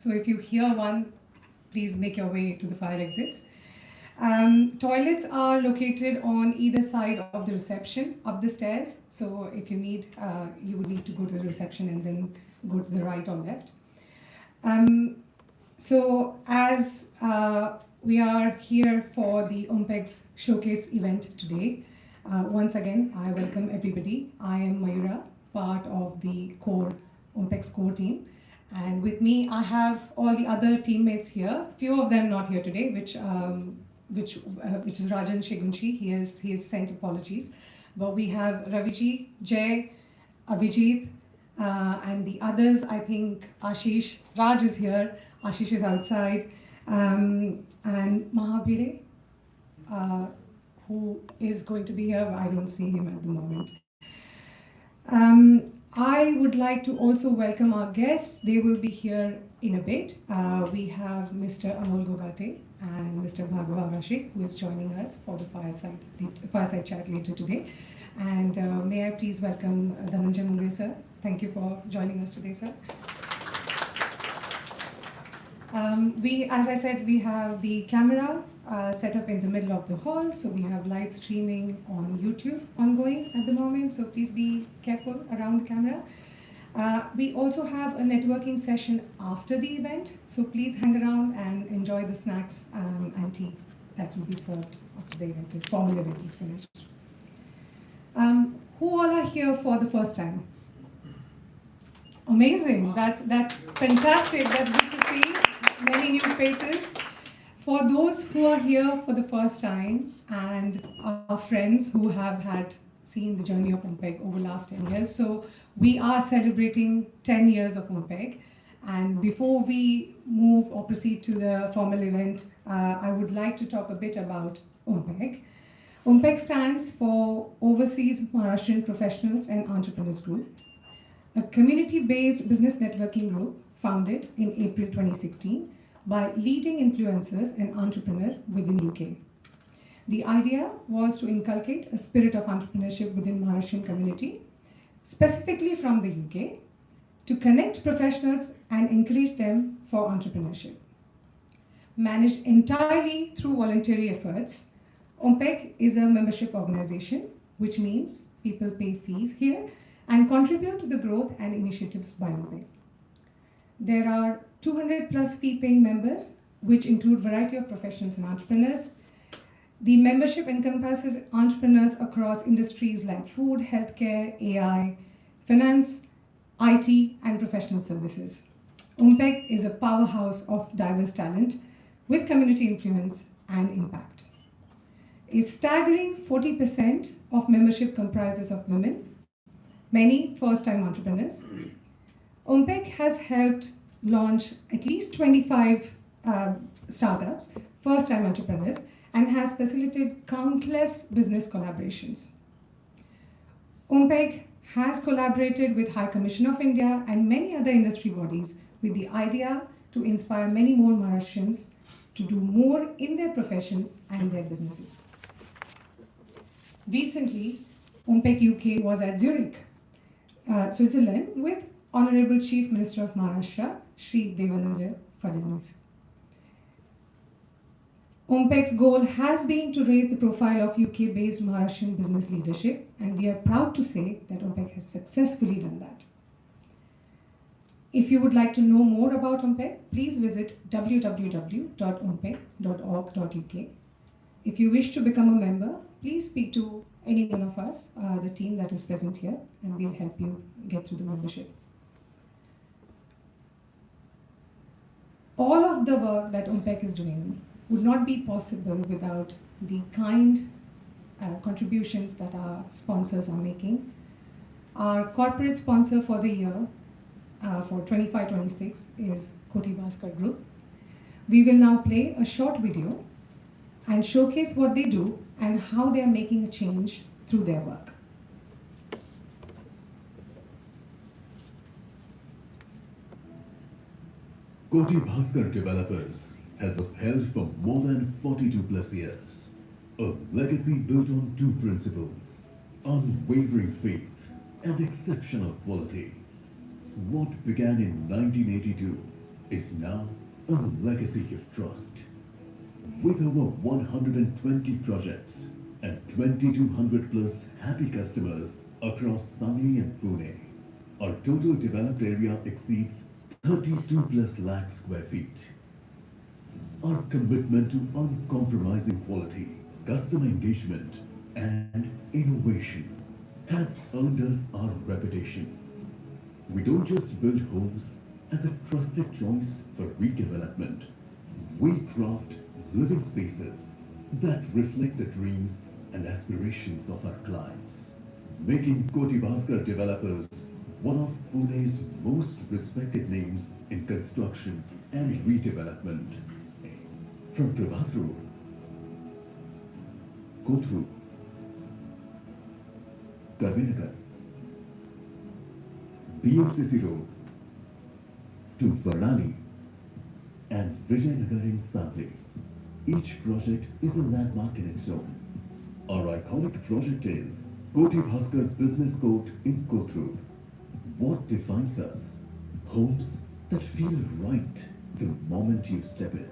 So if you hear one, please make your way to the fire exits. Toilets are located on either side of the reception, up the stairs. So if you need, you would need to go to the reception and then go to the right or left. Um, so as we are here for the OMPEG's showcase event today, once again, I welcome everybody. I am Mayura, part of the core OMPEG's core team. And with me, I have all the other teammates here. Few of them not here today, which is Rajan Shegunchi. He is sent apologies, but we have Raviji, Jay, Abhijit, and the others. I think Ashish, Raj is here. Ashish is outside, and Mahabhire, uh, who is going to be here. I don't see him at the moment. I would like to also welcome our guests. They will be here in a bit. We have Mr. Amol Gogate and Mr. Bhargava Rashik, who is joining us for the fireside chat later today. And may I please welcome Dhananjay Munge, sir. Thank you for joining us today, sir. As I said, we have the camera set up in the middle of the hall. So we have live streaming on YouTube ongoing at the moment. So please be careful around the camera. We also have a networking session after the event. So please hang around and enjoy the snacks and tea that will be served after the formal event is finished. Who all are here for the first time? Amazing. That's fantastic. That's good to see. Many new faces. For those who are here for the first time and our friends who have seen the journey of OMPEG over the last 10 years, so we are celebrating 10 years of OMPEG. And before we move or proceed to the formal event, I would like to talk a bit about OMPEG. OMPEG stands for Overseas Maharashtrian Professionals and Entrepreneurs Group, a community-based business networking group founded in April 2016 by leading influencers and entrepreneurs within UK. The idea was to inculcate a spirit of entrepreneurship within Maharashtrian community, specifically from the UK, to connect professionals and encourage them for entrepreneurship. Managed entirely through voluntary efforts, OMPEG is a membership organization, which means people pay fees here and contribute to the growth and initiatives by OMPEG. There are 200 plus fee-paying members, which include a variety of professionals and entrepreneurs. The membership encompasses entrepreneurs across industries like food, healthcare, AI, finance, IT, and professional services. OMPEG is a powerhouse of diverse talent with community influence and impact. A staggering 40% of membership comprises of women, many first-time entrepreneurs. OMPEG has helped launch at least 25 startups, first-time entrepreneurs, and has facilitated countless business collaborations. OMPEG has collaborated with High Commission of India and many other industry bodies with the idea to inspire many more Maharashtrians to do more in their professions and their businesses. Recently, OMPEG UK was at Zurich, Switzerland, with Honorable Chief Minister of Maharashtra, Shri Devendra Fadnavis. OMPEG's goal has been to raise the profile of UK-based Maharashtrian business leadership, and we are proud to say that OMPEG has successfully done that. If you would like to know more about OMPEG, please visit www.ompeg.org.uk. If you wish to become a member, please speak to any one of us, the team that is present here, and we'll help you get through the membership. All of the work that OMPEG is doing would not be possible without the kind contributions that our sponsors are making. Our corporate sponsor for the year for 25-26 is Koti Bhaskar Group. We will now play a short video and showcase what they do and how they are making a change through their work. Koti Bhaskar Developers has upheld for more than 42 plus years a legacy built on two principles: unwavering faith and exceptional quality. What began in 1982 is now a legacy of trust. With over 120 projects and 2,200 plus happy customers across Sunny and Pune, our total developed area exceeds 32 plus lakh square feet. Our commitment to uncompromising quality, customer engagement, and innovation has earned us our reputation. We don't just build homes as a trusted choice for redevelopment. We craft living spaces that reflect the dreams and aspirations of our clients, making Koti Bhaskar Developers one of Pune's most respected names in construction and redevelopment. From Prabhat Road, Kothru, Karvinagar, BMCC Road to Varnali and Vijayanagar in Savli. Each project is a landmark in its own. Our iconic project is Koti Bhaskar Business Court in Kothru. What defines us? Homes that feel right the moment you step in.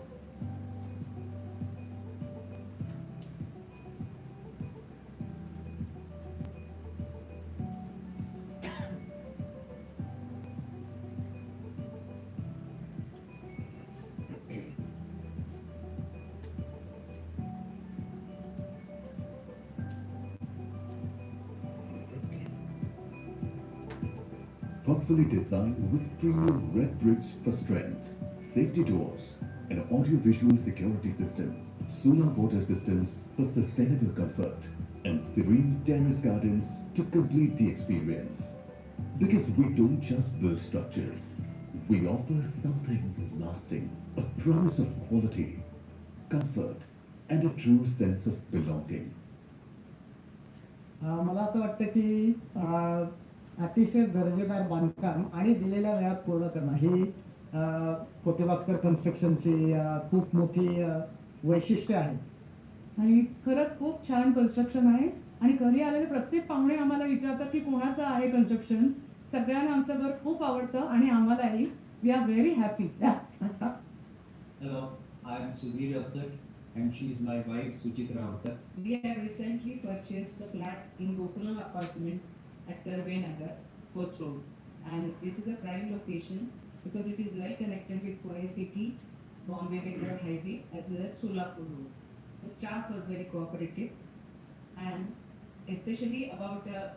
Thoughtfully designed with premium red bricks for strength, safety doors, an audio-visual security system, solar water systems for sustainable comfort, and serene terrace gardens to complete the experience. Because we don't just build structures, we offer something lasting, a promise of quality, comfort, and a true sense of belonging. मला असं वाटतं की अतिशय दर्जेदार बांधकाम आणि दिलेल्या वेळात पूर्ण करणं ही कोटी भास्कर कन्स्ट्रक्शनची खूप मोठी वैशिष्ट्य आहे. आणि खरंच खूप छान कन्स्ट्रक्शन आहे आणि घरी आलेले प्रत्येक पाहुणे आम्हाला विचारतात की कोणाचं आहे कन्स्ट्रक्शन. सगळ्यांना आमचं घर खूप आवडतं आणि आम्हालाही. We are very happy. Hello, I am Sudhir Avsar and she is my wife Suchitra Avsar. We have recently purchased a flat in Gokulam apartment at Karvinagar, Koth Road. And this is a prime location because it is well connected with Pune City, Bombay Bangalore Highway as well as Solapur Road. The staff was very cooperative and especially about the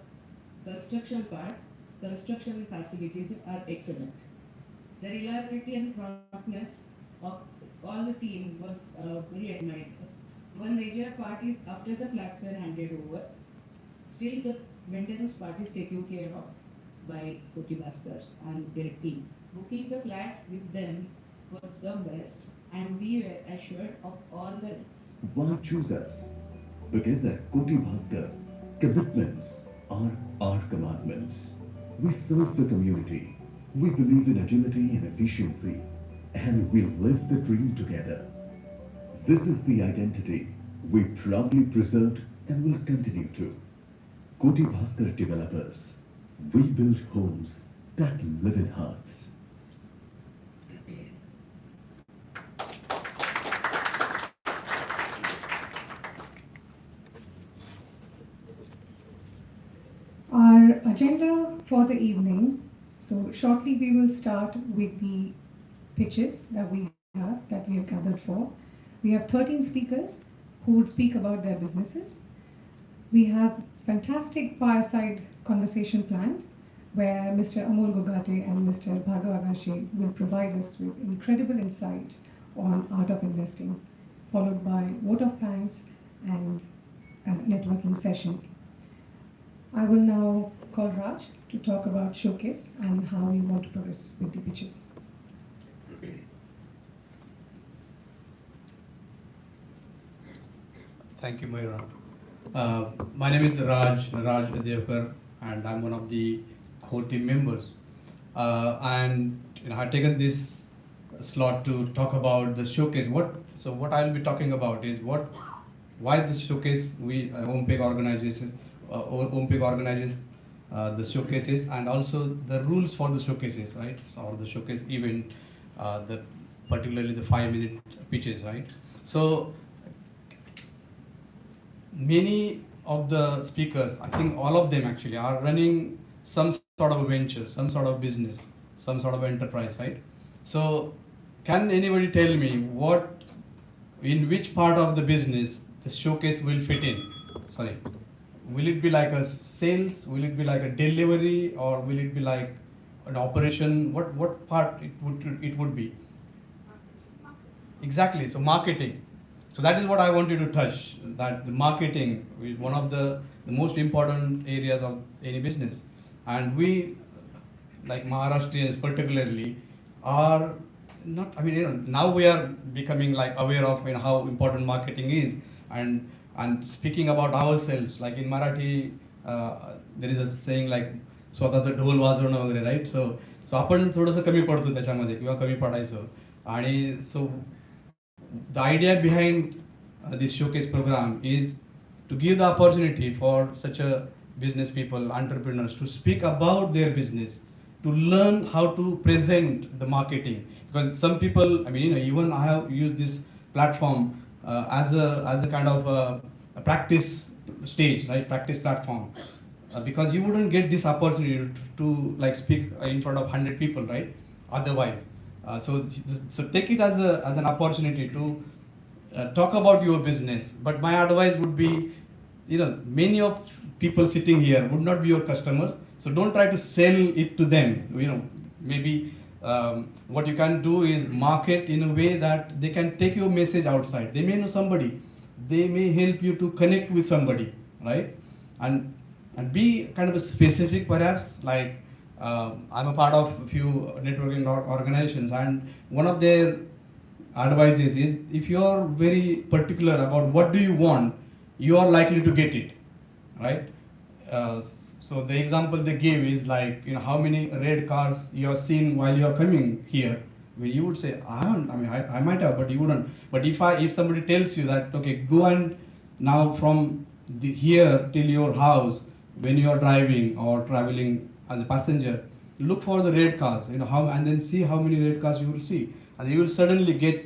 construction part, construction facilities are excellent. The reliability and promptness of all the team was very admired. One major part is after the flats were handed over, still the maintenance part is taken care of by Koti Bhaskars and their team. Booking the flat with them was the best and we were assured of all the rest. Why choose us? Because at Koti Bhaskar, commitments are our commandments. We serve the community. We believe in agility and efficiency, and we live the dream together. This is the identity we proudly preserved and will continue to. Koti Bhaskar Developers. We build homes that live in hearts. Our agenda for the evening. So shortly we will start with the pitches that we have gathered for. We have 13 speakers who would speak about their businesses. We have fantastic fireside conversation planned where Mr. Amol Gogate and Mr. Bhargav Agashe will provide us with incredible insight on art of investing, followed by vote of thanks and a networking session. I will now call Raj to talk about showcase and how we want to progress with the pitches. Thank you, Mayura. My name is Raj Adevkar, and I'm one of the core team members. And I've taken this slot to talk about the showcase. What I'll be talking about is why this showcase OMPEG organizes the showcases, and also the rules for the showcases, right? So, or the showcase event, the particularly the 5-minute pitches, right? So many of the speakers, I think all of them actually, are running some sort of a venture, some sort of business, some sort of enterprise, right? So can anybody tell me in which part of the business the showcase will fit in? Sorry, will it be like a sales? Will it be like a delivery, or will it be like an operation? What part it would be? Exactly. So marketing. So that is what I wanted to touch. That the marketing is one of the most important areas of any business, and we, like Maharashtrians particularly, are not. I mean, now we are becoming like aware of how important marketing is, and speaking about ourselves. Like in Marathi, there is a saying like स्वतःचं ढोल वाजवणं वगैरे, right. सो आपण थोडंसं कमी पडतो त्याच्यामध्ये, किंवा कमी पडायचो. आणि सो the idea behind this showcase program is to give the opportunity for such a business people, entrepreneurs, to speak about their business, to learn how to present the marketing. Because some people, I mean, even I have used this platform as a kind of a practice stage, right? Practice platform. Because you wouldn't get this opportunity to like speak in front of 100 people, right? Otherwise. So take it as an opportunity to talk about your business. But my advice would be, many of people sitting here would not be your customers. So don't try to sell it to them. Maybe what you can do is market in a way that they can take your message outside. They may know somebody. They may help you to connect with somebody, right? And be kind of specific, perhaps, like I'm a part of a few networking organizations, and one of their advices is, if you're very particular about what do you want, you are likely to get it, right? So the example they give is like, how many red cars you have seen while you are coming here. I mean, you would say, I haven't. I mean, I might have, but you wouldn't. But if somebody tells you that, okay, go and now from here till your house, when you are driving or traveling as a passenger, look for the red cars, and then see how many red cars you will see, and you will suddenly get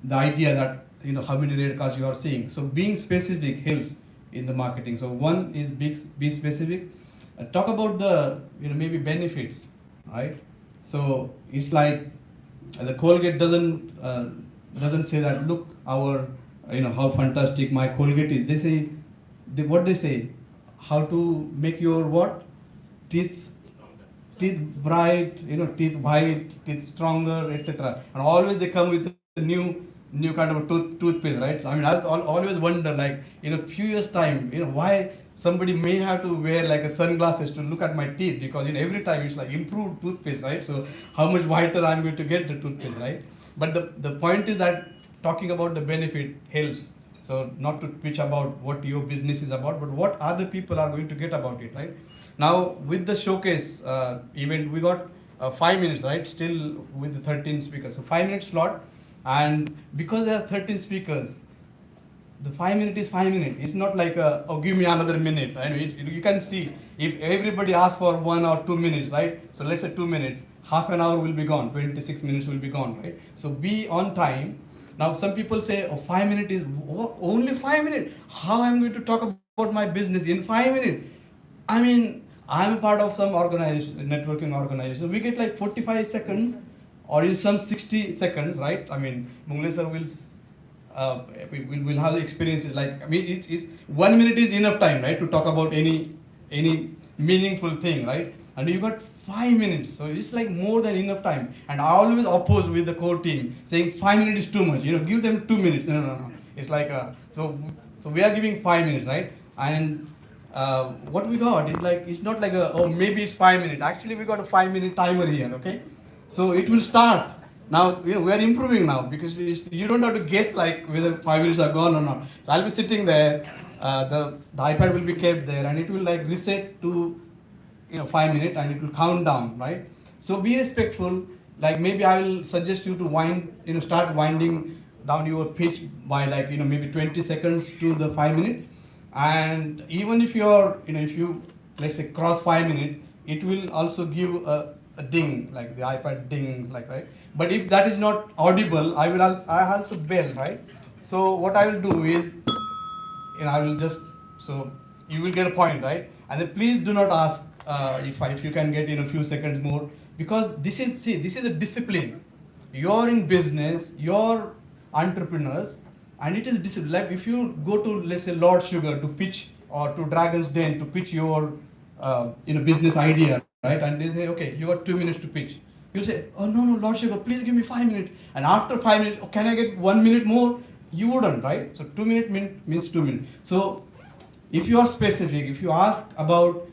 the idea that how many red cars you are seeing. So being specific helps in the marketing. So one is be specific. Talk about the maybe benefits, right? So it's like the Colgate doesn't say that, look, our how fantastic my Colgate is. They say how to make your what teeth bright, teeth white, teeth stronger, etc. And always they come with a new kind of a toothpaste, right? So I mean, I always wonder, like, in a few years time, why somebody may have to wear like a sunglasses to look at my teeth, because every time it's like improved toothpaste, right? So how much whiter I'm going to get the toothpaste, right? But the point is that talking about the benefit helps. So not to pitch about what your business is about, but what other people are going to get about it, right? Now with the showcase event, we got 5 minutes, right? Still with the 13 speakers. So 5-minute slot, and because there are 13 speakers, the 5 minutes is 5 minutes. It's not like oh, give me another minute. Right? You can see if everybody asks for 1 or 2 minutes, right? So let's say 2 minutes, half an hour will be gone, 26 minutes will be gone, right? So be on time. Now some people say, oh, 5 minutes is only 5 minutes. How I'm going to talk about my business in 5 minutes? I mean, I'm part of some networking organization. We get like 45 seconds, or in some 60 seconds, right? I mean, Mungle sir will have experiences like, I mean, it's 1 minute is enough time, right, to talk about any meaningful thing, right? And you got 5 minutes, so it's like more than enough time. And I always oppose with the core team, saying 5 minutes is too much. Give them 2 minutes. No. It's like so we are giving 5 minutes, right? And what we got is like, it's not like oh, maybe it's 5 minutes. Actually, we got a 5-minute timer here, okay? So it will start. Now, we are improving now, because you don't have to guess like whether 5 minutes are gone or not. So I'll be sitting there, the iPad will be kept there, and it will like reset to 5 minutes, and it will count down, right? So be respectful. Like maybe I will suggest you to start winding down your pitch by like maybe 20 seconds to the 5 minute. And even if you're if you let's say cross 5 minutes, it will also give a ding, like the iPad ding, like, right? But if that is not audible, I also bell, right? So what I will do is, I will just, so you will get a point, right? And then please do not ask if you can get in a few seconds more, because this is a discipline. You're in business, you're entrepreneurs, and it is discipline. Like if you go to, let's say, Lord Sugar to pitch, or to Dragon's Den to pitch your business idea, right? And they say, okay, you got 2 minutes to pitch. You'll say, oh no, Lord Sugar, please give me 5 minutes. And after 5 minutes, oh, can I get 1 minute more? You wouldn't, right? So 2 minutes means 2 minutes. So if you are specific, if you ask about,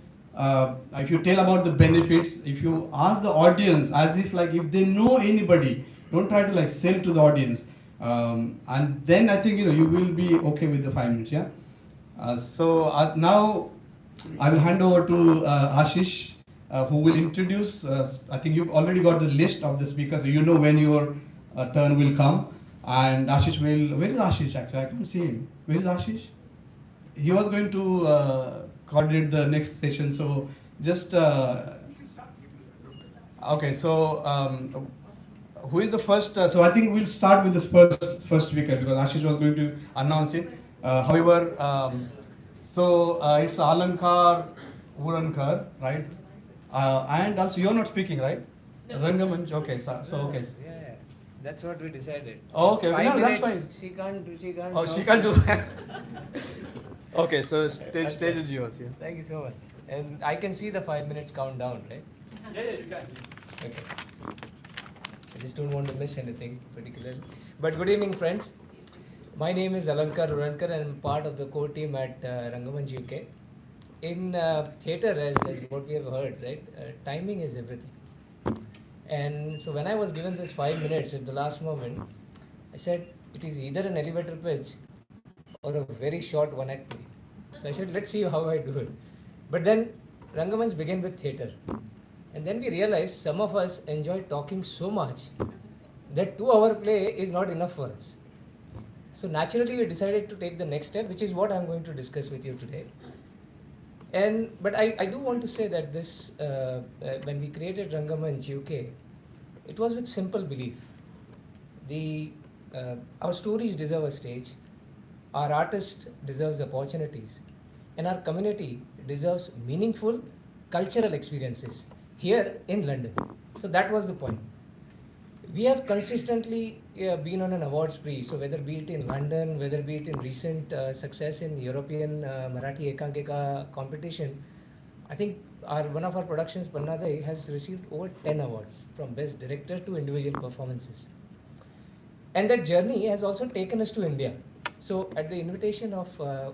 if you tell about the benefits, if you ask the audience as if like if they know anybody, don't try to like sell to the audience, and then I think you will be okay with the 5 minutes. Yeah. Now I will hand over to Ashish, who will introduce. I think you've already got the list of the speakers, so you know when your turn will come. And Ashish will. Where is Ashish? Actually, I can't see him. Where is Ashish? He was going to coordinate the next session. So just okay. So who is the first? So I think we'll start with this first speaker, because Ashish was going to announce it. However, it's Alankar Urankar, right? And also you're not speaking, right? No. Rangamanch. Okay. So okay. Yeah. That's what we decided. Oh, okay. 5 No, that's minutes, fine. She can't. Oh, she can't do. Okay, so stage is yours. Yeah. Thank you so much. And I can see the 5 minutes countdown, right? Yeah, you can. Okay. I just don't want to miss anything particularly. But good evening, friends. My name is Alankar Urankar, and I'm part of the core team at Rangamanch UK. In theatre, as what we have heard, right? Timing is everything. And so when I was given this 5 minutes at the last moment, I said it is either an elevator pitch or a very short one-act play. So I said, let's see how I do it. But then Rangamanch began with theatre. And then we realized some of us enjoy talking so much that 2-hour play is not enough for us. So naturally we decided to take the next step, which is what I'm going to discuss with you today. But I do want to say that this, when we created Rangamanch UK, it was with simple belief. Our stories deserve a stage, our artist deserves opportunities, and our community deserves meaningful cultural experiences here in London. So that was the point. We have consistently been on an award spree, so whether be it in London, whether be it in recent success in European Marathi Ekankika competition, I think one of our productions, Pannadai, has received over 10 awards, from Best Director to individual performances. And that journey has also taken us to India. So at the invitation of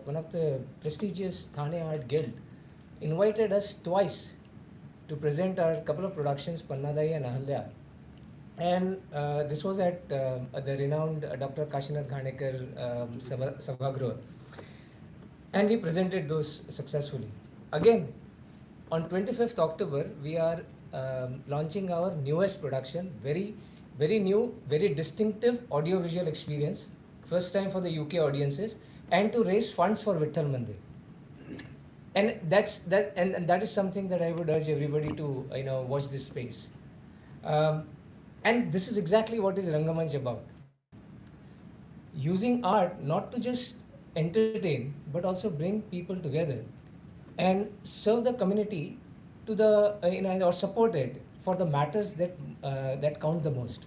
one of the prestigious Thane Art Guild, invited us twice to present our couple of productions, Pannadai and Ahalya. And this was at the renowned Dr. Kashinath Ghanekar Sabhagruha. And we presented those successfully. Again, on 25th October, we are launching our newest production, very new, very distinctive audiovisual experience, first time for the UK audiences, and to raise funds for Vitthal Mandir. And that is something that I would urge everybody to watch this space. And this is exactly what is Rangamanch about. Using art not to just entertain, but also bring people together and serve the community to or support it for the matters that count the most.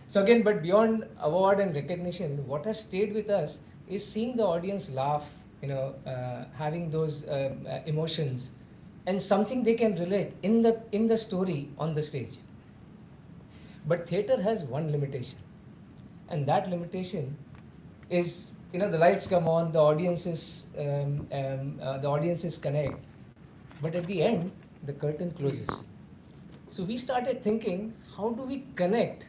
So again, but beyond award and recognition, what has stayed with us is seeing the audience laugh, having those emotions, and something they can relate in the story on the stage. But theatre has one limitation, and that limitation is, the lights come on, the audiences connect, but at the end, the curtain closes. So we started thinking, how do we connect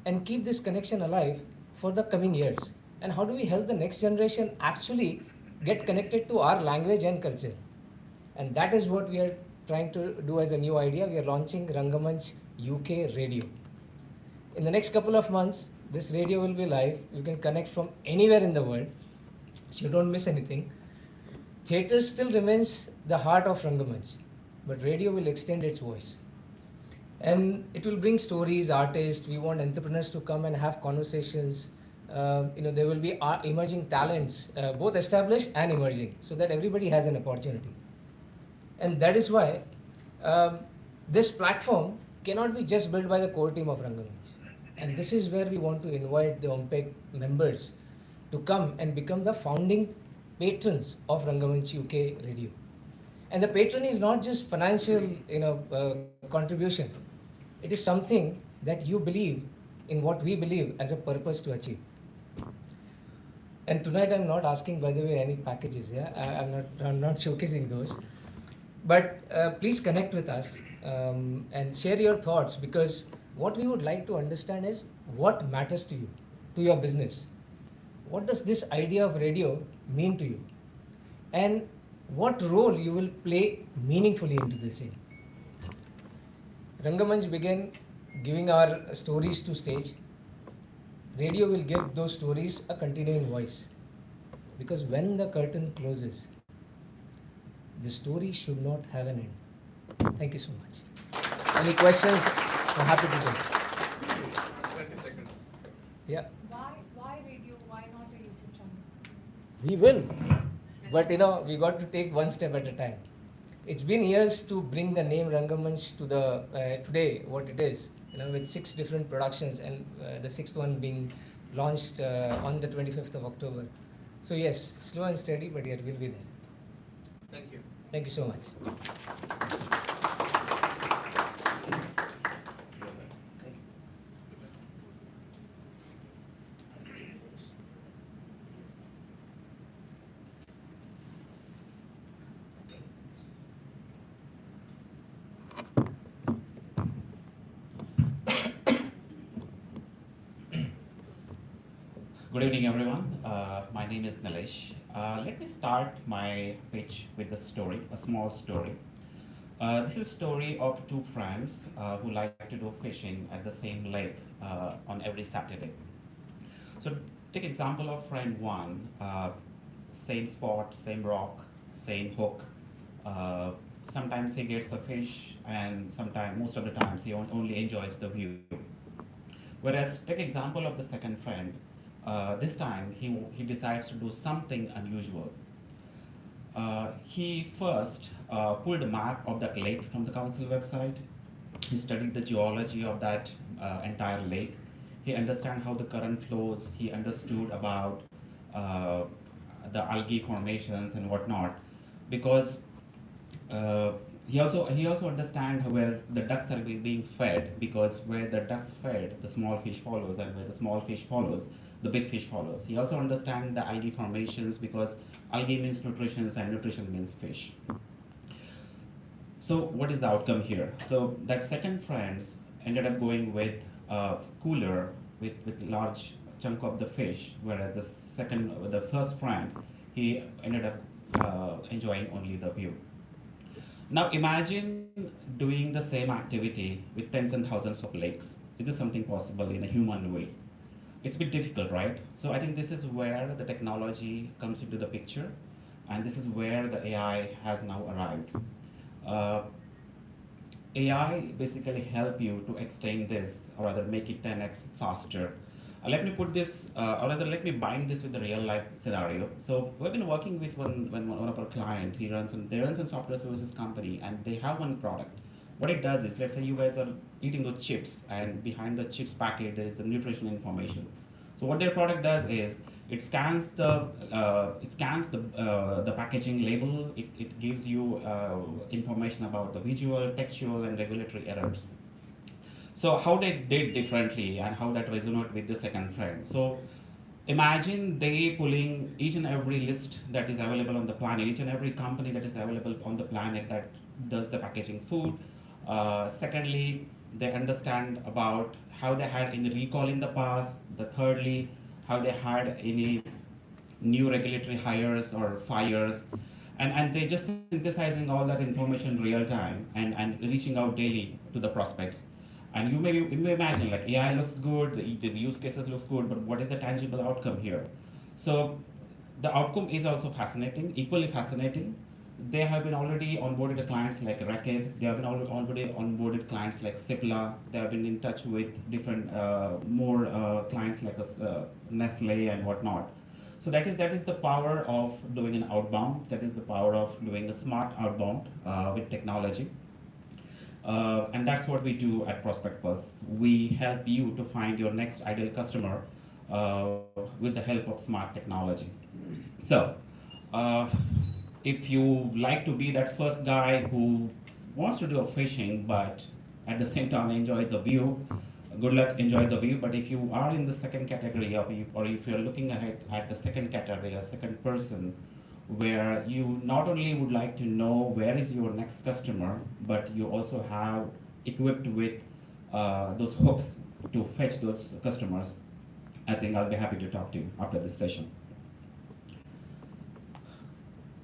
and keep this connection alive for the coming years? And how do we help the next generation actually get connected to our language and culture? And that is what we are trying to do as a new idea. We are launching Rangamanch UK Radio. In the next couple of months, this radio will be live. You can connect from anywhere in the world, so you don't miss anything. Theatre still remains the heart of Rangamanch, but radio will extend its voice. And it will bring stories, artists. We want entrepreneurs to come and have conversations. There will be emerging talents, both established and emerging, so that everybody has an opportunity. And that is why this platform cannot be just built by the core team of Rangamanch. And this is where we want to invite the OMPEG members to come and become the founding patrons of Rangamanch UK Radio. And the patron is not just financial, contribution. It is something that you believe in what we believe as a purpose to achieve. And tonight I'm not asking, by the way, any packages. Yeah, I'm not showcasing those. But please connect with us and share your thoughts, because what we would like to understand is what matters to you, to your business. What does this idea of radio mean to you? And what role you will play meaningfully into this scene. Rangamanch began giving our stories to stage. Radio will give those stories a continuing voice. Because when the curtain closes, the story should not have an end. Thank you so much. Any questions? I'm happy to take. 20 seconds. Yeah. Why radio? Why not a YouTube channel? We will. But we got to take one step at a time. It's been years to bring the name Rangamanch to the today what it is. With 6 different productions, and the 6th one being launched on the 25th of October. So yes, slow and steady, but yet we'll be there. Thank you. Thank you so much. Good evening, everyone. My name is Nilesh. Let me start my pitch with a story, a small story. This is a story of 2 friends who like to do fishing at the same lake on every Saturday. So take example of friend 1, same spot, same rock, same hook. Sometimes he gets the fish, and most of the times he only enjoys the view. Whereas take example of the second friend. This time he decides to do something unusual. He first pulled a map of that lake from the council website. He studied the geology of that entire lake. He understood how the current flows. He understood about the algae formations and whatnot, because he also understands where the ducks are being fed, because where the ducks fed, the small fish follows, and where the small fish follows, the big fish follows. He also understands the algae formations, because algae means nutrition and nutrition means fish. So what is the outcome here? So that second friend ended up going with a cooler with large chunk of the fish, whereas the first friend, he ended up enjoying only the view. Now imagine doing the same activity with tens and thousands of lakes. Is this something possible in a human way? It's a bit difficult, right? So I think this is where the technology comes into the picture, and this is where the AI has now arrived. AI basically help you to extend this, or rather make it 10x faster. Let me put this, or rather let me bind this with the real life scenario. So we've been working with one of our client. They runs a software services company, and they have one product. What it does is, let's say you guys are eating those chips, and behind the chips packet there is the nutritional information. So what their product does is, it scans the packaging label. It gives you information about the visual, textual, and regulatory errors. So how they did differently, and how that resonate with the second friend. So imagine they pulling each and every list that is available on the planet, each and every company that is available on the planet that does the packaging food. Secondly, they understand about how they had any recall in the past. Thirdly, how they had any new regulatory hires or fires. And they just synthesizing all that information real time, and reaching out daily to the prospects. And you may imagine, like, AI looks good, these use cases looks good, but what is the tangible outcome here? So the outcome is also fascinating, equally fascinating. they have been already onboarded clients like Racket. They have been already onboarded clients like Cipla. They have been in touch with different more clients like Nestle and whatnot. So that is the power of doing an outbound. That is the power of doing a smart outbound with technology. And that's what we do at Prospect Plus. We help you to find your next ideal customer with the help of smart technology. So, if you like to be that first guy who wants to do a fishing, but at the same time enjoy the view, good luck, enjoy the view. But if you are in the second category, or if you're looking ahead at the second category, a second person, where you not only would like to know where is your next customer, but you also have equipped with those hooks to fetch those customers, I think I'll be happy to talk to you after this session.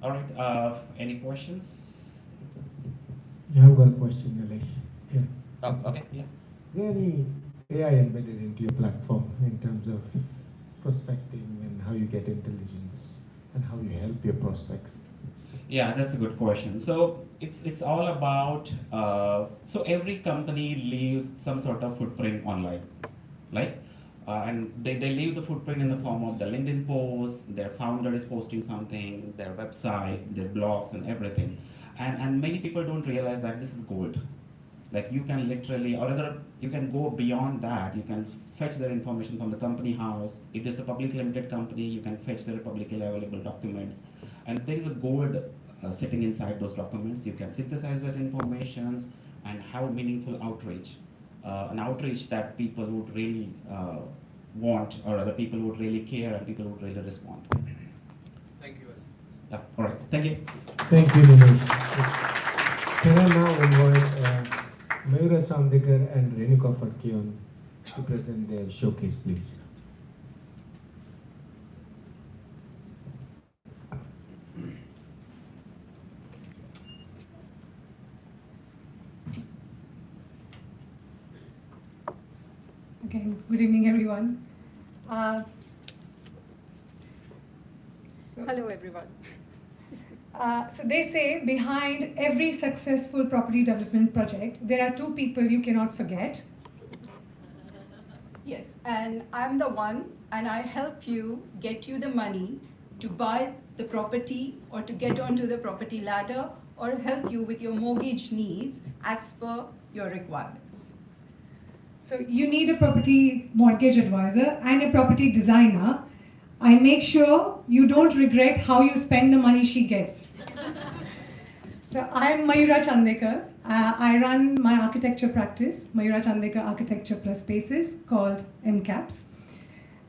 All right, any questions? Yeah, I've got a question, Nilesh. Yeah. Oh, okay, yeah. Is there any AI embedded into your platform in terms of prospecting and how you get intelligence and how you help your prospects? Yeah, that's a good question. So it's all about so every company leaves some sort of footprint online, right? And they leave the footprint in the form of the LinkedIn post, their founder is posting something, their website, their blogs and everything. And many people don't realize that this is gold. Like you can literally, or rather you can go beyond that. You can fetch their information from the company house. If it's a public limited company, you can fetch their publicly available documents. And there is a gold sitting inside those documents. You can synthesize that information and have meaningful outreach. An outreach that people would really want, or other people would really care, and people would really respond. Thank you. Yeah, all right, thank you. Thank you, Nilesh. Can I now invite Mayura Samdekar and Renuka Fatkion to present their showcase, please? Again, good evening, everyone. Hello, everyone. So they say behind every successful property development project, there are two people you cannot forget. Yes, and I'm the one, and I help you get you the money to buy the property or to get onto the property ladder or help you with your mortgage needs as per your requirements. So you need a property mortgage advisor and a property designer. I make sure you don't regret how you spend the money she gets. So I'm Mayura Chandekar. I run my architecture practice, Mayura Chandekar Architecture Plus Spaces, called MCAPS.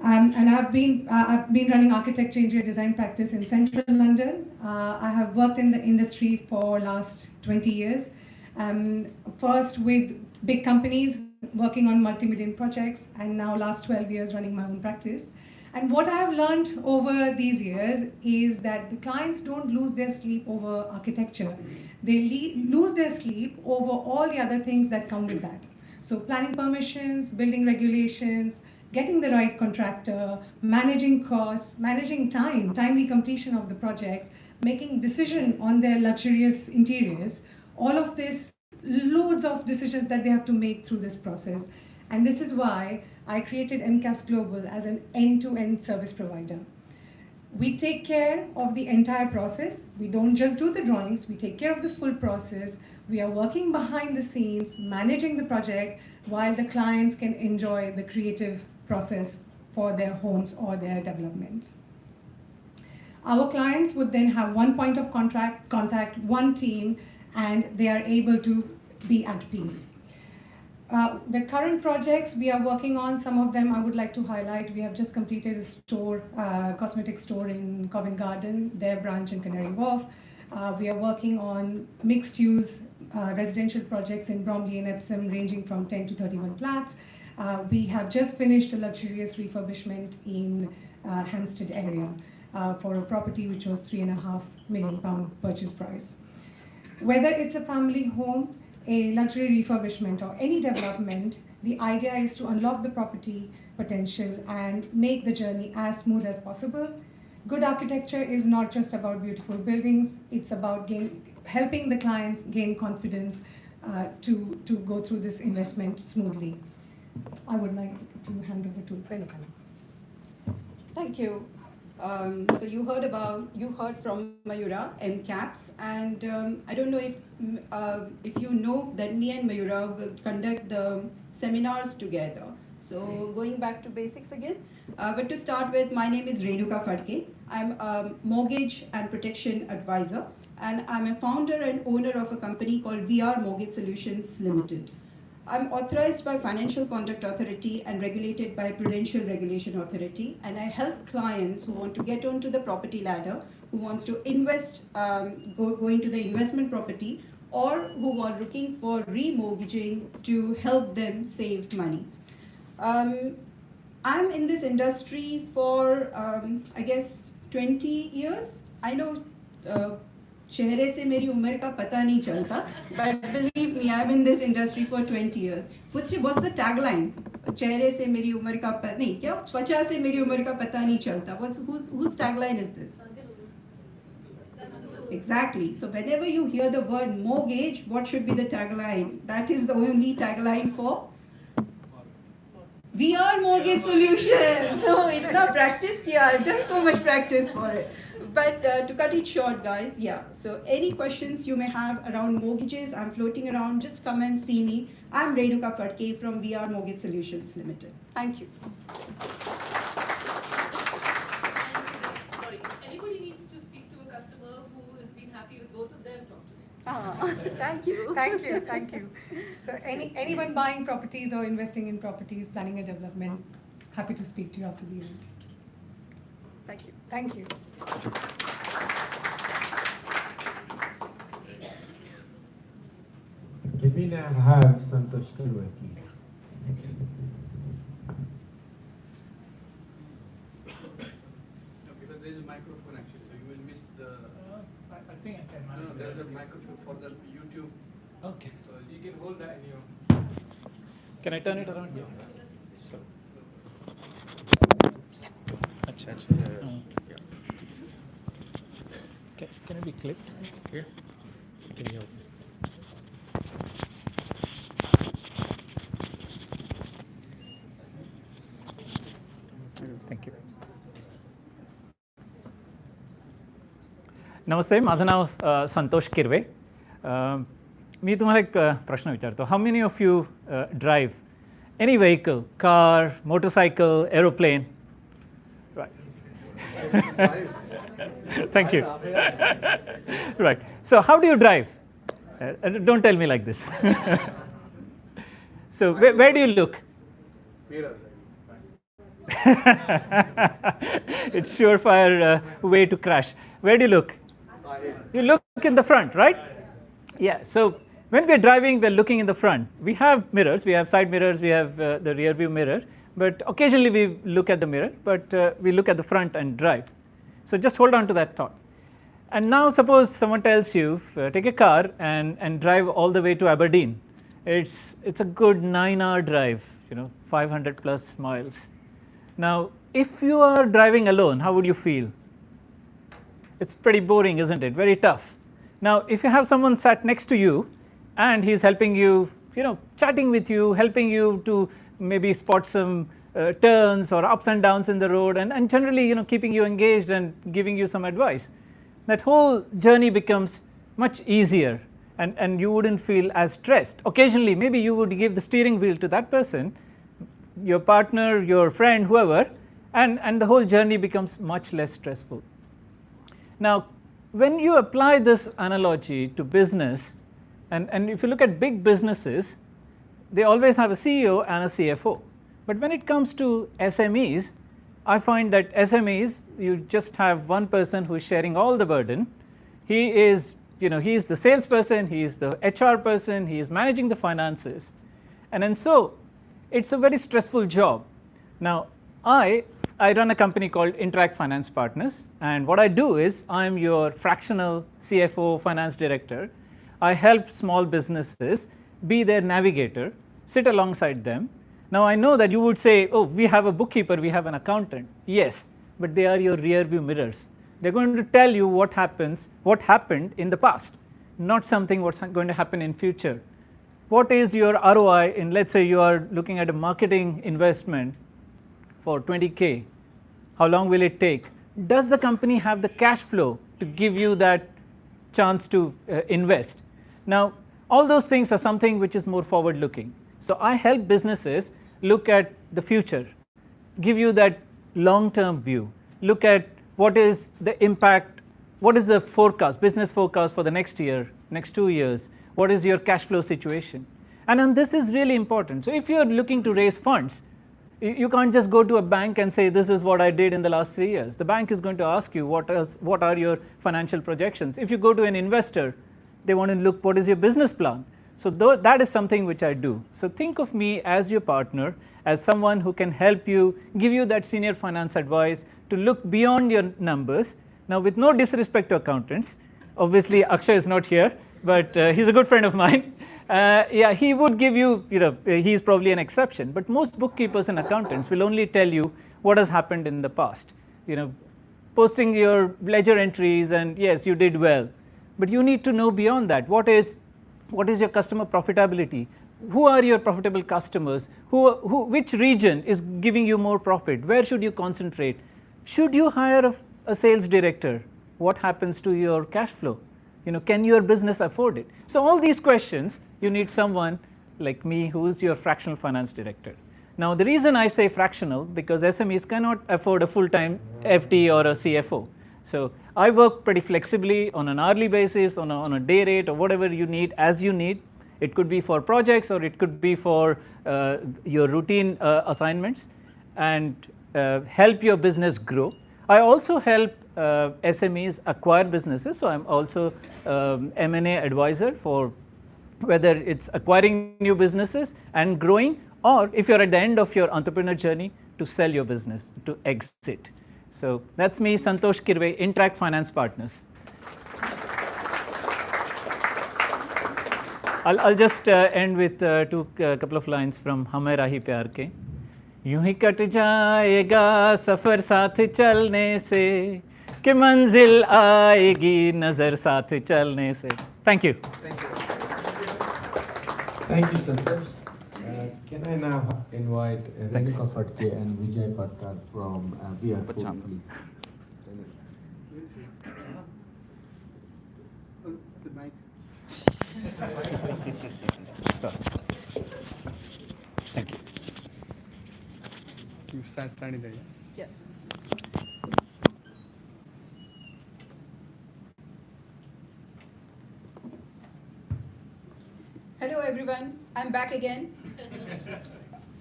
And I've been running architecture interior design practice in central London. I have worked in the industry for last 20 years. First with big companies working on multi-million projects, and now last 12 years running my own practice. And what I have learned over these years is that the clients don't lose their sleep over architecture. They lose their sleep over all the other things that come with that. So planning permissions, building regulations, getting the right contractor, managing costs, managing timely completion of the projects, making decision on their luxurious interiors, all of this, loads of decisions that they have to make through this process. And this is why I created MCAPS Global as an end-to-end service provider. We take care of the entire process. We don't just do the drawings, we take care of the full process. We are working behind the scenes, managing the project, while the clients can enjoy the creative process for their homes or their developments. Our clients would then have one point of contact, one team, and they are able to be at peace. The current projects we are working on, some of them I would like to highlight. We have just completed a store, cosmetic store in Covent Garden, their branch in Canary Wharf. We are working on mixed-use residential projects in Bromley and Epsom, ranging from 10 to 31 flats. We have just finished a luxurious refurbishment in Hampstead area for a property which was £3.5 million purchase price. Whether it's a family home, a luxury refurbishment, or any development, the idea is to unlock the property potential and make the journey as smooth as possible. good architecture is not just about beautiful buildings, it's about helping the clients gain confidence to go through this investment smoothly. I would like to hand over to Renuka. Thank you. So you heard from Mayura, MCAPS, and I don't know if you know that me and Mayura will conduct the seminars together. So going back to basics again, but to start with, my name is Renuka Fadke. I'm a mortgage and protection advisor, and I'm a founder and owner of a company called VR Mortgage Solutions Limited. I'm authorized by Financial Conduct Authority and regulated by Prudential Regulation Authority, and I help clients who want to get onto the property ladder, who wants to invest, go into the investment property, or who are looking for remortgaging to help them save money. I'm in this industry for, I guess, 20 years. I know चेहरे से मेरी उम्र का पता नहीं चलता, but believe me, I'm in this industry for 20 years. What's the tagline? चेहरे से मेरी उम्र का पता नहीं क्या? त्वचा से मेरी उम्र का पता नहीं चलता. Whose tagline is this? Exactly. So whenever you hear the word mortgage, what should be the tagline? That is the only tagline for VR Mortgage Solutions. So itna practice kiya. I've done so much practice for it. But to cut it short, guys, yeah. So any questions you may have around mortgages, I'm floating around. Just come and see me. I'm Renuka Fadke from VR Mortgage Solutions Limited. Thank you. Sorry, anybody needs to speak to a customer who has been happy with both of them, talk to me. Thank you. Thank you. So anyone buying properties or investing in properties, planning a development, happy to speak to you after the event. Thank you. Thank you. Can we now have Santosh Karwar, please? Because there is a microphone actually, so you will miss the. I think I can manage. No, there is a microphone for the YouTube. Okay. So you can hold that in your. Can I turn it around? Yeah. So. Achha. Yeah. Can it be clipped? Yeah. Can you help me? Thank you. नमस्ते, माझं नाव संतोष किरवे. मी तुम्हाला एक प्रश्न विचारतो. How many of you drive any vehicle, car, motorcycle, aeroplane? Right. Thank you. Right. So how do you drive? Don't tell me like this. So where do you look? Mirror. It's surefire way to crash. Where do you look? You look in the front, right? Yeah. So when we're driving, we're looking in the front. We have mirrors. We have side mirrors. We have the rear view mirror. But occasionally we look at the mirror. But we look at the front and drive. So just hold on to that thought. And now suppose someone tells you, take a car and drive all the way to Aberdeen. It's a good 9-hour drive, 500 plus miles. Now, if you are driving alone, how would you feel? It's pretty boring, isn't it? Very tough. Now, if you have someone sat next to you and he's helping you, chatting with you, helping you to maybe spot some turns or ups and downs in the road and generally, keeping you engaged and giving you some advice, that whole journey becomes much easier and you wouldn't feel as stressed. Occasionally, maybe you would give the steering wheel to that person, your partner, your friend, whoever, and the whole journey becomes much less stressful. Now, when you apply this analogy to business, and if you look at big businesses, they always have a CEO and a CFO. But when it comes to SMEs, I find that SMEs, you just have one person who is sharing all the burden. He is, he is the salesperson, he is the HR person, he is managing the finances. And so, it's a very stressful job. Now, I run a company called Interact Finance Partners, and what I do is I am your fractional CFO finance director. I help small businesses be their navigator, sit alongside them. Now, I know that you would say, oh, we have a bookkeeper, we have an accountant. Yes, but they are your rear view mirrors. They're going to tell you what happened in the past, not something what's going to happen in future. What is your ROI in, let's say you are looking at a marketing investment for 20K, how long will it take? Does the company have the cash flow to give you that chance to invest? Now, all those things are something which is more forward looking. So I help businesses look at the future, give you that long term view, look at what is the impact, what is the forecast, business forecast for the next year, next 2 years, what is your cash flow situation. And this is really important. So if you are looking to raise funds, you can't just go to a bank and say this is what I did in the last 3 years. The bank is going to ask you what are your financial projections. If you go to an investor, they want to look what is your business plan. So that is something which I do. So think of me as your partner, as someone who can help you, give you that senior finance advice to look beyond your numbers. Now with no disrespect to accountants, obviously Akshay is not here, but he's a good friend of mine. Yeah, he would give you, he's probably an exception, but most bookkeepers and accountants will only tell you what has happened in the past. Posting your ledger entries and yes, you did well, but you need to know beyond that. What is your customer profitability? Who are your profitable customers? Which region is giving you more profit? Where should you concentrate? Should you hire a sales director? What happens to your cash flow? Can your business afford it? So all these questions, you need someone like me who is your fractional finance director. Now the reason I say fractional, because SMEs cannot afford a full-time FD or a CFO. So I work pretty flexibly on an hourly basis, on a day rate or whatever you need, as you need. It could be for projects or it could be for your routine assignments, and help your business grow. I also help SMEs acquire businesses, so I'm also M&A advisor for whether it's acquiring new businesses and growing, or if you're at the end of your entrepreneur journey, to sell your business, to exit. So that's me, Santosh Kirve, Interact Finance Partners. I'll just end with a couple of lines from Hame Rahi Pyar Ke. यूं ही cut जाएगा सफ़र साथ चलने से, कि मंजिल आएगी नज़र साथ चलने से. Thank you. Thank you, Santosh. Can I now invite Renuka Fatke and Vijay Patkar from VR Food, please? Thank you. You sat right there. Yeah. Hello everyone, I'm back again.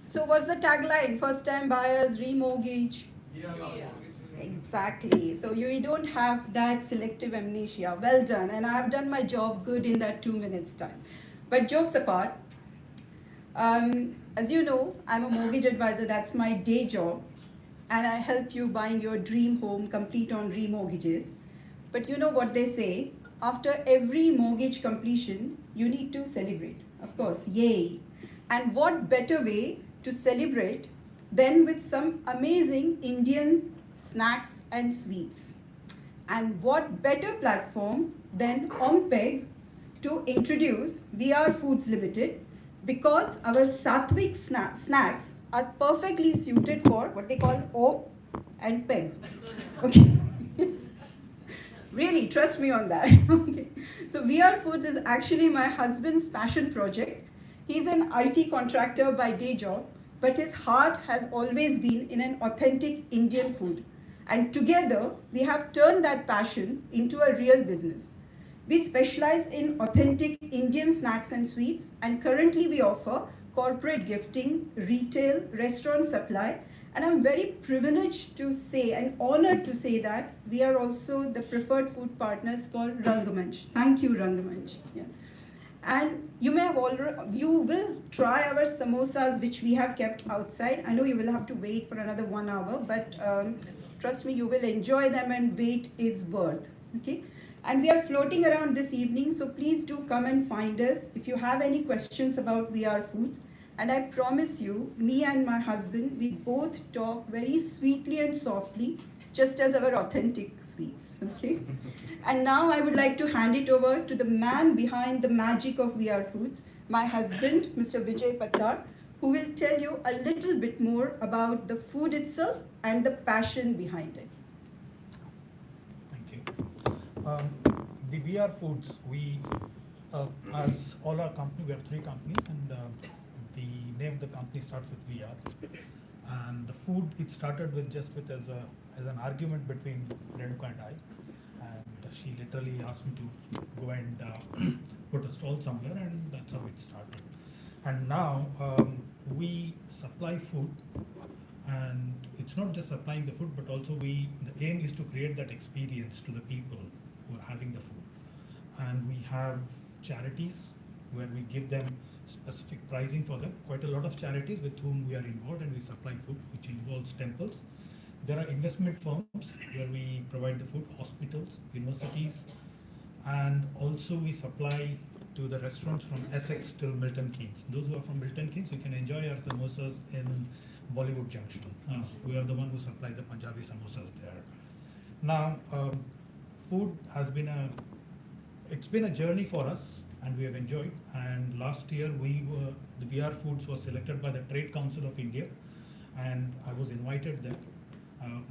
So what's the tagline? First time buyers, remortgage? Yeah. Exactly. So you don't have that selective amnesia. Well done. And I have done my job good in that 2 minutes time. But jokes apart, as you know, I'm a mortgage advisor. That's my day job. And I help you buying your dream home complete on remortgages. But you know what they say? After every mortgage completion, you need to celebrate. Of course, yay. And what better way to celebrate than with some amazing Indian snacks and sweets. And what better platform than OMPEG to introduce VR Foods Limited, because our Sattvic snacks are perfectly suited for what they call OM and PEG. Okay. Really, trust me on that. Okay. So VR Foods is actually my husband's passion project. He's an IT contractor by day job, but his heart has always been in an authentic Indian food. And together, we have turned that passion into a real business. We specialize in authentic Indian snacks and sweets, and currently we offer corporate gifting, retail, restaurant supply, and I'm very privileged to say and honored to say that we are also the preferred food partners for Rangamanch. Thank you, Rangamanch. Yeah. And you will try our samosas, which we have kept outside. I know you will have to wait for another 1 hour, but trust me, you will enjoy them, and wait is worth. Okay. And we are floating around this evening, so please do come and find us if you have any questions about VR Foods. And I promise you, me and my husband, we both talk very sweetly and softly just as our authentic sweets, okay? And now I would like to hand it over to the man behind the magic of VR Foods, my husband, Mr. Vijay Pattar, who will tell you a little bit more about the food itself and the passion behind it. Thank you. The VR Foods, we, as all our company, we have 3 companies, and the name of the company starts with VR. And the food, it started with just with as an argument between Renuka and I. And she literally asked me to go and put a stall somewhere, and that's how it started. And now we supply food, and it's not just supplying the food, but also the aim is to create that experience to the people who are having the food. And we have charities where we give them specific pricing for them. Quite a lot of charities with whom we are involved, and we supply food, which involves temples. There are investment firms where we provide the food, hospitals, universities, and also we supply to the restaurants from Essex till Milton Keynes. Those who are from Milton Keynes, you can enjoy our samosas in Bollywood Junction. We are the one who supply the Punjabi samosas there. Now, food has been it's been a journey for us, and we have enjoyed. And last year, the VR Foods was selected by the Trade Council of India, and I was invited there,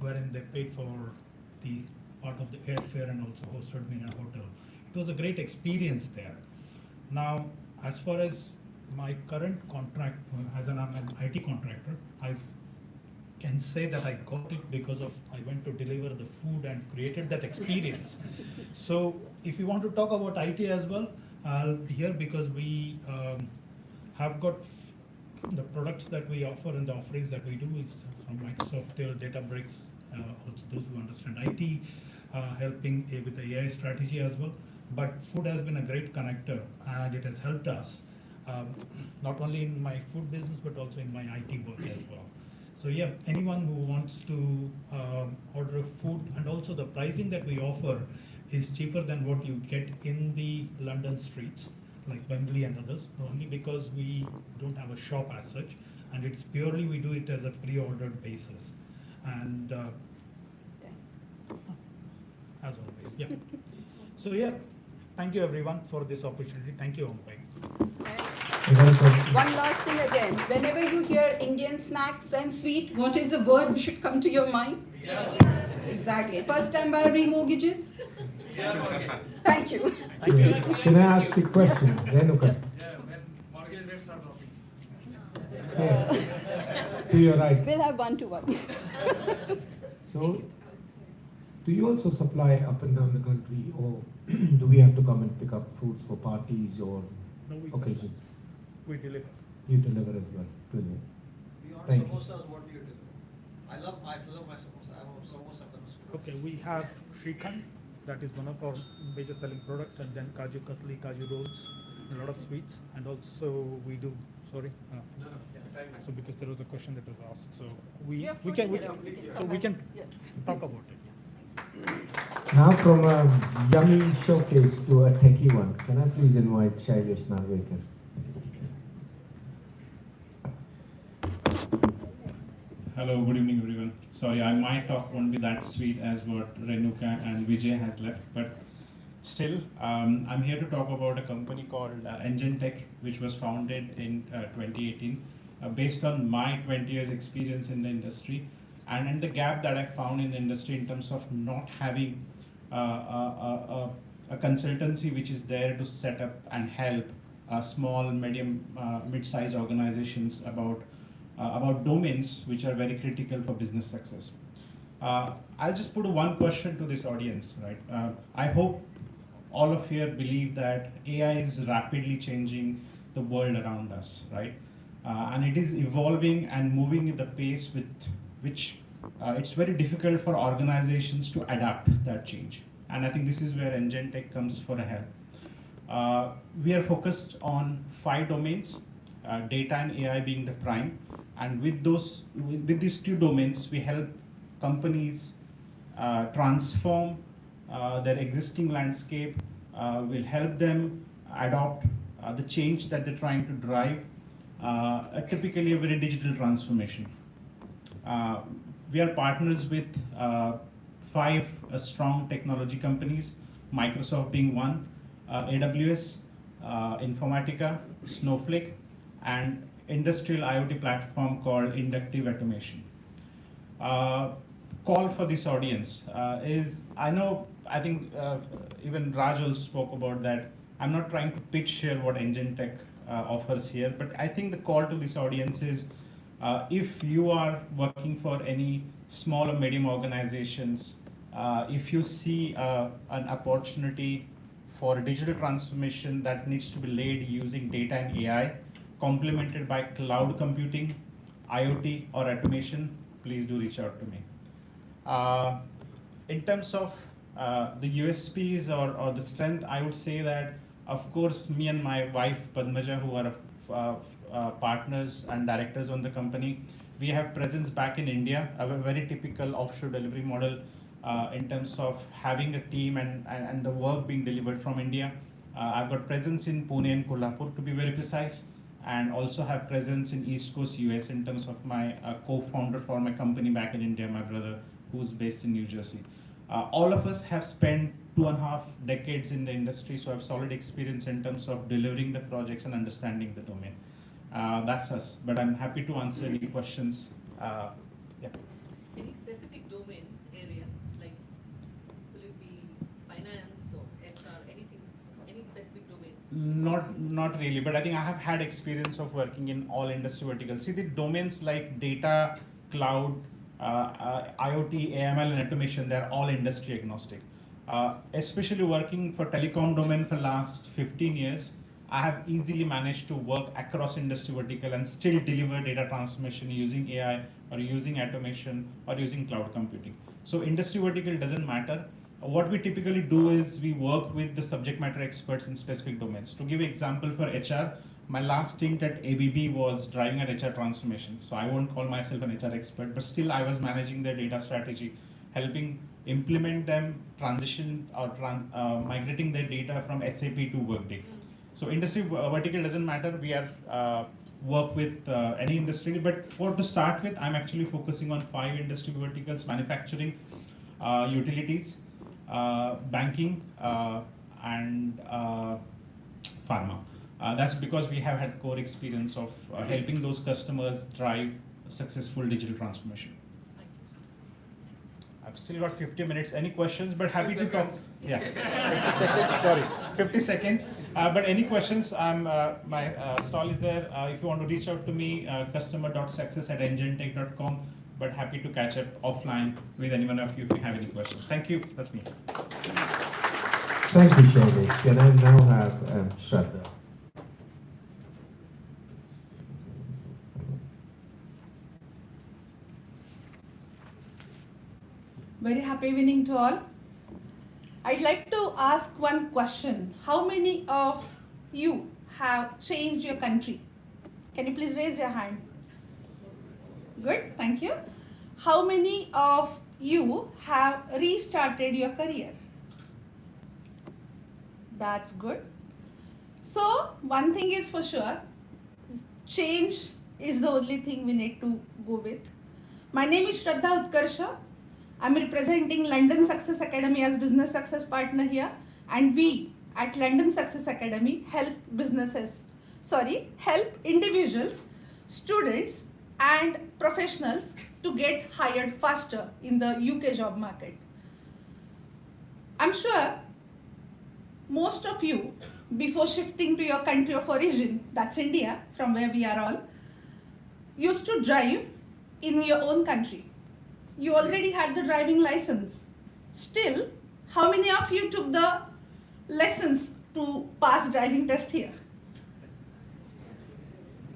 wherein they paid for the part of the airfare and also hosted me in a hotel. It was a great experience there. Now, as far as my current contract, I'm an IT contractor, I can say that I got it because I went to deliver the food and created that experience. So if you want to talk about IT as well, I'll be here because we have got the products that we offer and the offerings that we do is from Microsoft till Databricks, also those who understand IT, helping with the AI strategy as well. But food has been a great connector, and it has helped us, not only in my food business, but also in my IT work as well. So yeah, anyone who wants to order food, and also the pricing that we offer is cheaper than what you get in the London streets, like Wembley and others, only because we don't have a shop as such, and it's purely we do it as a pre-ordered basis. And as always, yeah. So yeah, thank you everyone for this opportunity. Thank you, OMPEG. One last thing again, whenever you hear Indian snacks and sweet, what is the word which should come to your mind? Yes. Exactly. First time buyer remortgages? Yeah. Thank you. Thank you. Can I ask you a question, Renuka? Yeah, when mortgage rates are dropping. To your right. We'll have 1-to-1. So, do you also supply up and down the country, or do we have to come and pick up foods for parties or occasions? We deliver. You deliver as well. Brilliant. Beyond Thank you. samosas, what do you deliver? I love my samosa. I'm a samosa connoisseur. Okay, we have Shrikhand, that is one of our major selling products, and then Kaju Katli, Kaju rolls, a lot of sweets, and also we do. Sorry. So because there was a question that was asked, so we can talk about it. Now from a yummy showcase to a techie one, can I please invite Shailesh Narvekar? Hello, good evening everyone. Sorry, I might talk won't be that sweet as what Renuka and Vijay has left, but still, I'm here to talk about a company called Engine Tech, which was founded in 2018, based on my 20 years experience in the industry, and the gap that I found in the industry in terms of not having a consultancy which is there to set up and help small, medium, mid-sized organizations about domains which are very critical for business success. I'll just put one question to this audience, right? I hope all of you believe that AI is rapidly changing the world around us, right? And it is evolving and moving at the pace with which it's very difficult for organizations to adapt that change. And I think this is where Engine Tech comes for a help. We are focused on 5 domains, data and AI being the prime. And with these 2 domains, we help companies transform their existing landscape. We'll help them adopt the change that they're trying to drive, typically a very digital transformation. We are partners with 5 strong technology companies, Microsoft being one, AWS, Informatica, Snowflake, and industrial IoT platform called Inductive Automation. Call for this audience is, I think even Raj also spoke about that. I'm not trying to pitch here what Engine Tech offers here, but I think the call to this audience is if you are working for any small or medium organizations, if you see an opportunity for digital transformation that needs to be laid using data and AI, complemented by cloud computing, IoT, or automation, please do reach out to me. In terms of the USPs or the strength, I would say that, of course, me and my wife Padmaja, who are partners and directors on the company, we have presence back in India, a very typical offshore delivery model in terms of having a team and the work being delivered from India. I've got presence in Pune and Kolhapur, to be very precise, and also have presence in East Coast US in terms of my co-founder for my company back in India, my brother, who's based in New Jersey. All of us have spent 2.5 decades in the industry, so I have solid experience in terms of delivering the projects and understanding the domain. That's us, but I'm happy to answer any questions. Yeah. Any specific domain area, like will it be finance or HR, anything, any specific domain? Not really, but I think I have had experience of working in all industry verticals. See, the domains like data, cloud, IoT, AML, and automation, they're all industry agnostic. Especially working for telecom domain for last 15 years, I have easily managed to work across industry vertical and still deliver data transformation using AI or using automation or using cloud computing. So industry vertical doesn't matter. What we typically do is we work with the subject matter experts in specific domains. To give an example for HR, my last stint at ABB was driving an HR transformation. So I won't call myself an HR expert, but still I was managing their data strategy, helping implement them, transition or migrating their data from SAP to Workday. So industry vertical doesn't matter. We are work with any industry, but to start with, I'm actually focusing on 5 industry verticals: manufacturing, utilities, banking, and pharma. That's because we have had core experience of helping those customers drive successful digital transformation. I've still got 50 minutes. Any questions? But happy to talk. Yeah. 50 seconds. Sorry, 50 seconds. But any questions? My stall is there. If you want to reach out to me, customer.success@enginetech.com. But happy to catch up offline with anyone of you if you have any questions. Thank you. That's me. Thank you, Shailesh. Can I now have Shraddha? Very happy evening to all. I'd like to ask one question. How many of you have changed your country? Can you please raise your hand? Good, thank you. How many of you have restarted your career? That's good. So one thing is for sure, change is the only thing we need to go with. My name is Shraddha Utkarsha. I'm representing London Success Academy as business success partner here, and we at London Success Academy help individuals, students and professionals to get hired faster in the UK job market. I'm sure most of you, before shifting to your country of origin, that's India, from where we are all, used to drive in your own country. You already had the driving license. Still, how many of you took the lessons to pass driving test here?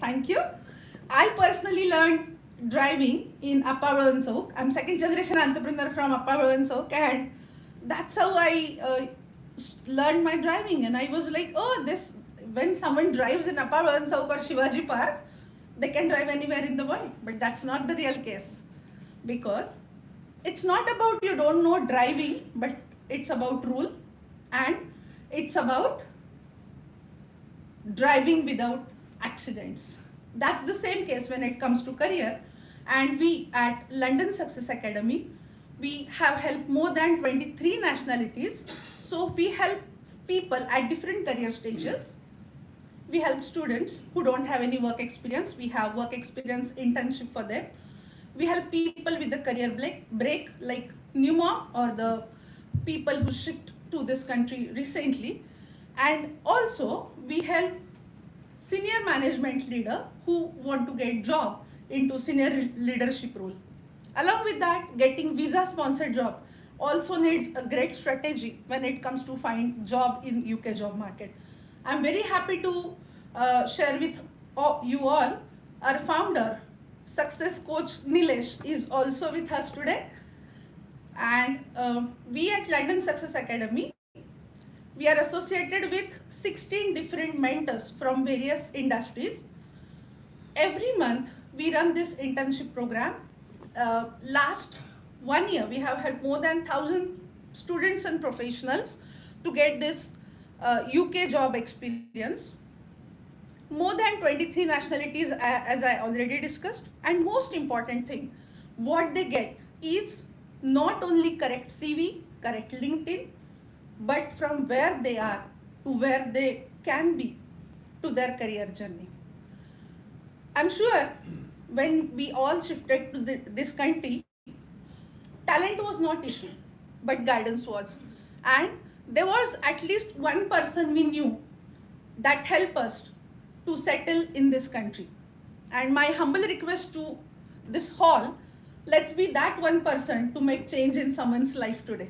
Thank you. I personally learned driving in Appa. I'm second generation entrepreneur from Appa, and that's how I learned my driving. And I was like, oh, when someone drives in Appa or Shivaji Park, they can drive anywhere in the world. But that's not the real case. Because it's not about you don't know driving, but it's about rule, and it's about driving without accidents. That's the same case when it comes to career. And we at London Success Academy We have helped more than 23 nationalities. So we help people at different career stages. We help students who don't have any work experience. We have work experience internship for them. We help people with the career break like new mom or the people who shift to this country recently. And also we help senior management leader who want to get job into senior leadership role. Along with that, getting visa sponsored job also needs a great strategy when it comes to find job in UK job market. I'm very happy to share with you all our founder, success coach Nilesh is also with us today. And we at London Success Academy, we are associated with 16 different mentors from various industries. Every month we run this internship program. Last 1 year we have had more than 1,000 students and professionals to get this UK job experience. More than 23 nationalities as I already discussed, and most important thing, what they get is not only correct CV, correct LinkedIn, but from where they are to where they can be to their career journey. I'm sure when we all shifted to this country, talent was not issue, but guidance was. And there was at least one person we knew that helped us to settle in this country. And my humble request to this hall, let's be that one person to make change in someone's life today.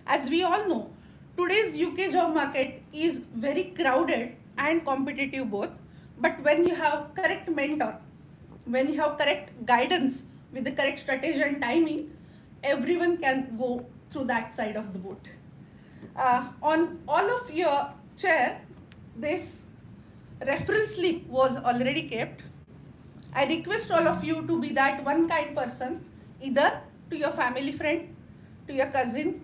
As we all know, today's UK job market is very crowded and competitive both, but when you have correct mentor, when you have correct guidance with the correct strategy and timing, everyone can go through that side of the boat. On all of your chair, this referral slip was already kept. I request all of you to be that one kind person, either to your family friend, to your cousin,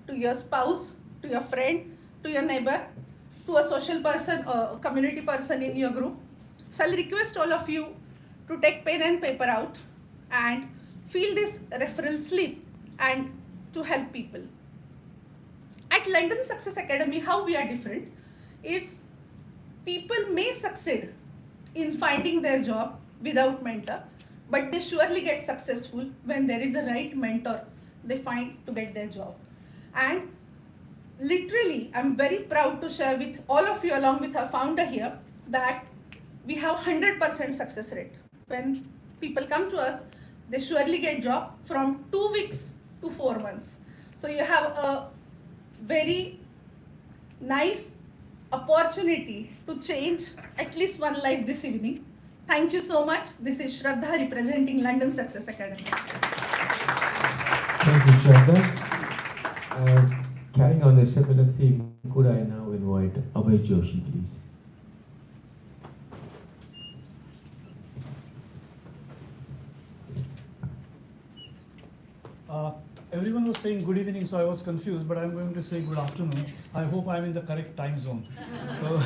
to your spouse, to your friend, to your neighbor, to a social person or community person in your group. So I'll request all of you to take pen and paper out and fill this referral slip and to help people. At London Success Academy, how we are different, it's people may succeed in finding their job without mentor, but they surely get successful when there is a right mentor they find to get their job. And literally, I'm very proud to share with all of you along with our founder here that we have 100% success rate. When people come to us, they surely get job from 2 weeks to 4 months. So you have a very nice opportunity to change at least one life this evening. Thank you so much. This is Shraddha representing London Success Academy. Thank you, Shraddha. Carrying on a similar theme, could I now invite Abhay Joshi, please? Everyone was saying good evening, so I was confused, but I'm going to say good afternoon. I hope I'm in the correct time zone. So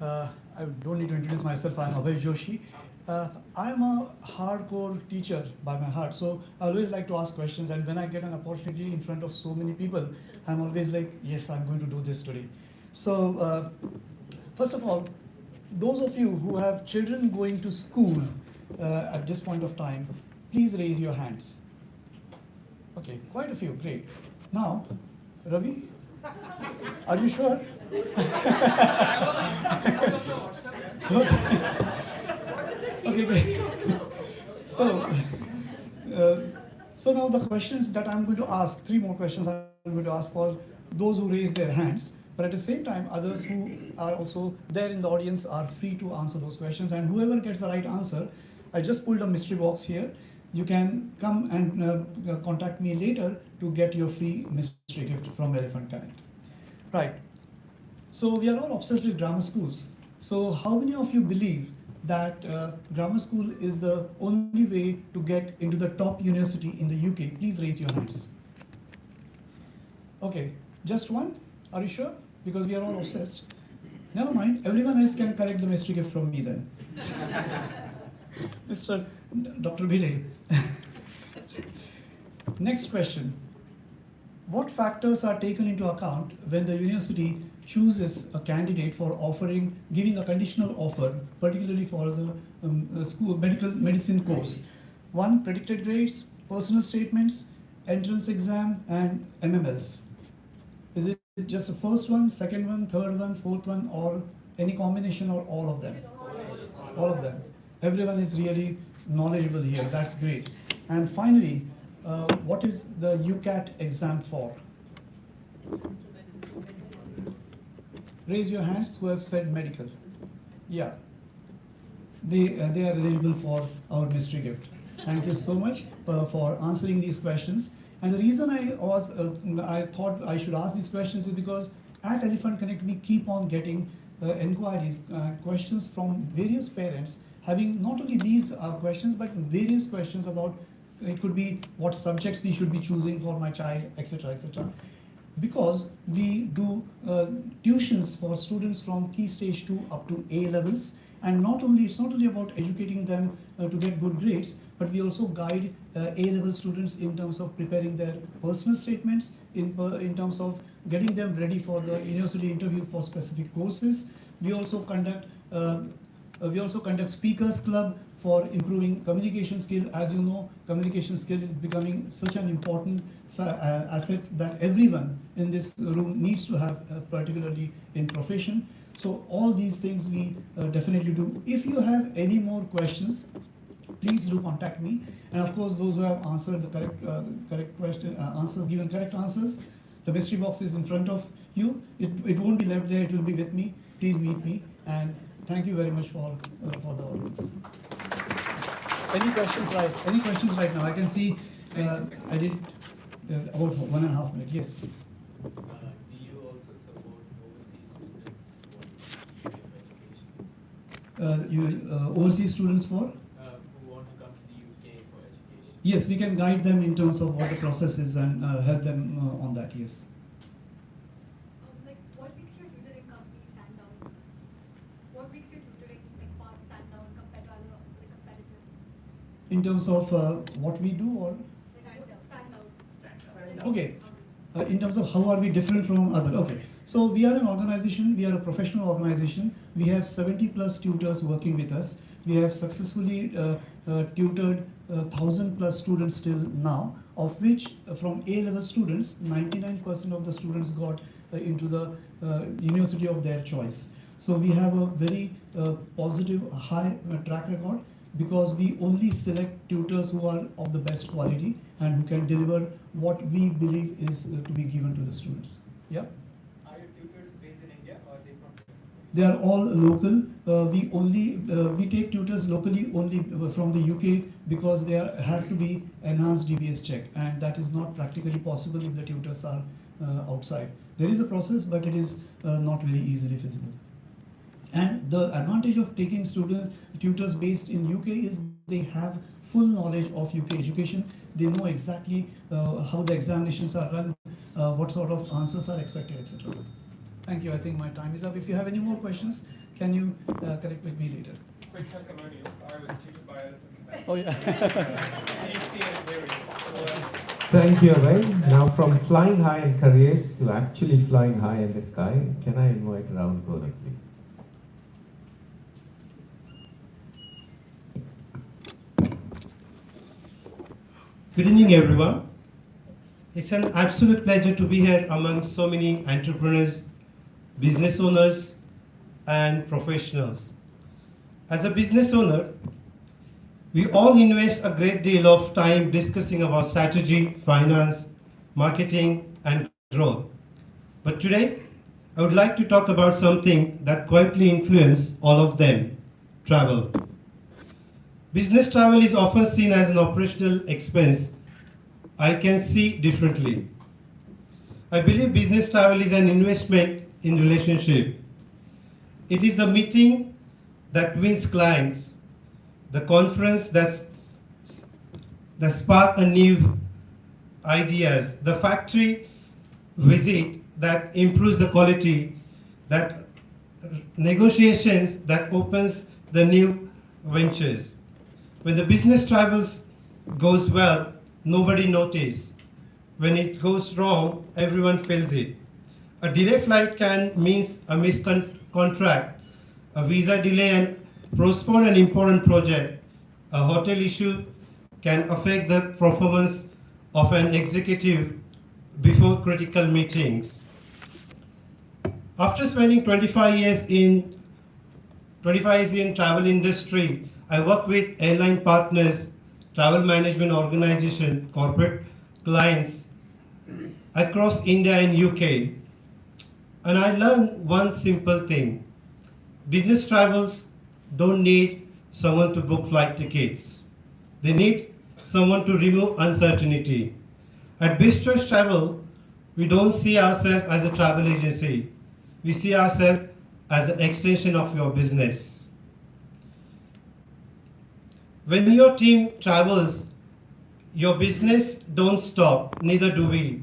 I don't need to introduce myself. I'm Abhay Joshi. I'm a hardcore teacher by my heart, so I always like to ask questions, and when I get an opportunity in front of so many people, I'm always like, yes, I'm going to do this today. So first of all, those of you who have children going to school at this point of time, please raise your hands. Okay, quite a few, great. Now, Ravi, are you sure? Okay, great. So now the questions that I'm going to ask, 3 more questions I'm going to ask for those who raise their hands, but at the same time, others who are also there in the audience are free to answer those questions, and whoever gets the right answer, I just pulled a mystery box here. You can come and contact me later to get your free mystery gift from Elephant Connect. Right. So we are all obsessed with grammar schools. So how many of you believe that grammar school is the only way to get into the top university in the UK? Please raise your hands. Okay, just one? Are you sure? Because we are all obsessed. Never mind, everyone else can collect the mystery gift from me then. Dr. Bhile. Next question. What factors are taken into account when the university chooses a candidate for giving a conditional offer, particularly for the school medicine course? 1, predicted grades, personal statements, entrance exam, and MMLs. Is it just the first one, second one, third one, fourth one, or any combination, or all of them? All of them. Everyone is really knowledgeable here. That's great. And finally, what is the UCAT exam for? Raise your hands who have said medical. Yeah. They are eligible for our mystery gift. Thank you so much for answering these questions. And the reason I thought I should ask these questions is because at Elephant Connect we keep on getting inquiries, questions from various parents having not only these questions but various questions about, it could be what subjects we should be choosing for my child, etc., etc. Because we do tuitions for students from Key Stage 2 up to A levels, and it's not only about educating them to get good grades, but we also guide A-level students in terms of preparing their personal statements, in terms of getting them ready for the university interview for specific courses. We also conduct speakers club for improving communication skill. As you know, communication skill is becoming such an important asset that everyone in this room needs to have, particularly in profession. So all these things we definitely do. If you have any more questions, please do contact me. And of course, those who have answered the correct question, given correct answers, the mystery box is in front of you. It won't be left there. It will be with me. Please meet me. And thank you very much for the audience. Any questions right now? I can see I did about 1.5 minutes. Yes. Do you also support overseas students for education? Overseas students for? Who want to come to the UK for education? Yes, we can guide them in terms of what the process is and help them on that, yes. Like, what makes your tutoring company stand out? What makes your tutoring part stand out compared to other competitors? In terms of what we do, or? Stand out. Okay. In terms of how are we different from other? Okay. So we are an organization, we are a professional organization. We have 70+ tutors working with us. We have successfully tutored 1,000+ students till now, of which from A-level students, 99% of the students got into the university of their choice. So we have a very positive, high track record, because we only select tutors who are of the best quality and who can deliver what we believe is to be given to the students. Yeah? Are your tutors based in India or are they from? They are all local. We take tutors locally only from the UK, because they have to be enhanced DBS check, and that is not practically possible if the tutors are outside. There is a process, but it is not very easily feasible. And the advantage of taking tutors based in UK is they have full knowledge of UK education. They know exactly how the examinations are run, what sort of answers are expected, etc. Thank you. I think my time is up. If you have any more questions, can you connect with me later? Quick testimonial. I was tutored by Elephant Connect. Oh, yeah. Thank you, Ray. Now from flying high in careers to actually flying high in the sky, can I invite Rahul Godak, please? Good evening, everyone. It's an absolute pleasure to be here among so many entrepreneurs, business owners, and professionals. As a business owner, we all invest a great deal of time discussing about strategy, finance, marketing, and growth. But today, I would like to talk about something that quietly influences all of them: travel. Business travel is often seen as an operational expense. I can see differently. I believe business travel is an investment in relationship. It is the meeting that wins clients, the conference that spark a new ideas, the factory visit that improves the quality, that negotiations that opens the new ventures. When the business travels goes well, nobody notices. when it goes wrong, everyone feels it. A delayed flight can mean a missed contract, a visa delay and postpone an important project. A hotel issue can affect the performance of an executive before critical meetings. After spending 25 years in travel industry, I work with airline partners, travel management organization, corporate clients across India and UK. And I learned one simple thing. Business travels don't need someone to book flight tickets. They need someone to remove uncertainty. At Best Choice Travel, we don't see ourselves as a travel agency. We see ourselves as an extension of your business. When your team travels, your business don't stop, neither do we.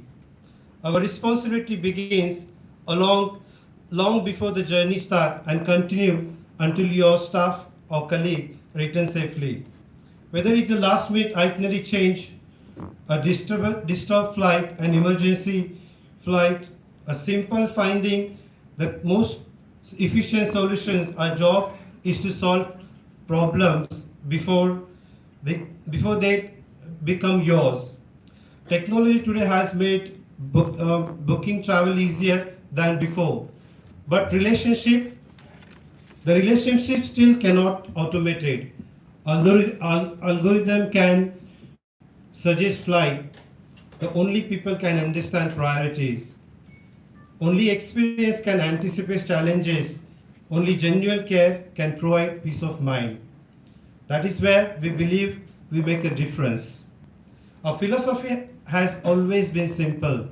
Our responsibility begins long before the journey starts and continue until your staff or colleague return safely. Whether it's a last minute itinerary change, a disturbed flight, an emergency flight, a simple finding the most efficient solutions, our job is to solve problems before they become yours. Technology today has made booking travel easier than before, but the relationship still cannot automate it. Algorithm can suggest flight. The only people can understand priorities. Only experience can anticipate challenges. Only genuine care can provide peace of mind. That is where we believe we make a difference. Our philosophy has always been simple.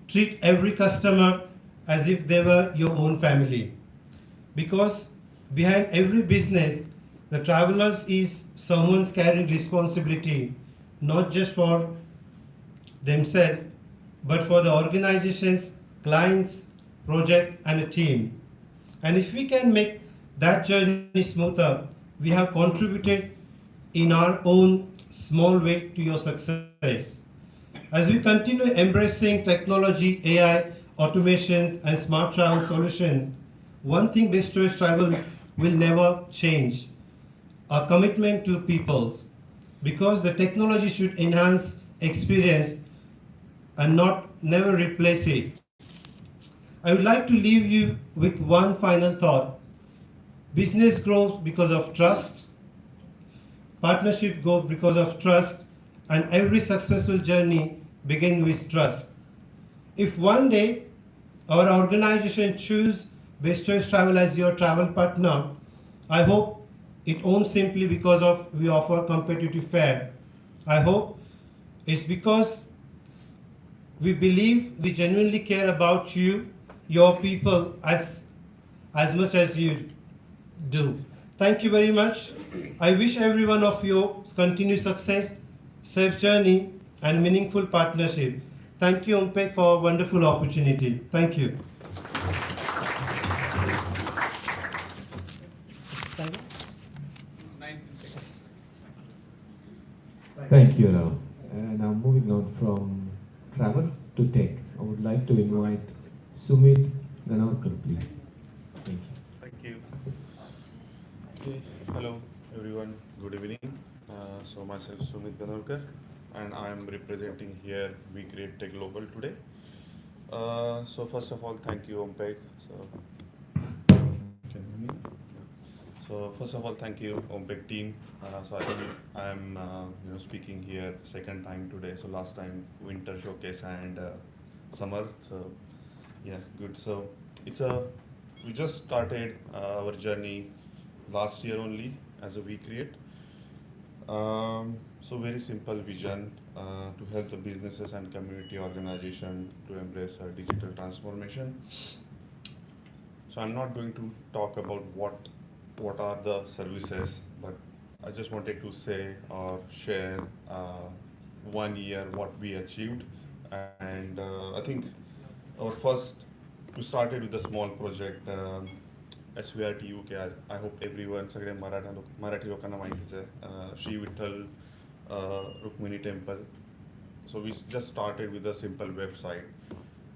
Treat every customer as if they were your own family. Because behind every business, the travelers is someone's carrying responsibility, not just for themselves, but for the organizations, clients, project, and a team. And if we can make that journey smoother, we have contributed in our own small way to your success. As we continue embracing technology, AI, automations, and smart travel solutions, one thing Best Choice Travel will never change: our commitment to peoples. Because the technology should enhance experience and never replace it. I would like to leave you with one final thought. Business grows because of trust, partnership grows because of trust, and every successful journey begins with trust. If one day our organization choose Best Choice Travel as your travel partner, I hope it won't simply because of we offer competitive fare. I hope it's because we believe we genuinely care about you, your people, as much as you do. Thank you very much. I wish every one of you continued success, safe journey, and meaningful partnership. Thank you, OMPEG, for a wonderful opportunity. Thank you. Thank you, Rao. And now moving on from travel to tech, I would like to invite Sumit Ganawkar, please. Thank you. Thank you. Okay. Hello, everyone. Good evening. So myself, Sumit Ganawkar, and I am representing here We Create Tech Global today. So first of all, thank you, OMPEG. So first of all, thank you, OMPEG team. So I think I'm speaking here second time today. So last time winter showcase and summer. So yeah, good. So we just started our journey last year only as a We Create. So very simple vision to help the businesses and community organization to embrace digital transformation. So I'm not going to talk about what are the services, but I just wanted to say or share 1 year what we achieved. And I think we started with a small project, SVRT UK. I hope everyone, सगळे मराठी लोकांना माहितीच आहे, Shri Vitthal Rukmini temple so we just started with a simple website,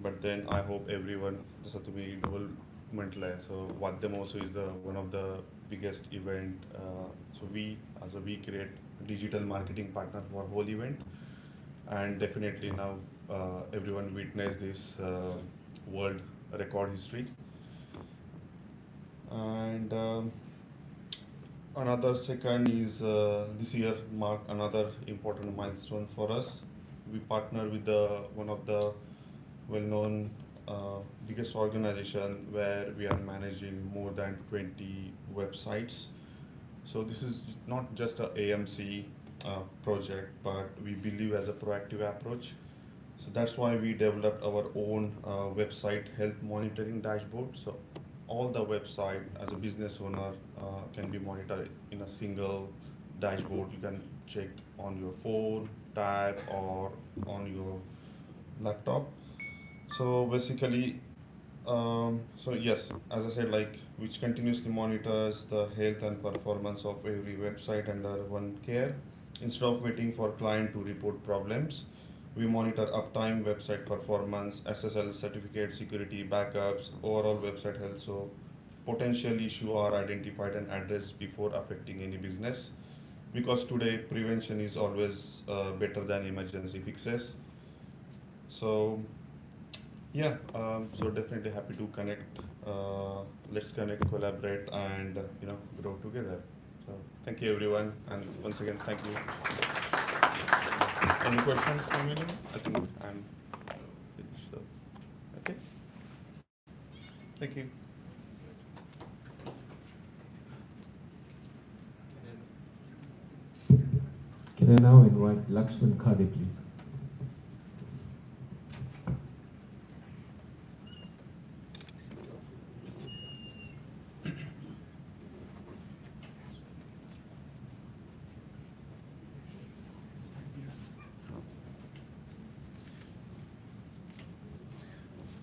but then I hope everyone जसं तुम्ही ढोल म्हटलंय, so वाद्यमहोत्सव is the one of the biggest event. So we create digital marketing partner for whole event, and definitely now everyone witness this world record history. And another second is this year marked another important milestone for us. We partner with one of the well-known biggest organization where we are managing more than 20 websites. So this is not just a AMC project, but we believe as a proactive approach. So that's why we developed our own website health monitoring dashboard. So all the website as a business owner can be monitored in a single dashboard. You can check on your phone, tab, or on your laptop. So basically, so yes, as I said, like which continuously monitors the health and performance of every website under one care. Instead of waiting for client to report problems, we monitor uptime, website performance, SSL certificate, security, backups, overall website health. So potential issue are identified and addressed before affecting any business. Because today prevention is always better than emergency fixes. So yeah, so definitely happy to connect. Let's connect, collaborate, and grow together. So thank you everyone, and once again thank you. Any questions from anyone? I think I'm finished. So okay, thank you. Can I now invite Lakshman Khade, please?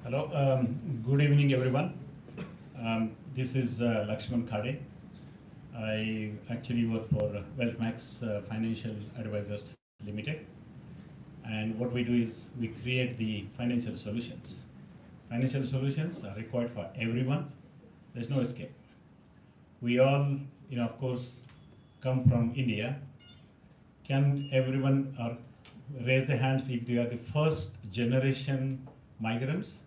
Hello, good evening everyone. This is Lakshman Khade. I actually work for WealthMax Financial Advisors Limited, and what we do is we create the financial solutions. Financial solutions are required for everyone. There's no escape. We all, of course, come from India. Can everyone raise their hands if they are the first generation migrants?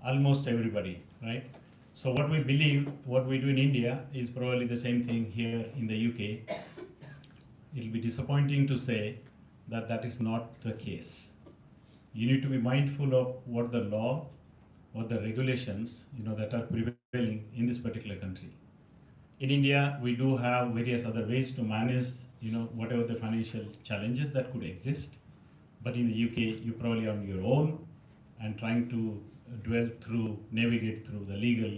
Almost everybody, right? So what we believe, what we do in India is probably the same thing here in the UK. It'll be disappointing to say that that is not the case. You need to be mindful of what the law, what the regulations, that are prevailing in this particular country. In India, we do have various other ways to manage, whatever the financial challenges that could exist. But in the UK, you're probably on your own and trying to navigate through the legal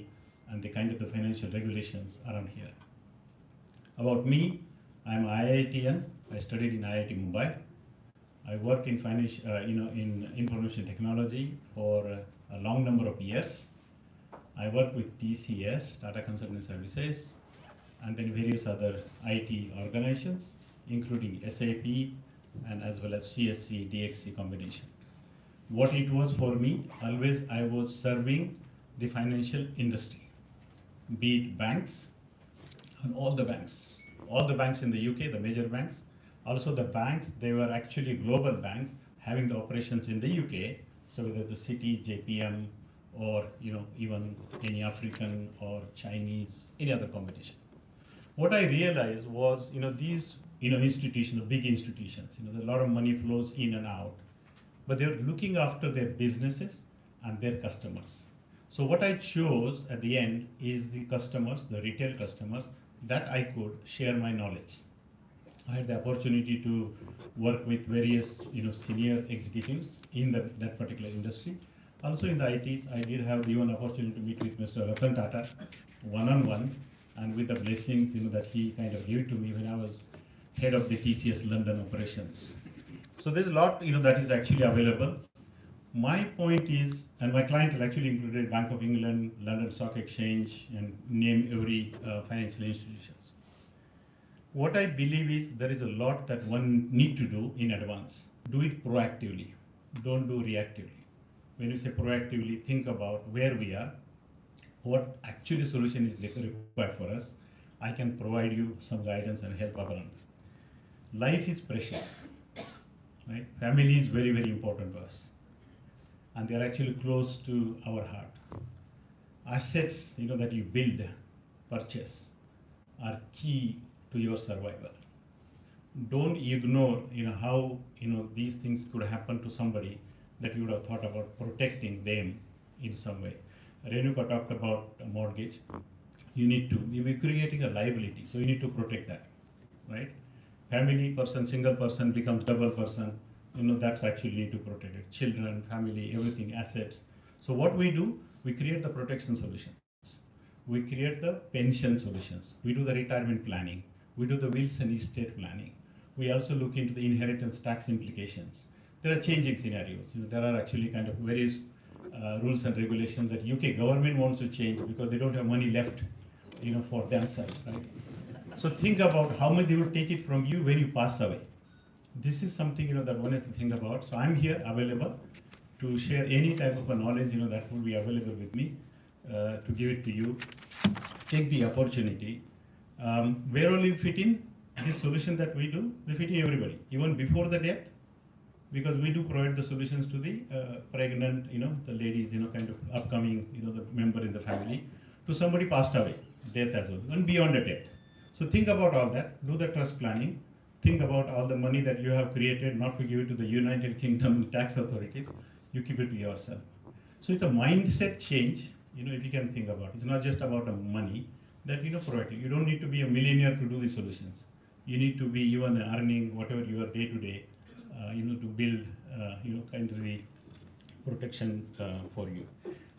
and the kind of the financial regulations around here. About me, I'm IITian. I studied in IIT Mumbai. I worked in in information technology for a long number of years. I worked with TCS, Tata Consulting Services, and then various other IT organizations, including SAP and as well as CSC, DXC combination. What it was for me, always I was serving the financial industry, be it banks and all the banks in the UK, the major banks. Also the banks, they were actually global banks having the operations in the UK. So whether it's the Citi, JPM, or even any African or Chinese, any other combination. What I realized was, these institutions, big institutions, a lot of money flows in and out, but they're looking after their businesses and their customers. So what I chose at the end is the customers, the retail customers, that I could share my knowledge. I had the opportunity to work with various senior executives in that particular industry. Also in the ITs, I did have the one opportunity to meet with Mr. Ratan Tata one-on-one, and with the blessings that he kind of gave to me when I was head of the TCS London operations. So there's a lot that is actually available. My point is, and my clientele actually included Bank of England, London Stock Exchange, and name every financial institutions. What I believe is there is a lot that one need to do in advance. Do it proactively. Don't do reactively. When you say proactively, think about where we are, what actually solution is required for us. I can provide you some guidance and help around. Life is precious, right? Family is very, very important to us, and they are actually close to our heart. Assets, that you build, purchase, are key to your survival. Don't ignore, how, these things could happen to somebody that you would have thought about protecting them in some way. Renuka talked about a mortgage. You're creating a liability, so you need to protect that, right? Family person, single person becomes double person, that's actually need to protect it. Children, family, everything, assets. So what we do, we create the protection solutions. We create the pension solutions. We do the retirement planning. We do the wills and estate planning. We also look into the inheritance tax implications. There are changing scenarios. There are actually kind of various rules and regulations that UK government wants to change because they don't have money left, for themselves, right? So think about how much they will take it from you when you pass away. This is something, that one has to think about. So I'm here available to share any type of a knowledge, that will be available with me, to give it to you. Take the opportunity. Where all you fit in, this solution that we do, they fit in everybody, even before the death, because we do provide the solutions to the pregnant, the ladies, kind of upcoming, the member in the family, to somebody passed away, death as well, and beyond the death. So think about all that, do the trust planning, think about all the money that you have created, not to give it to the United Kingdom tax authorities, you keep it to yourself. So it's a mindset change, if you can think about it. It's not just about the money that, providing. You don't need to be a millionaire to do the solutions. You need to be even earning whatever your day to day, to build, kind of the protection for you.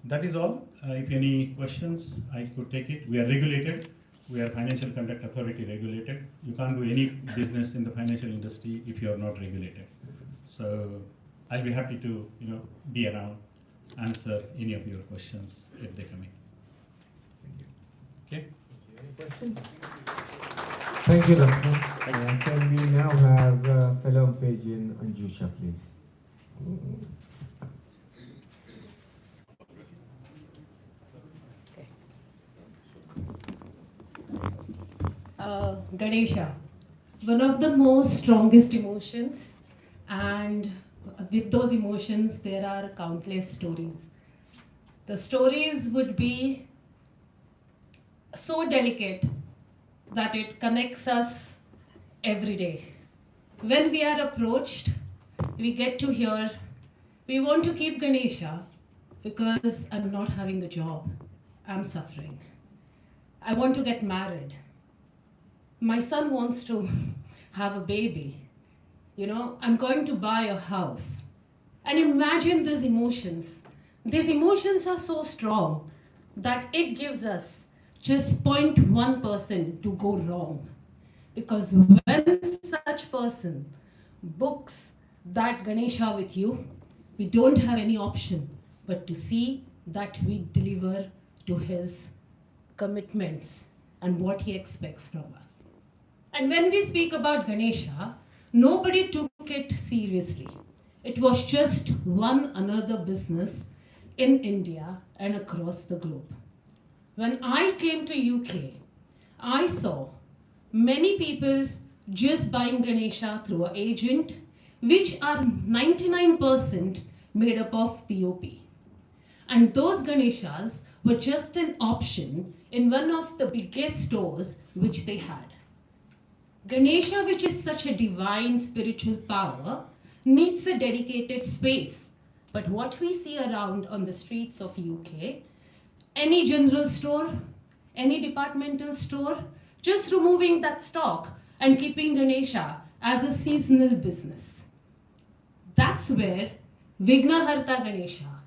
That is all. If any questions, I could take it. We are regulated. We are Financial Conduct Authority regulated. You can't do any business in the financial industry if you are not regulated. So I'll be happy to, be around, answer any of your questions if they come in. Okay? Any questions? Thank you, Lakshman. Can we now have fellow Pagian Anjusha, please? Ganesha, one of the most strongest emotions, and with those emotions there are countless stories. The stories would be so delicate that it connects us every day. When we are approached, we get to hear, we want to keep Ganesha because I'm not having a job, I'm suffering. I want to get married. My son wants to have a baby. I'm going to buy a house. And imagine these emotions. These emotions are so strong that it gives us just 0.1% to go wrong. Because when such person books that Ganesha with you, we don't have any option but to see that we deliver to his commitments and what he expects from us. And when we speak about Ganesha, nobody took it seriously. It was just one another business in India and across the globe. When I came to UK, I saw many people just buying Ganesha through an agent, which are 99% made up of POP. And those Ganeshas were just an option in one of the biggest stores which they had. Ganesha, which is such a divine spiritual power, needs a dedicated space. But what we see around on the streets of UK, any general store, any departmental store, just removing that stock and keeping Ganesha as a seasonal business. That's where Vignaharta Ganesha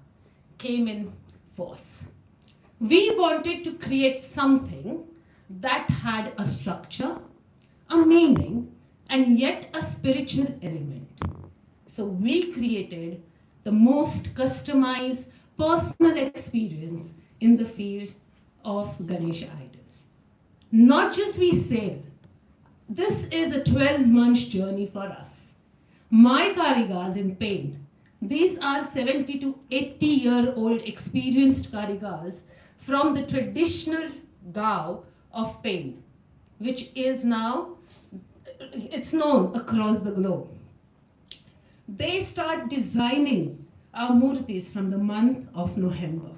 came in force. We wanted to create something that had a structure, a meaning, and yet a spiritual element. So we created the most customized personal experience in the field of Ganesha idols. Not just we sell This is a 12-month journey for us. My karigars in paint, these are 70 to 80-year-old experienced karigars from the traditional Gao of paint, which is now, it's known across the globe. They start designing our murtis from the month of November.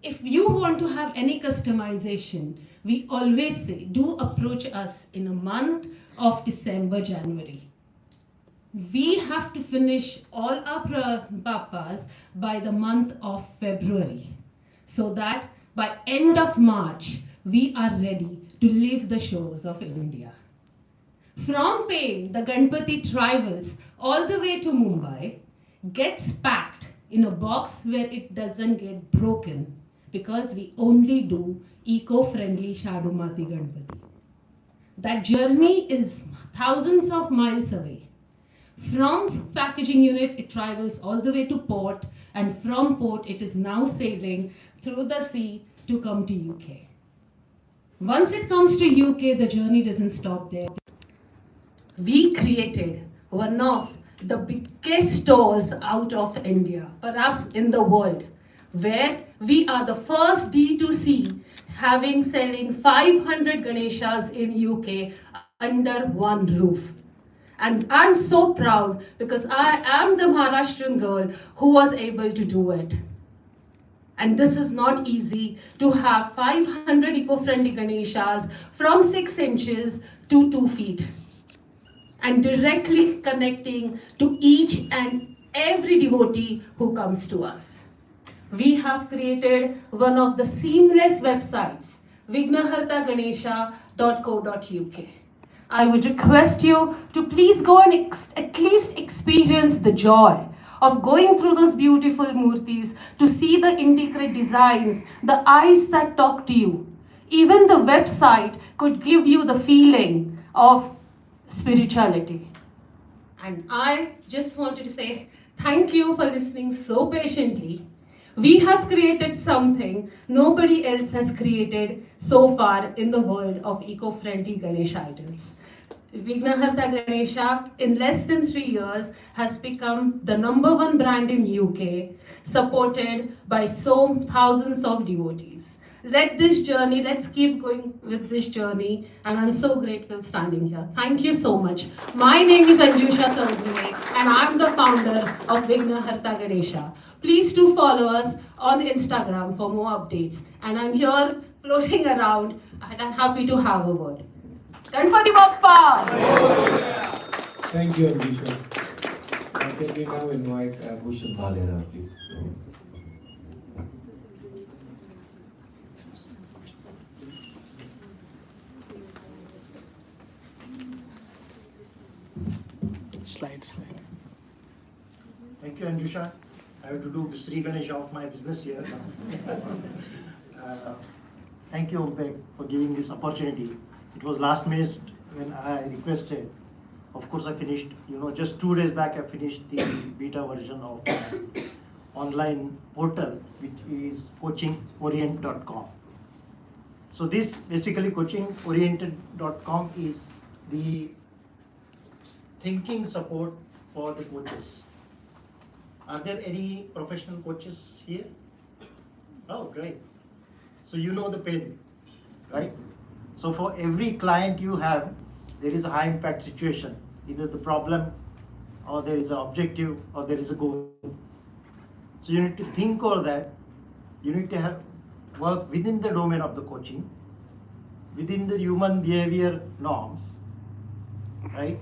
If you want to have any customization, we always say, do approach us in a month of December, January. We have to finish all our papas by the month of February, so that by end of March, we are ready to leave the shores of India. From Pane, the Ganpati travels all the way to Mumbai, gets packed in a box where it doesn't get broken, because we only do eco-friendly Shadumati Ganpati. That journey is thousands of miles away. From packaging unit, it travels all the way to port, and from port, it is now sailing through the sea to come to UK. Once it comes to UK, the journey doesn't stop there. We created one of the biggest stores out of India, perhaps in the world, where we are the first D2C selling 500 Ganeshas in UK under one roof. And I'm so proud because I am the Maharashtrian girl who was able to do it. And this is not easy to have 500 eco-friendly Ganeshas from 6 inches to 2 feet. And directly connecting to each and every devotee who comes to us. We have created one of the seamless websites, vignahartaganesha.co.uk. I would request you to please go and at least experience the joy of going through those beautiful murtis, to see the intricate designs, the eyes that talk to you. Even the website could give you the feeling of spirituality. And I just wanted to say thank you for listening so patiently. We have created something nobody else has created so far in the world of eco-friendly Ganesh idols. Vignaharta Ganesha, in less than 3 years, has become the #1 brand in UK, supported by thousands of devotees. Let's keep going with this journey, and I'm so grateful standing here. Thank you so much. My name is Anjusha Sarvane, and I'm the founder of Vignaharta Ganesha. Please do follow us on Instagram for more updates. And I'm here floating around, and I'm happy to have a word. Ganpati Bappa! Thank you, Abhishek. Can we now invite Bhushan Bhalera, please? Slide. Thank you, Anjusha. I have to do Sri Ganesh of my business here. Thank you, OMPEG, for giving this opportunity. It was last minute when I requested. Of course, I finished, just 2 days back, I finished the beta version of online portal, which is coachingorient.com. So this basically coachingoriented.com is the thinking support for the coaches. Are there any professional coaches here? Oh, great. So you know the pain, right? So for every client you have, there is a high impact situation, either the problem or there is an objective or there is a goal. So you need to think over that. You need to work within the domain of the coaching, within the human behavior norms, right?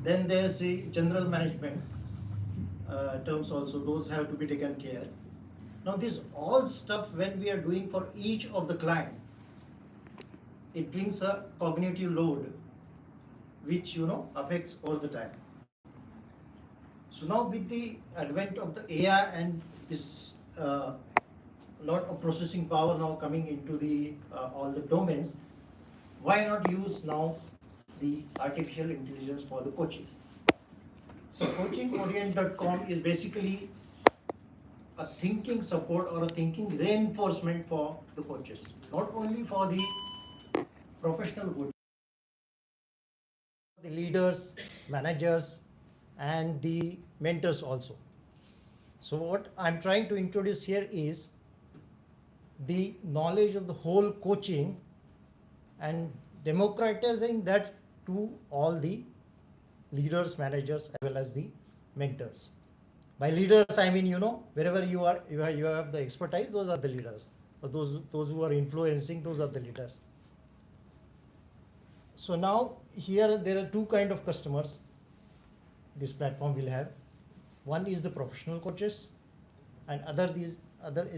Then there's the general management terms also, those have to be taken care. Now this all stuff when we are doing for each of the client, it brings a cognitive load which affects all the time. So now with the advent of the AI and this lot of processing power now coming into the all the domains, why not use now the artificial intelligence for the coaching? So coachingorient.com is basically a thinking support or a thinking reinforcement for the coaches, not only for the professional coaches. the leaders, managers, and the mentors also. So what I'm trying to introduce here is the knowledge of the whole coaching and democratizing that to all the leaders, managers, as well as the mentors. By leaders, I mean, wherever you are, you have the expertise, those are the leaders. Or those who are influencing, those are the leaders. So now here there are two kind of customers this platform will have. One is the professional coaches, and other is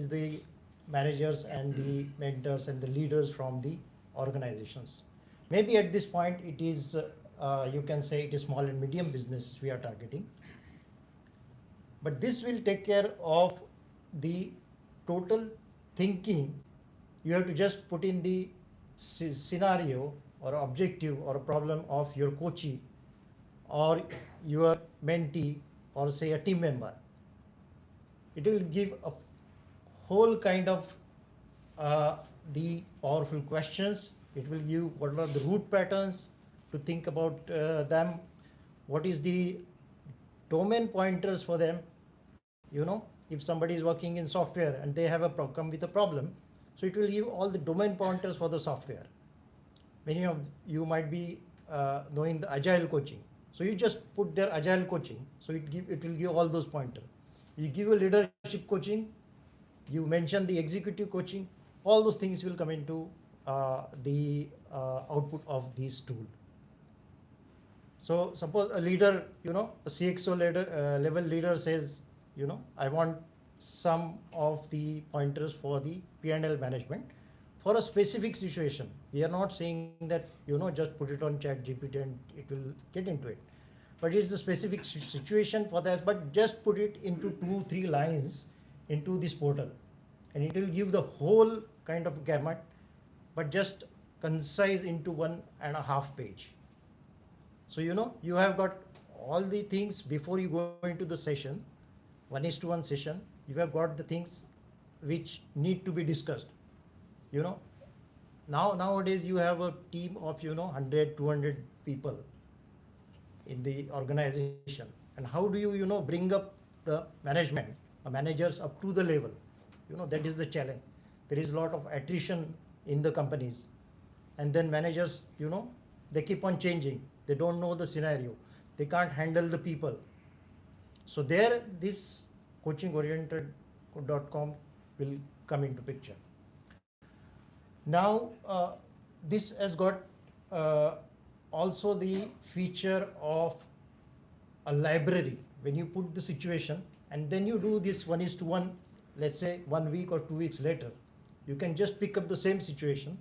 the managers and the mentors and the leaders from the organizations. Maybe at this point it is, you can say it is small and medium businesses we are targeting. But this will take care of the total thinking. You have to just put in the scenario or objective or a problem of your coachee or your mentee or say a team member. It will give a whole kind of the powerful questions. It will give what are the root patterns to think about them, what is the domain pointers for them. If somebody is working in software and they have a come with a problem, so it will give all the domain pointers for the software. Many of you might be knowing the agile coaching. So you just put their agile coaching. So it will give all those pointers. You give a leadership coaching, you mention the executive coaching, all those things will come into the output of this tool. So suppose a leader, a CXO level leader says, I want some of the pointers for the P&L management for a specific situation. We are not saying that, just put it on ChatGPT and it will get into it. But it's a specific situation for that, but just put it into 2-3 lines into this portal. And it will give the whole kind of gamut, but just concise into 1.5 page. So, you have got all the things before you go into the session, 1:1 session, you have got the things which need to be discussed. Nowadays you have a team of, 100, 200 people in the organization. And how do you, bring up the management, managers up to the level? That is the challenge. There is a lot of attrition in the companies. And then managers, they keep on changing. They don't know the scenario. They can't handle the people. So there, this coachingoriented.com will come into picture. Now, this has got also the feature of a library. When you put the situation and then you do this 1:1, let's say 1 week or 2 weeks later, you can just pick up the same situation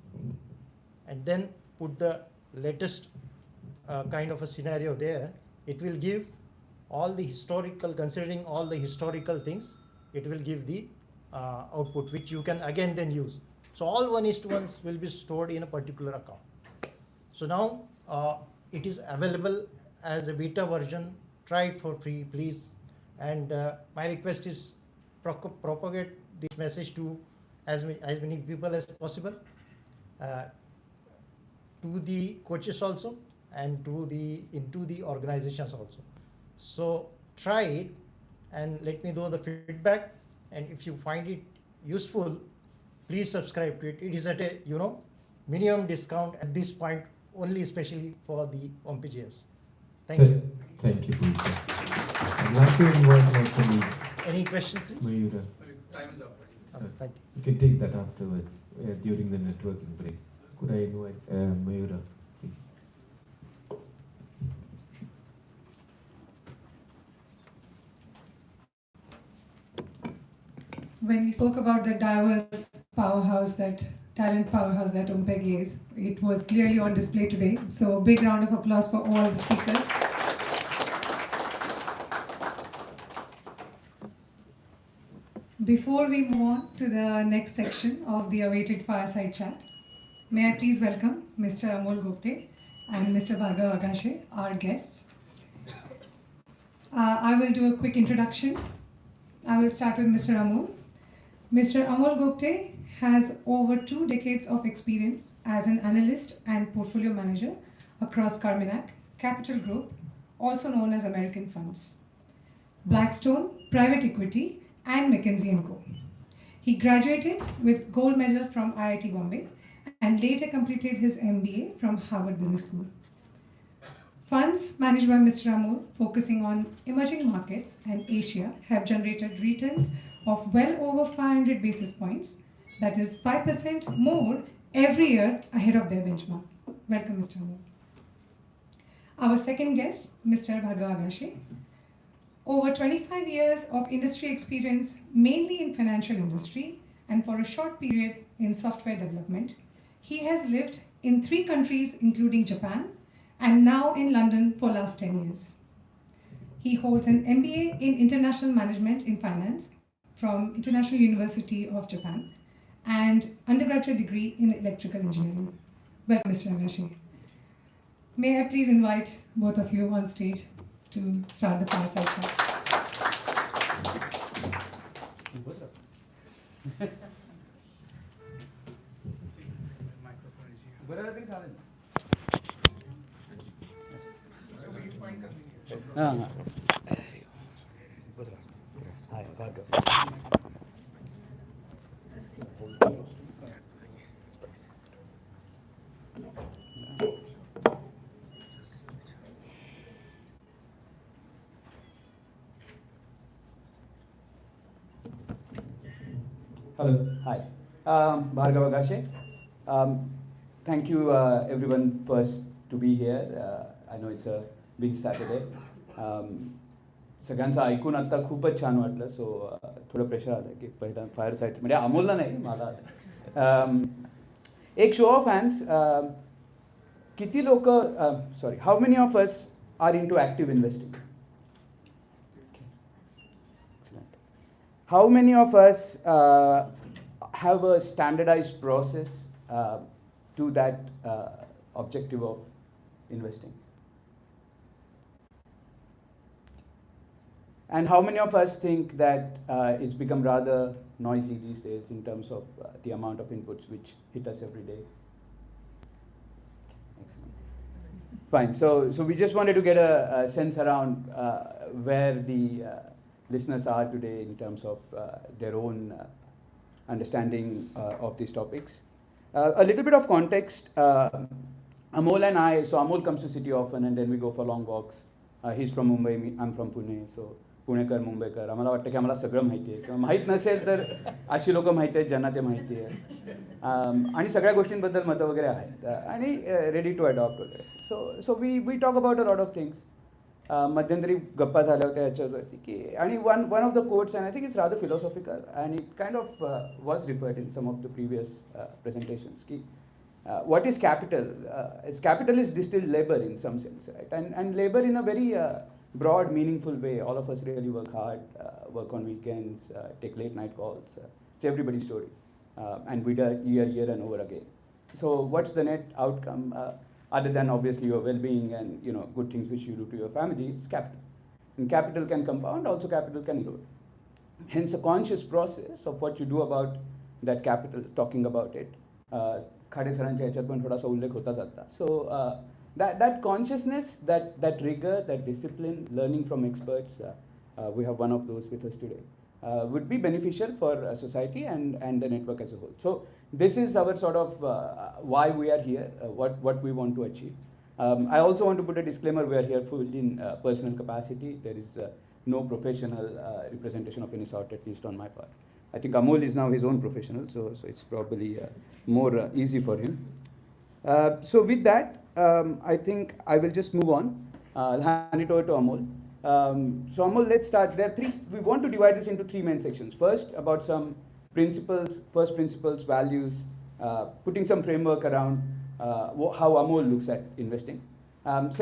and then put the latest kind of a scenario there. It will give all the historical, considering all the historical things, it will give the output which you can again then use. So all 1:1s will be stored in a particular account. So now it is available as a beta version. Try it for free, please. And my request is propagate this message to as many people as possible, to the coaches also, and into the organizations also. So try it and let me know the feedback. And if you find it useful, please subscribe to it. It is at a minimum discount at this point, only especially for the OMPEG. Thank you. Thank you, Pooja. I'd like to invite my colleague. Any question, please? Mayura. Time is up. Thank you. You can take that afterwards during the networking break. Could I invite Mayura, please? When we spoke about the diverse powerhouse, that talent powerhouse that OMPEG is, it was clearly on display today. So big round of applause for all the speakers. Before we move on to the next section of the awaited fireside chat, may I please welcome Mr. Amol Gupte and Mr. Bhargav Agashe, our guests. I will do a quick introduction. I will start with Mr. Amol. Mr. Amol Gupte has over 2 decades of experience as an analyst and portfolio manager across Carmignac, Capital Group, also known as American Funds, Blackstone, Private Equity, and McKinsey & Co. He graduated with gold medal from IIT Bombay and later completed his MBA from Harvard Business School. Funds managed by Mr. Amol, focusing on emerging markets and Asia, have generated returns of well over 500 basis points, that is 5% more every year ahead of their benchmark. Welcome, Mr. Amol. Our second guest, Mr. Bhargav Agashe. Over 25 years of industry experience, mainly in financial industry, and for a short period in software development. He has lived in 3 countries, including Japan, and now in London for last 10 years. He holds an MBA in International Management in Finance from International University of Japan and undergraduate degree in Electrical Engineering. Welcome, Mr. Agashe. May I please invite both of you on stage to start the fireside chat. Hello, hi. Bhargav Agashe. Thank you everyone first to be here. I know it's a busy Saturday. सगळ्यांचं ऐकून आता खूपच छान वाटलं सो थोडं pressure आलं की पहिला फायर साईट म्हणजे अमोलला नाही मला आलं एक शो ऑफ हँड्स किती लोक sorry how many of us are into active investing How many of us have a standardized process to that objective of investing? And how many of us think that it's become rather noisy these days in terms of the amount of inputs which hit us every day? Excellent. Fine. So we just wanted to get a sense around where the listeners are today in terms of their own understanding of these topics. A little bit of context. Amol and I, so Amol comes to city often and then we go for long walks. He's from Mumbai, I'm from Pune, so Punekar Mumbaikar आम्हाला वाटतं की आम्हाला सगळं माहिती आहे किंवा माहीत नसेल तर अशी लोकं माहिती आहेत ज्यांना ते माहिती आहे आणि सगळ्या गोष्टींबद्दल मतं वगैरे आहेत आणि रेडी टू अडॉप्ट वगैरे so we talk about a lot of things मध्यंतरी गप्पा झाल्या होत्या याच्यावरती की आणि one of the quotes and I think it's rather philosophical and it kind of was referred in some of the previous presentations की what is capital? Capital is distilled labor in some sense, right? And labor in a very broad, meaningful way. All of us really work hard, work on weekends, take late night calls. It's everybody's story. And we do it year and over again. So what's the net outcome? Other than obviously your well-being and good things which you do to your family, it's capital. And capital can compound, also capital can erode. Hence a conscious process of what you do about that capital, talking about it. Khade सरांच्या ह्याच्यात पण थोडासा उल्लेख होताच आता सो that consciousness, that rigor, that discipline, learning from experts, we have one of those with us today, would be beneficial for society and the network as a whole. So this is our sort of why we are here, what we want to achieve. I also want to put a disclaimer, we are here fully in personal capacity. There is no professional representation of any sort, at least on my part. I think Amol is now his own professional, so it's probably more easy for him. So with that, I think I will just move on. I'll hand it over to Amol. So Amol, let's start. There are three. We want to divide this into 3 main sections. First, about some principles, first principles, values, putting some framework around how Amol looks at investing.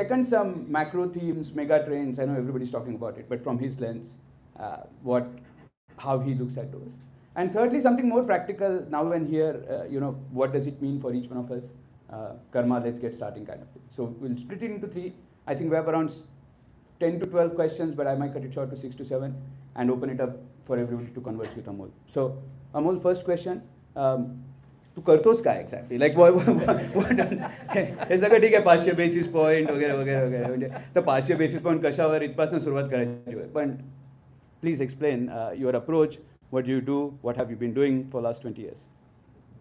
Second, some macro themes, mega trends. I know everybody's talking about it, but from his lens, how he looks at those. And thirdly, something more practical now and here, what does it mean for each one of us? Karma, let's get starting kind of thing. So we'll split it into 3. I think we have around 10 to 12 questions, but I might cut it short to 6 to 7 and open it up for everybody to converse with Amol. So Amol, first question. तू करतोस काय exactly like हे सगळं ठीक आहे 500 basis point वगैरे वगैरे वगैरे म्हणजे तर 500 बेसिस पॉईंट कशावर इथपासून सुरुवात करायची होय पण please explain your approach what do you do, what have you been doing for the last 20 years?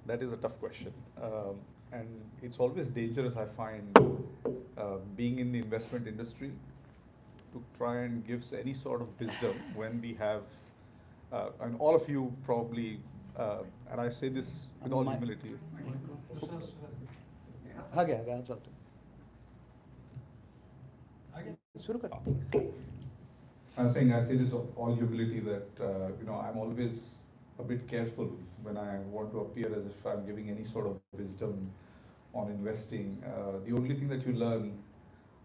That is a tough question. And it's always dangerous, I find, being in the investment industry, to try and give any sort of wisdom when we have, and all of you probably, and I say this with all humility. I'm saying, I say this with all humility that, I'm always a bit careful when I want to appear as if I'm giving any sort of wisdom on investing. The only thing that you learn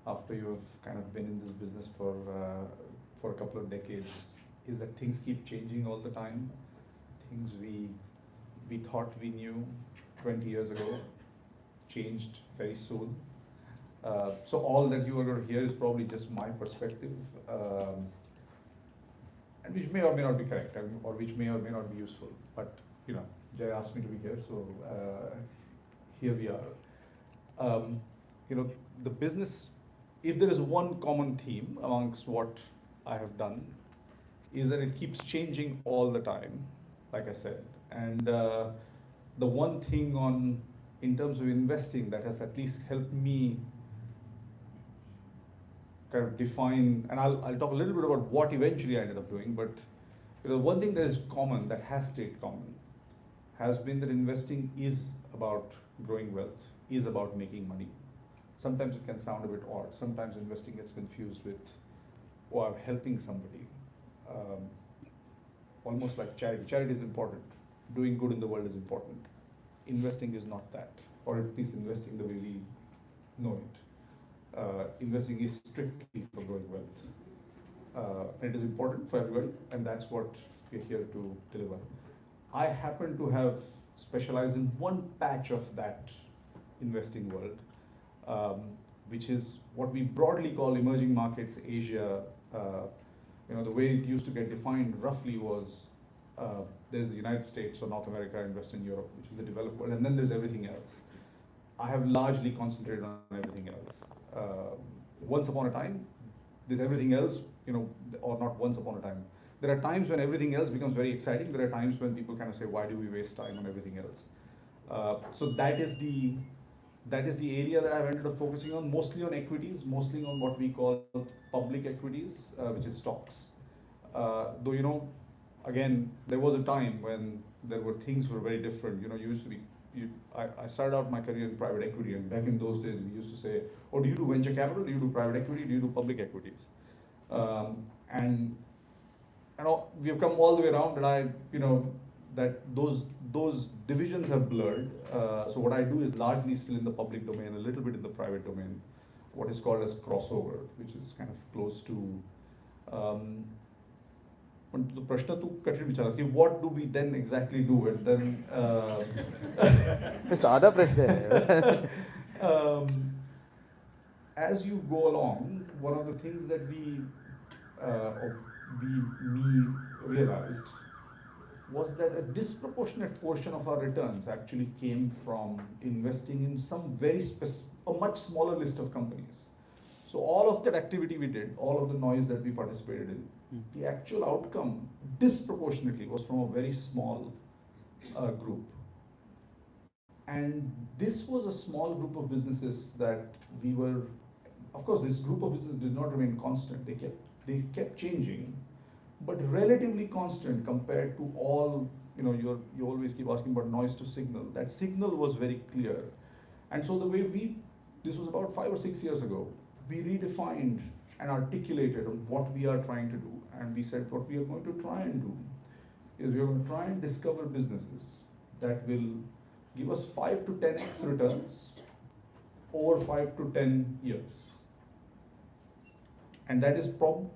after you've kind of been in this business for a couple of decades is that things keep changing all the time. Things we thought we knew 20 years ago changed very soon. So all that you are going to hear is probably just my perspective, and which may or may not be correct, or which may or may not be useful. But Jay asked me to be here, so here we are. The business. If there is one common theme amongst what I have done, is that it keeps changing all the time, like I said, and the one thing in terms of investing that has at least helped me kind of define, and I'll talk a little bit about what eventually I ended up doing, but one thing that is common, that has stayed common, has been that investing is about growing wealth, is about making money. Sometimes it can sound a bit odd. Sometimes investing gets confused with, oh, I'm helping somebody. Almost like charity. Charity is important. Doing good in the world is important. Investing is not that, or at least investing the way we know it. Investing is strictly for growing wealth. It is important for everybody, and that's what we're here to deliver. I happen to have specialized in one patch of that investing world, which is what we broadly call emerging markets, Asia. The way it used to get defined roughly was there's the United States or North America and Western Europe, which is the developed world, and then there's everything else. I have largely concentrated on everything else. Once upon a time, there's everything else, or not once upon a time. There are times when everything else becomes very exciting. There are times when people kind of say, why do we waste time on everything else? So that is the area that I've ended up focusing on, mostly on equities, mostly on what we call public equities, which is stocks. Though, again, there was a time when there were things were very different. Used to be, I started out my career in private equity, and back in those days, we used to say, oh, do you do venture capital? Do you do private equity? Do you do public equities? And we have come all the way around, and that those divisions have blurred. So what I do is largely still in the public domain, a little bit in the private domain, what is called as crossover, which is kind of close to. The prashna tu कठिन विचार कि what do we then exactly do, and then सादा प्रश्न है. As you go along, one of the things that we realized was that a disproportionate portion of our returns actually came from investing in some a much smaller list of companies. So all of that activity we did, all of the noise that we participated in, the actual outcome disproportionately was from a very small group. And this was a small group of businesses that we were, of course, this group of businesses did not remain constant. They kept changing, but relatively constant compared to all, you always keep asking about noise to signal. That signal was very clear. And so the way this was about 5 or 6 years ago, we redefined and articulated on what we are trying to do. And we said what we are going to try and do is we are going to try and discover businesses that will give us 5 to 10x returns over 5 to 10 years. And that is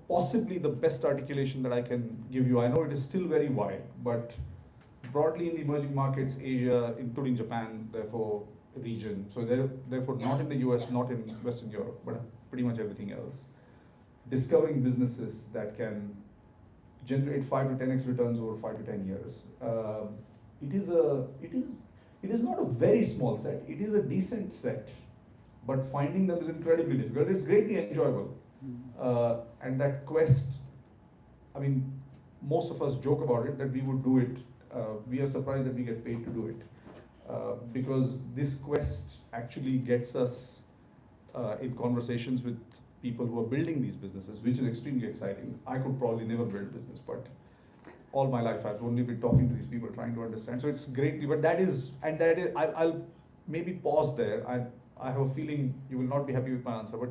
possibly the best articulation that I can give you. I know it is still very wide, but broadly in the emerging markets, Asia, including Japan, therefore region, so therefore not in the US, not in Western Europe, but pretty much everything else, discovering businesses that can generate 5 to 10x returns over 5 to 10 years. It is not a very small set, it is a decent set, but finding them is incredibly difficult. It's greatly enjoyable. And that quest, I mean, most of us joke about it, that we would do it. We are surprised that we get paid to do it. Because this quest actually gets us in conversations with people who are building these businesses, which is extremely exciting. I could probably never build a business, but all my life I've only been talking to these people, trying to understand. So it's greatly, but I'll maybe pause there. I have a feeling you will not be happy with my answer, but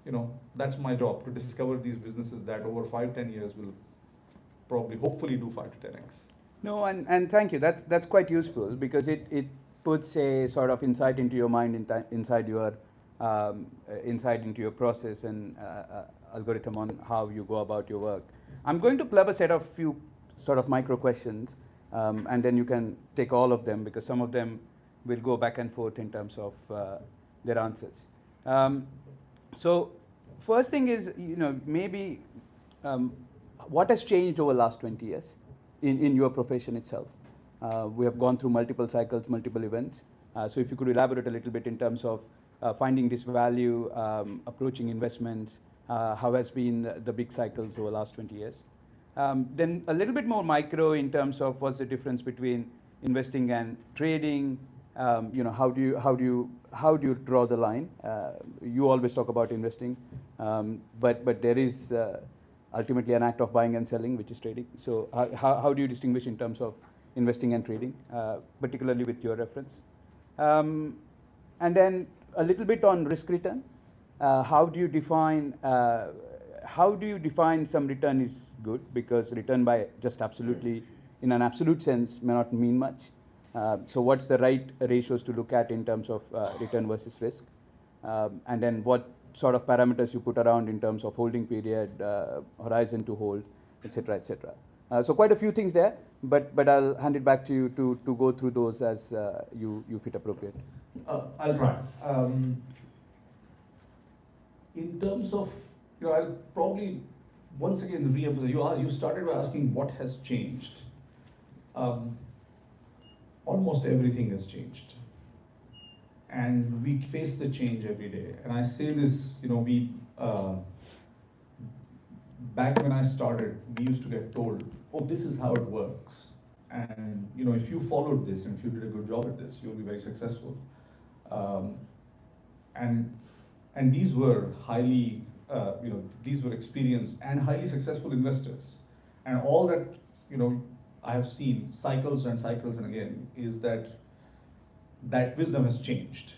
you know, that's my job, to discover these businesses that over 5-10 years will probably, hopefully do 5 to 10x. No, and thank you. That's quite useful, because it puts a sort of insight into your mind, inside your insight into your process and algorithm on how you go about your work. I'm going to plug a set of few sort of micro questions, and then you can take all of them, because some of them will go back and forth in terms of their answers. So first thing is, you know, maybe what has changed over the last 20 years in your profession itself? We have gone through multiple cycles, multiple events. So if you could elaborate a little bit in terms of finding this value, approaching investments, how has been the big cycles over the last 20 years? Then a little bit more micro in terms of what's the difference between investing and trading. You know, how do you draw the line? You always talk about investing, but there is ultimately an act of buying and selling, which is trading. So how do you distinguish in terms of investing and trading, particularly with your reference? And then a little bit on risk return. How do you define some return is good? Because return by just absolutely, in an absolute sense, may not mean much. So what's the right ratios to look at in terms of return versus risk? And then what sort of parameters you put around in terms of holding period, horizon to hold, etc., etc. So quite a few things there, but I'll hand it back to you to go through those as you fit appropriate. I'll try. In terms of, you know, I'll probably once again re-emphasize. You started by asking what has changed. Almost everything has changed, and we face the change every day. And I say this, you know, back when I started, we used to get told, "Oh, this is how it works," and you know, if you followed this and if you did a good job at this, you'll be very successful. And these were highly, you know, these were experienced and highly successful investors, and all that, you know, I have seen cycles and cycles and again, is that wisdom has changed.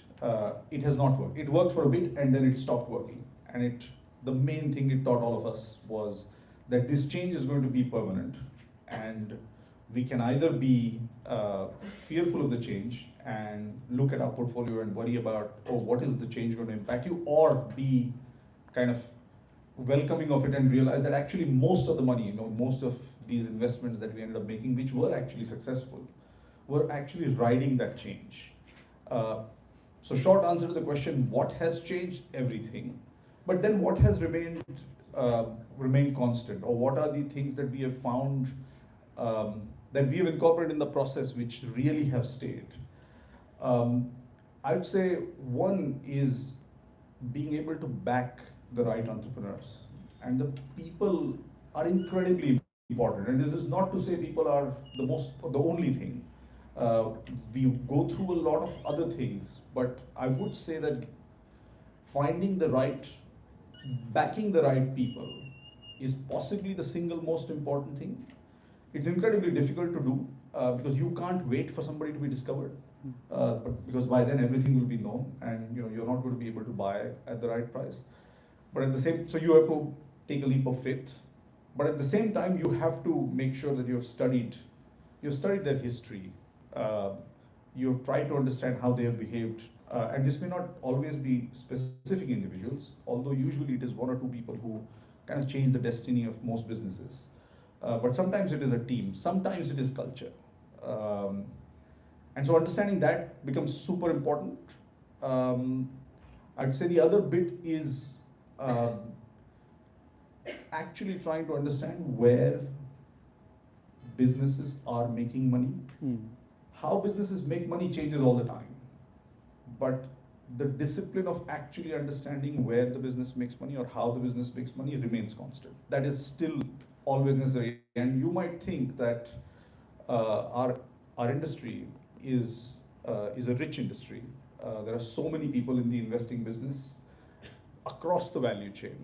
It has not worked. It worked for a bit and then it stopped working. And the main thing it taught all of us was that this change is going to be permanent, and we can either be fearful of the change and look at our portfolio and worry about, oh, what is the change going to impact you, or be kind of welcoming of it and realize that actually most of the money, you know, most of these investments that we ended up making, which were actually successful, were actually riding that change. So short answer to the question, what has changed? Everything. But then what has remained constant, or what are the things that we have found that we have incorporated in the process which really have stayed? I would say one is being able to back the right entrepreneurs, and the people are incredibly important. And this is not to say people are the only thing. We go through a lot of other things, but I would say that backing the right people is possibly the single most important thing. It's incredibly difficult to do because you can't wait for somebody to be discovered, because by then everything will be known, and you know, you're not going to be able to buy at the right price. But at the same, so you have to take a leap of faith. But at the same time, you have to make sure that you've studied their history. You've tried to understand how they have behaved. And this may not always be specific individuals, although usually it is one or two people who kind of change the destiny of most businesses. But sometimes it is a team, sometimes it is culture. And so understanding that becomes super important. I'd say the other bit is actually trying to understand where businesses are making money, how businesses make money changes all the time, but the discipline of actually understanding where the business makes money or how the business makes money remains constant. That is still always necessary. And you might think that our industry is a rich industry. There are so many people in the investing business across the value chain.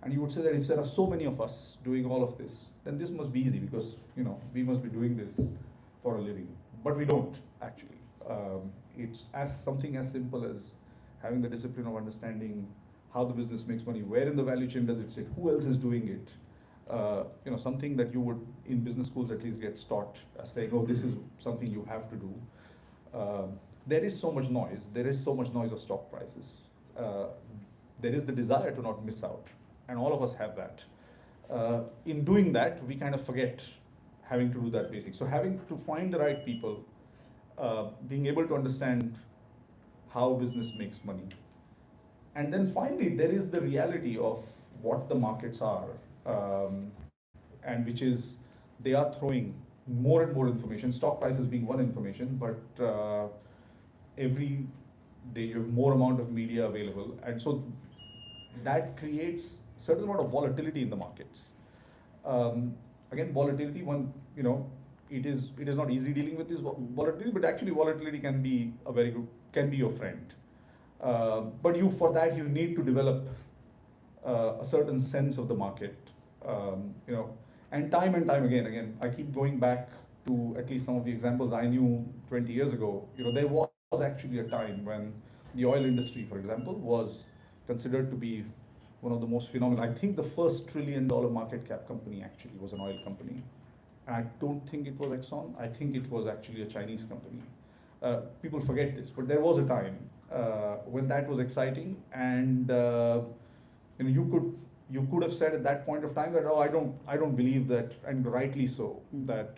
And you would say that if there are so many of us doing all of this, then this must be easy because we must be doing this for a living. But we don't actually. It's something as simple as having the discipline of understanding how the business makes money, where in the value chain does it sit, who else is doing it. Something that you would in business schools at least get taught, saying, oh, this is something you have to do. There is so much noise. There is so much noise of stock prices. There is the desire to not miss out, and all of us have that. In doing that, we kind of forget having to do that basic. So having to find the right people, being able to understand how business makes money. And then finally, there is the reality of what the markets are, and which is they are throwing more and more information, stock prices being one information, but every day you have more amount of media available. And so that creates certain amount of volatility in the markets. Again, volatility, it is not easy dealing with this volatility, but actually volatility can be your friend. But for that you need to develop a certain sense of the market, and time again, I keep going back to at least some of the examples I knew 20 years ago. There was actually a time when the oil industry, for example, was considered to be one of the most phenomenal. I think the first $1 trillion market cap company actually was an oil company. And I don't think it was Exxon. I think it was actually a Chinese company. People forget this, but there was a time when that was exciting, and you could have said at that point of time that, oh, I don't believe that, and rightly so, that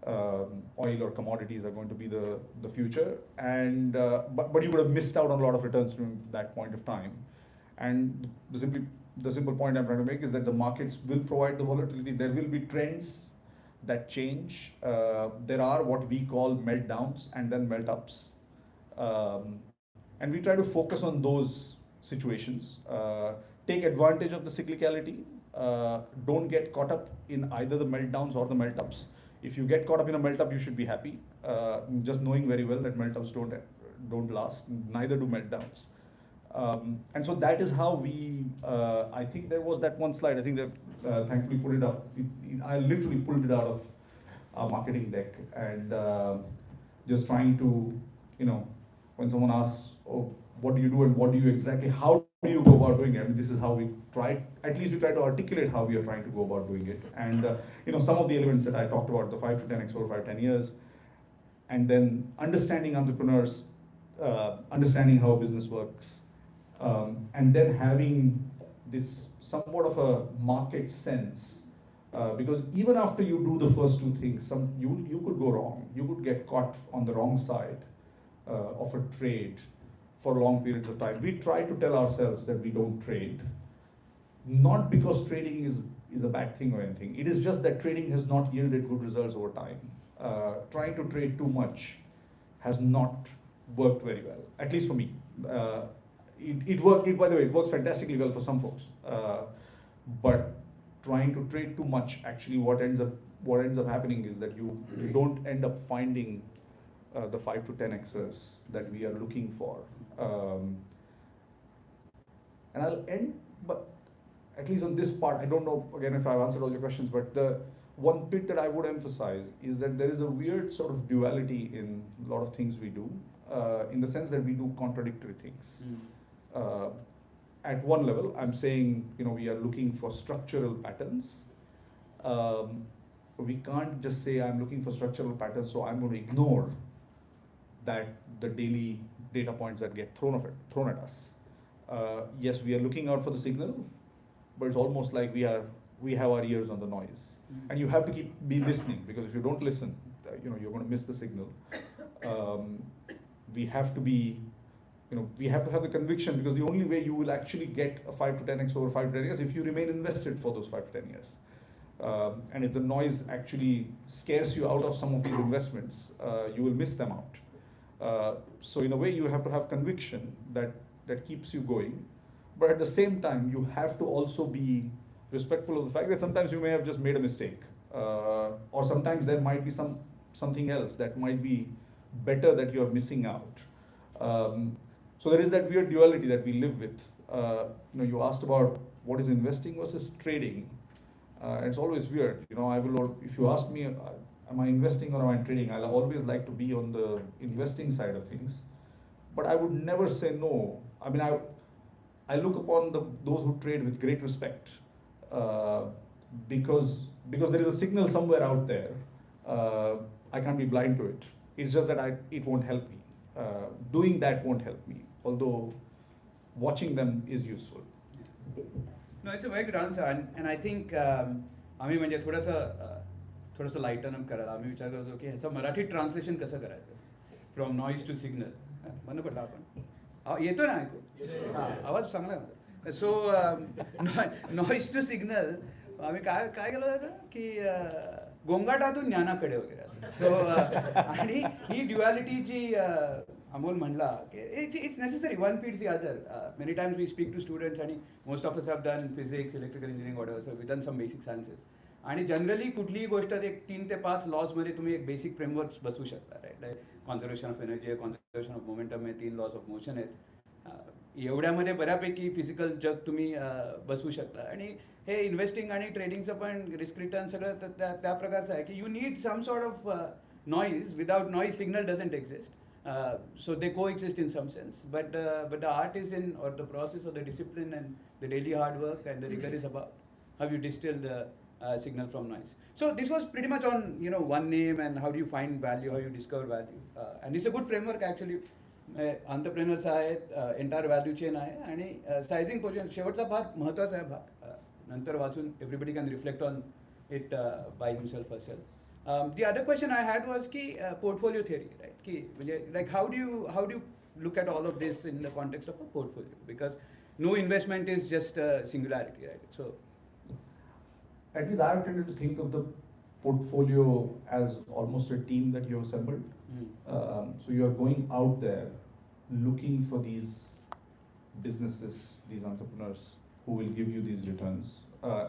oil or commodities are going to be the future, and but you would have missed out on a lot of returns during that point of time. And the simple point I'm trying to make is that the markets will provide the volatility. There will be trends that change. There are what we call meltdowns and then melt-ups. And we try to focus on those situations. Take advantage of the cyclicality. Don't get caught up in either the meltdowns or the melt-ups. If you get caught up in a melt-up, you should be happy. Just knowing very well that melt-ups don't last, neither do meltdowns. And so that is how we, I think there was that one slide, I think that thankfully put it up. I literally pulled it out of our marketing deck, and just trying to, when someone asks, oh, what do you do and what do you exactly, how do you go about doing it? I mean, this is how we try, at least we try to articulate how we are trying to go about doing it. And some of the elements that I talked about, the 5 to 10x over 5 to 10 years, and then understanding entrepreneurs, understanding how a business works, and then having this somewhat of a market sense, because even after you do the first two things, you could go wrong. You could get caught on the wrong side of a trade for long periods of time. We try to tell ourselves that we don't trade, not because trading is a bad thing or anything. It is just that trading has not yielded good results over time. Trying to trade too much has not worked very well, at least for me. By the way, it works fantastically well for some folks. But trying to trade too much, actually what ends up happening is that you don't end up finding the 5 to 10xers that we are looking for. And I'll end, but at least on this part, I don't know, again, if I've answered all your questions, but the one bit that I would emphasize is that there is a weird sort of duality in a lot of things we do, in the sense that we do contradictory things. At one level, I'm saying, we are looking for structural patterns. We can't just say I'm looking for structural patterns, so I'm going to ignore that the daily data points that get thrown at us. Yes, we are looking out for the signal, but it's almost like we have our ears on the noise. And you have to be listening, because if you don't listen, you're going to miss the signal. We have to be, we have to have the conviction, because the only way you will actually get a 5 to 10x over 5 to 10 years if you remain invested for those 5 to 10 years. And if the noise actually scares you out of some of these investments, you will miss them out. So in a way, you have to have conviction that keeps you going. But at the same time, you have to also be respectful of the fact that sometimes you may have just made a mistake. Or sometimes there might be something else that might be better that you're missing out. So there is that weird duality that we live with. You asked about what is investing versus trading. It's always weird. If you ask me, am I investing or am I trading? I'll always like to be on the investing side of things. But I would never say no. I mean, I look upon those who trade with great respect because there is a signal somewhere out there. I can't be blind to it. It's just that it won't help me. Doing that won't help me, although watching them is useful. No, it's a very good answer, and I think आम्ही म्हणजे थोडंसं lighten up करायला आम्ही विचार करतो की ह्याचं Marathi translation कसं करायचं फ्रॉम नॉईज टू सिग्नल म्हणून पडला आपण येतो ना ऐकू आवाज चांगला आहे सो नॉईज टू सिग्नल आम्ही काय केलं जातं की गोंगाटातून ज्ञानाकडे वगैरे असं सो आणि ही ड्युअलिटीची अमोल म्हणला की it's necessary one feeds the other many times we speak to students आणि most of us have done physics electrical engineering whatever so we done some basic sciences आणि जनरली कुठलीही गोष्ट एक 3 ते 5 लॉजमध्ये तुम्ही एक बेसिक फ्रेमवर्क्स बसवू शकता right like conservation of energy आहे कॉन्झर्वेशन ऑफ मोमेंटम आहे 3 लॉज ऑफ मोशन आहेत एवढ्यामध्ये बऱ्यापैकी फिजिकल जग तुम्ही बसवू शकता आणि हे इन्व्हेस्टिंग आणि ट्रेडिंगचं पण रिस्क रिटर्न सगळं त्या प्रकारचं आहे की you need some sort of noise without noise signal doesn't exist so they coexist in some sense but the art is in or the process or the discipline and the daily hard work and the rigor is about how you distill the signal from noise. So this was pretty much on one name and how do you find value, how you discover value, and it's a good framework actually. Entrepreneurs आहेत entire value chain आहे आणि sizing position शेवटचा भाग महत्त्वाचा आहे भाग नंतर वाचून everybody can reflect on it by himself herself. The other question I had was ki portfolio theory, right? Ki like how do you look at all of this in the context of a portfolio? Because no investment is just a singularity, right? So, at least I have tended to think of the portfolio as almost a team that you have assembled. So you are going out there looking for these businesses, these entrepreneurs who will give you these returns.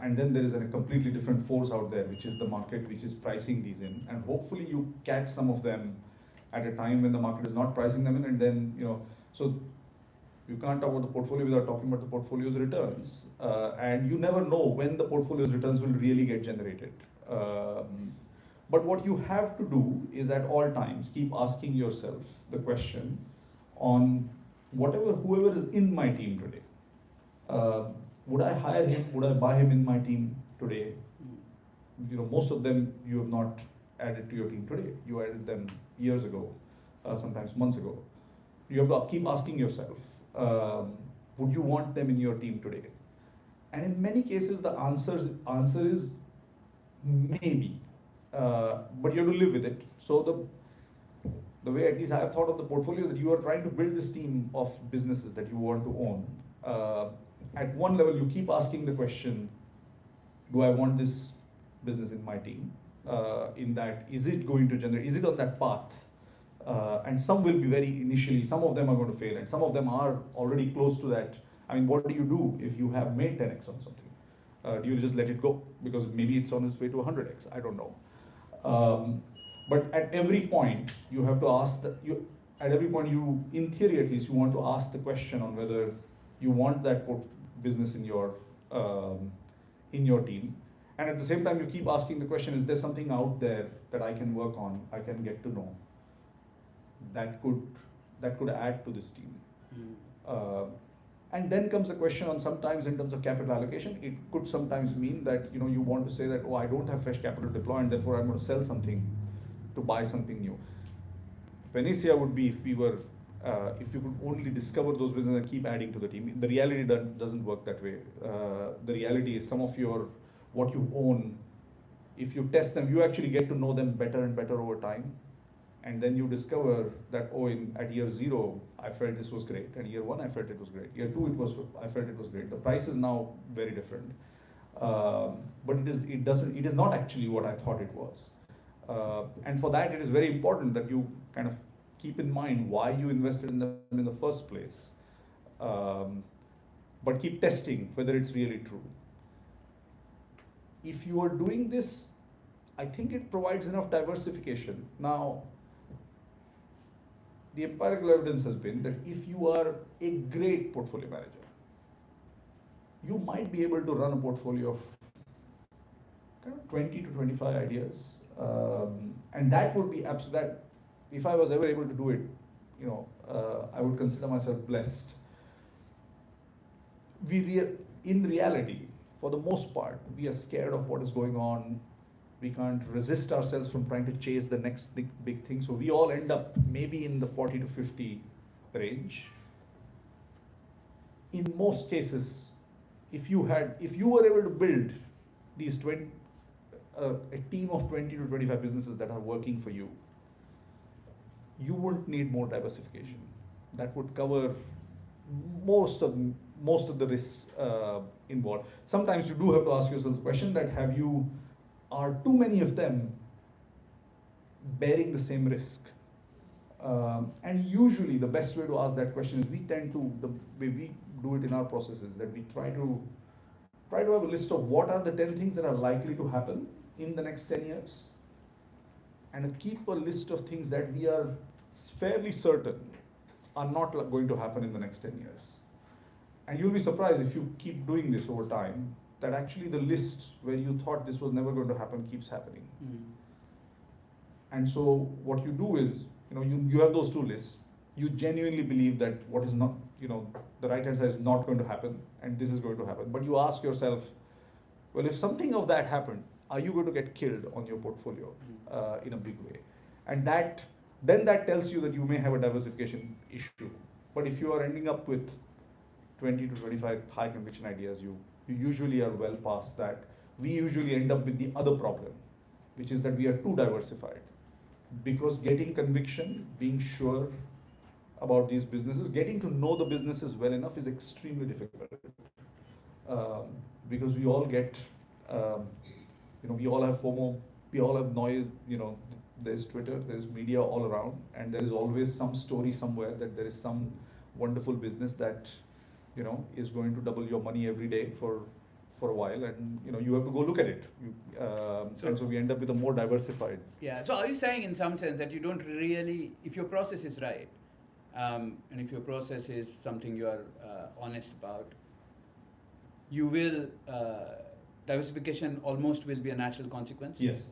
And then there is a completely different force out there, which is the market, which is pricing these in. And hopefully you catch some of them at a time when the market is not pricing them in. And then, so you can't talk about the portfolio without talking about the portfolio's returns. And you never know when the portfolio's returns will really get generated. But what you have to do is at all times, keep asking yourself the question on whoever is in my team today. Would I hire him? Would I buy him in my team today? Most of them you have not added to your team today. You added them years ago, sometimes months ago. You have to keep asking yourself, would you want them in your team today? And in many cases, the answer is maybe, but you have to live with it. So the way at least I have thought of the portfolio is that you are trying to build this team of businesses that you want to own. At one level, you keep asking the question, do I want this business in my team? In that, is it going to generate, is it on that path? And some will be very initially, some of them are going to fail, and some of them are already close to that. I mean, what do you do if you have made 10x on something? Do you just let it go? Because maybe it's on its way to 100x, I don't know. But at every point, you have to ask, at every point you, in theory at least, you want to ask the question on whether you want that business in your team, and at the same time you keep asking the question: is there something out there that I can work on, I can get to know, that could add to this team? And then comes the question on sometimes in terms of capital allocation. It could sometimes mean that you want to say that I don't have fresh capital to deploy, and therefore I'm going to sell something to buy something new. Panacea would be if you could only discover those businesses and keep adding to the team. The reality doesn't work that way. The reality is some of what you own, if you test them, you actually get to know them better and better over time. And then you discover that, at year 0, I felt this was great. At year 1, I felt it was great. Year 2, I felt it was great. The price is now very different. But it is not actually what I thought it was. And for that, it is very important that you kind of keep in mind why you invested in them in the first place. But keep testing whether it's really true. If you are doing this, I think it provides enough diversification. Now, the empirical evidence has been that if you are a great portfolio manager, you might be able to run a portfolio of kind of 20 to 25 ideas. And that would be absolute. If I was ever able to do it, I would consider myself blessed. In reality, for the most part, we are scared of what is going on. We can't resist ourselves from trying to chase the next big thing. So we all end up maybe in the 40 to 50 range. In most cases, if you were able to build these a team of 20 to 25 businesses that are working for you, you wouldn't need more diversification. That would cover most of the risks involved. Sometimes you do have to ask yourself the question that are too many of them bearing the same risk? And usually the best way to ask that question is the way we do it in our processes, that we try to have a list of what are the 10 things that are likely to happen in the next 10 years, and keep a list of things that we are fairly certain are not going to happen in the next 10 years. And you'll be surprised if you keep doing this over time, that actually the list where you thought this was never going to happen keeps happening. And so what you do is, you have those two lists. You genuinely believe that what is not, the right hand side is not going to happen, and this is going to happen. But you ask yourself, well, if something of that happened, are you going to get killed on your portfolio in a big way? And then that tells you that you may have a diversification issue. But if you are ending up with 20 to 25 high conviction ideas, you usually are well past that. We usually end up with the other problem, which is that we are too diversified. Because getting conviction, being sure about these businesses, getting to know the businesses well enough is extremely difficult. Because we all get, we all have FOMO, we all have noise, there's Twitter, there's media all around, and there is always some story somewhere that there is some wonderful business that, is going to double your money every day for a while, and you have to go look at it. And so we end up with a more diversified. Yeah. So are you saying in some sense that you don't really, if your process is right, and if your process is something you are honest about, you will diversification almost will be a natural consequence? Yes.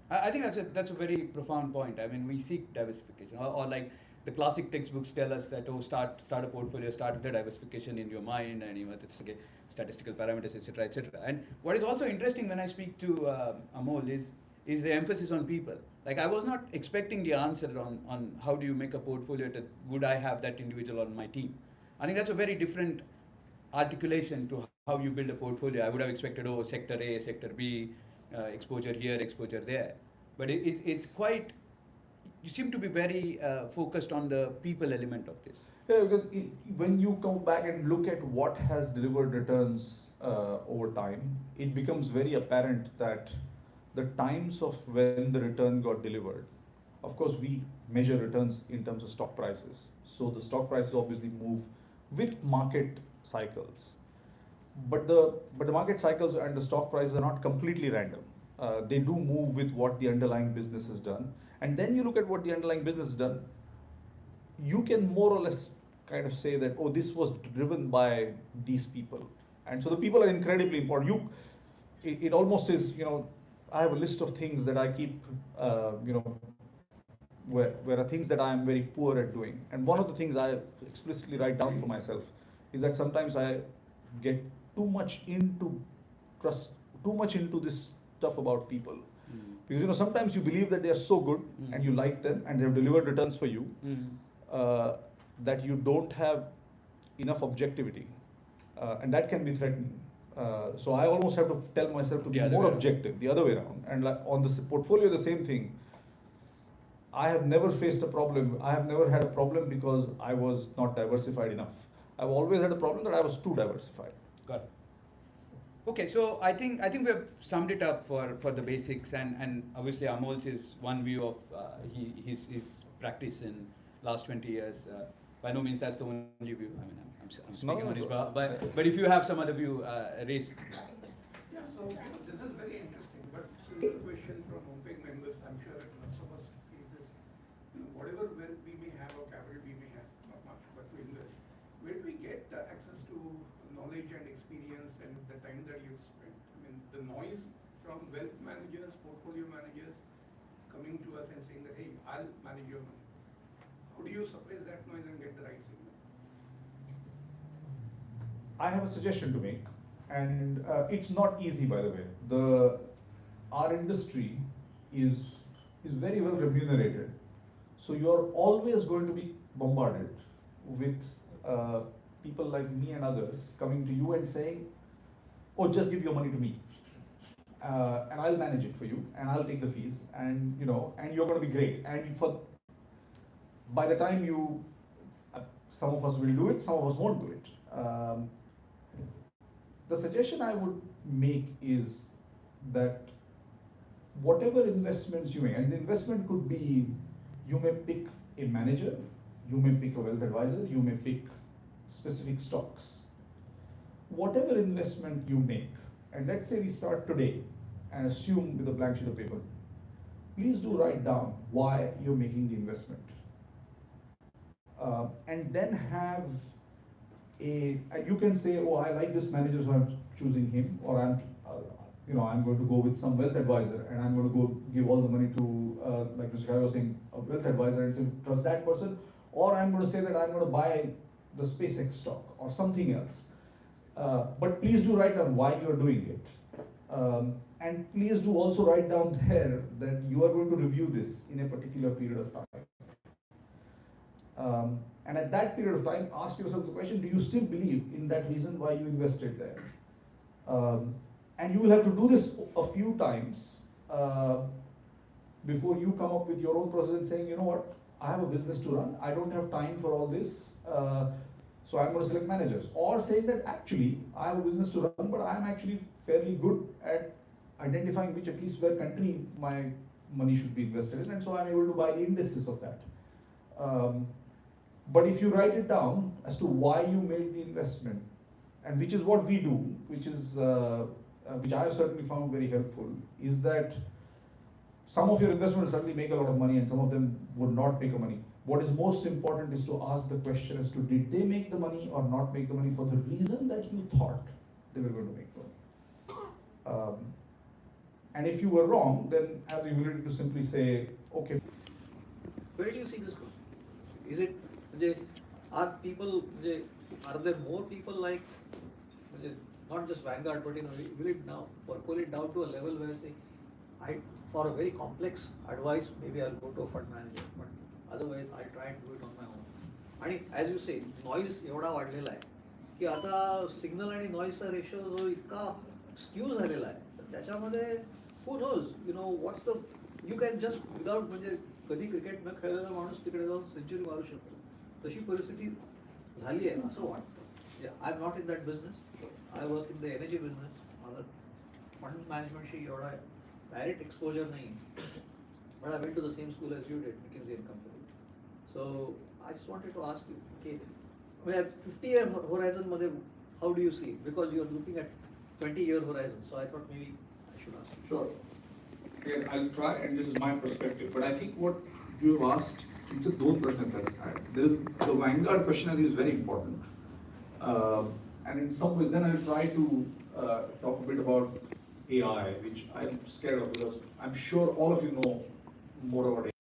I think that's a very profound point. I mean, we seek diversification, or like the classic textbooks tell us that start a portfolio, start with the diversification in your mind, and it's statistical parameters, etc., etc. And what is also interesting when I speak to Amol is the emphasis on people. Like, I was not expecting the answer on how do you make a portfolio that would I have that individual on my team. I think that's a very different articulation to how you build a portfolio. I would have expected, sector A, sector B, exposure here, exposure there. But it's quite, you seem to be very focused on the people element of this. Yeah, because when you come back and look at what has delivered returns over time, it becomes very apparent that the times of when the return got delivered, of course we measure returns in terms of stock prices. So the stock prices obviously move with market cycles. But the market cycles and the stock prices are not completely random. They do move with what the underlying business has done. And then you look at what the underlying business has done, you can more or less kind of say that, this was driven by these people. And so the people are incredibly important. It almost is, I have a list of things that I keep, where are things that I am very poor at doing. And one of the things I explicitly write down for myself is that sometimes I get too much into this stuff about people. Because sometimes you believe that they are so good and you like them and they have delivered returns for you, that you don't have enough objectivity, and that can be threatening. So I almost have to tell myself to be more objective, the other way around. And like on this portfolio, the same thing. I have never faced a problem. I have never had a problem because I was not diversified enough. I've always had a problem that I was too diversified. Got it. Okay, so I think we have summed it up for the basics, and obviously Amol's is one view of his practice in last 20 years. By no means that's the only view. I mean, I'm speaking on his behalf, but if you have some other view, raise. Yeah, so this is very interesting, but similar question from OMPEG members, I'm sure that lots of us face this. Whatever wealth we may have or capital we may have, not much, but to invest, where do we get access to knowledge and experience and the time that you've spent? I mean, the noise from wealth managers, portfolio managers coming to us and saying that, hey, I'll manage your money. How do you suppress that noise and get the right signal? I have a suggestion to make, and it's not easy, by the way. Our industry is very well remunerated, so you are always going to be bombarded with people like me and others coming to you and saying, "Oh, just give your money to me, and I'll manage it for you, and I'll take the fees, and and you're going to be great." And by the time some of us will do it, some of us won't do it. The suggestion I would make is that whatever investments you make, and the investment could be, you may pick a manager, you may pick a wealth advisor, you may pick specific stocks. Whatever investment you make, and let's say we start today and assume with a blank sheet of paper, please do write down why you're making the investment. And then have and you can say, oh, I like this manager, so I'm choosing him, or I'm going to go with some wealth advisor, and I'm going to go give all the money to, like Mr. Khai was saying, a wealth advisor, and say, trust that person, or I'm going to say that I'm going to buy the SpaceX stock or something else. But please do write down why you're doing it. And please do also write down there that you are going to review this in a particular period of time. And at that period of time, ask yourself the question, do you still believe in that reason why you invested there? And you will have to do this a few times before you come up with your own process and saying, you know what, I have a business to run, I don't have time for all this, so I'm going to select managers. Or saying that actually, I have a business to run, but I'm actually fairly good at identifying which, at least where country my money should be invested in, and so I'm able to buy the indices of that. But if you write it down as to why you made the investment, and which is what we do, which I have certainly found very helpful, is that some of your investments will certainly make a lot of money and some of them would not make money. What is most important is to ask the question as to, did they make the money or not make the money for the reason that you thought they were going to make money? And if you were wrong, then have the humility to simply say, okay. Where do you see this going? Is it, are there more people like, not just Vanguard, but will it now percolate down to a level where say, for a very complex advice, maybe I'll go to a fund manager, but otherwise I try and do it on my own. And as you say, noise एवढा वाढलेला आहे की आता signal आणि नॉईजचा ratio जो इतका skew झालेला आहे, तर त्याच्यामध्ये who knows, what's the, you can just without, म्हणजे कधी क्रिकेट न खेळलेला माणूस तिकडे जाऊन सेंचुरी मारू शकतो, तशी परिस्थिती झाली आहे असं वाटतं. I am not in that business, I work in the energy business. मला फंड मॅनेजमेंटशी एवढा डायरेक्ट एक्सपोजर नाही, but I went to the same school as you did, McKinsey & Company. So I just wanted to ask you, okay, 50-year horizon मध्ये how do you see it? Because you are looking at 20-year horizon, so I thought maybe I should ask you. Sure. Again, I'll try, and this is my perspective, but I think what you asked, it's a two questions. The Vanguard question I think is very important. And in some ways, then I'll try to talk a bit about AI, which I'm scared of because I'm sure all of you know more about AI.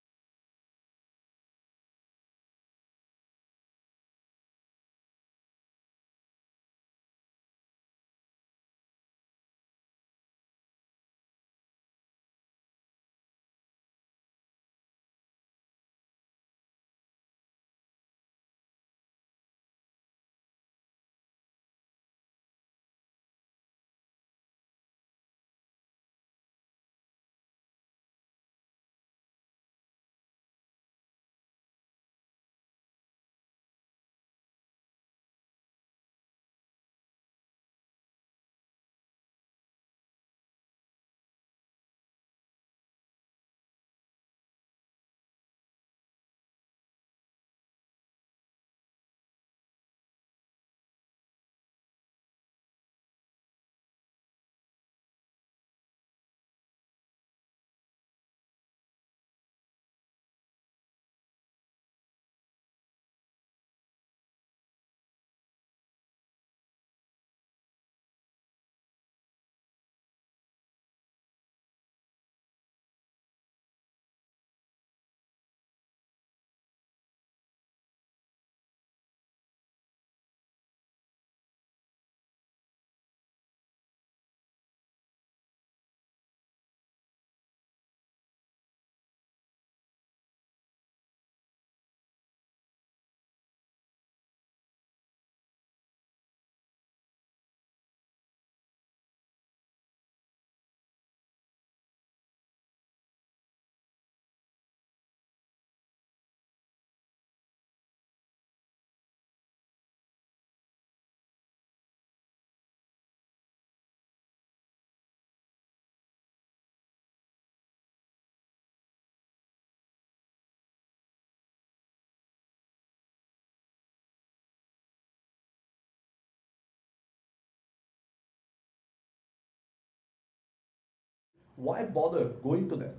Why bother going to them?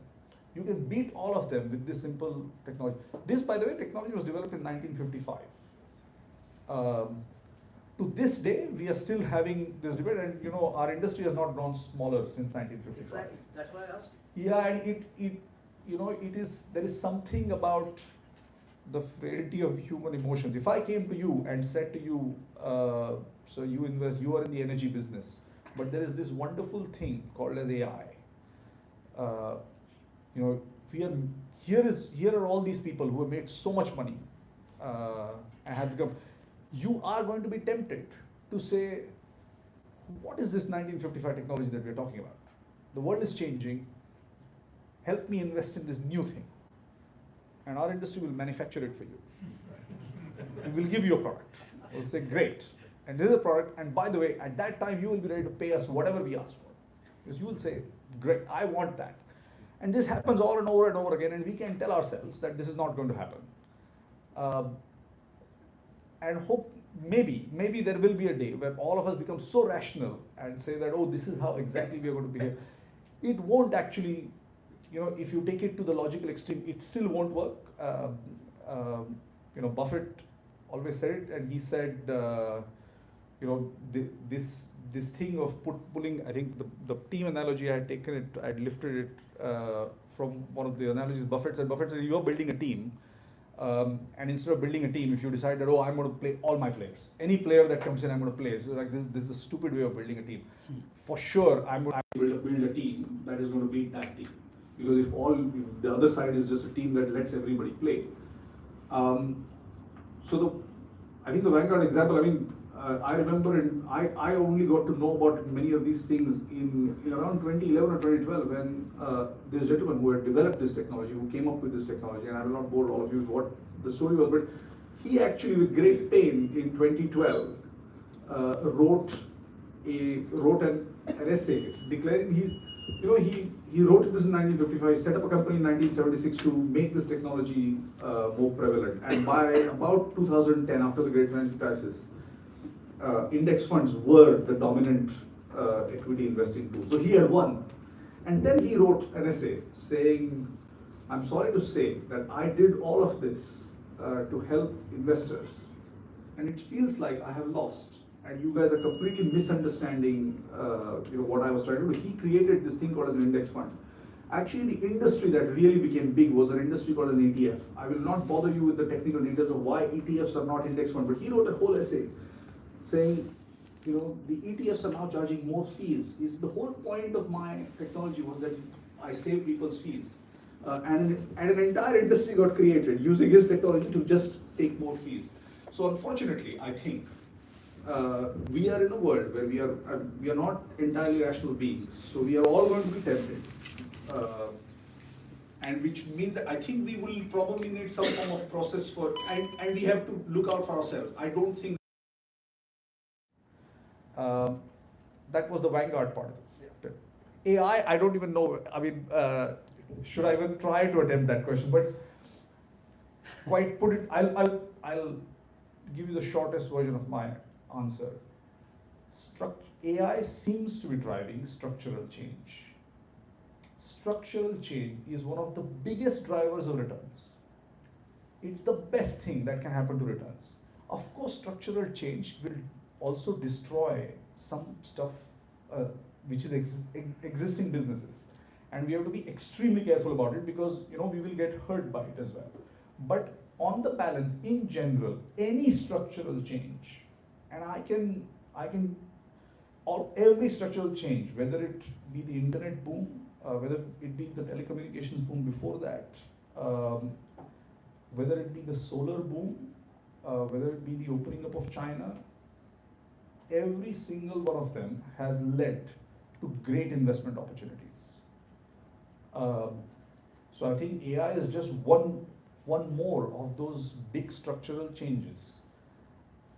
You can beat all of them with this simple technology. This, by the way, technology was developed in 1955. To this day, we are still having this debate, and you know, our industry has not grown smaller since 1955. Exactly. That's why I asked. Yeah, and there is something about the frailty of human emotions. If I came to you and said to you, so you are in the energy business, but there is this wonderful thing called as AI. You know, here are all these people who have made so much money and have become. You are going to be tempted to say, what is this 1955 technology that we're talking about? The world is changing. Help me invest in this new thing. And our industry will manufacture it for you. And we'll give you a product. We'll say, great. And this is a product, and by the way, at that time, you will be ready to pay us whatever we ask for. Because you will say, great, I want that. And this happens all and over again, and we can tell ourselves that this is not going to happen. And hope, maybe there will be a day where all of us become so rational and say that, oh, this is how exactly we are going to behave. It won't actually, you know, if you take it to the logical extreme, it still won't work. You know, Buffett always said it, and he said, you know, this thing of pulling, I think the team analogy, I had taken it, I had lifted it from one of the analogies Buffett said, you are building a team, and instead of building a team, if you decide that, oh, I'm going to play all my players, any player that comes in, I'm going to play. So like this is a stupid way of building a team. For sure, I'm going to build a team that is going to beat that team. Because if the other side is just a team that lets everybody play. I think the Vanguard example, I mean, I remember I only got to know about many of these things in around 2011 or 2012 when this gentleman who had developed this technology, who came up with this technology, and I will not bore all of you with what the story was, but he actually, with great pain in 2012, wrote an essay declaring he wrote this in 1955, set up a company in 1976 to make this technology more prevalent. And by about 2010, after the Great Financial Crisis, index funds were the dominant equity investing tool. So he had won. And then he wrote an essay saying, I'm sorry to say that I did all of this to help investors, and it feels like I have lost. And you guys are completely misunderstanding what I was trying to do. He created this thing called as an index fund. Actually, the industry that really became big was an industry called an ETF. I will not bother you with the technical details of why ETFs are not index funds, but he wrote a whole essay saying, the ETFs are now charging more fees. The whole point of my technology was that I save people's fees. And an entire industry got created using his technology to just take more fees. So unfortunately, I think, we are in a world where we are not entirely rational beings, so we are all going to be tempted, and which means that I think we will probably need some form of process for, and we have to look out for ourselves. I don't think that was the Vanguard part of it. AI, I don't even know. I mean, should I even try to attempt that question? But quite put it, I'll give you the shortest version of my answer. AI seems to be driving structural change. Structural change is one of the biggest drivers of returns. It's the best thing that can happen to returns. Of course, structural change will also destroy some stuff which is existing businesses. And we have to be extremely careful about it because we will get hurt by it as well. But on the balance, in general, any structural change, and every structural change, whether it be the internet boom, whether it be the telecommunications boom before that, whether it be the solar boom, whether it be the opening up of China, every single one of them has led to great investment opportunities. So I think AI is just one more of those big structural changes.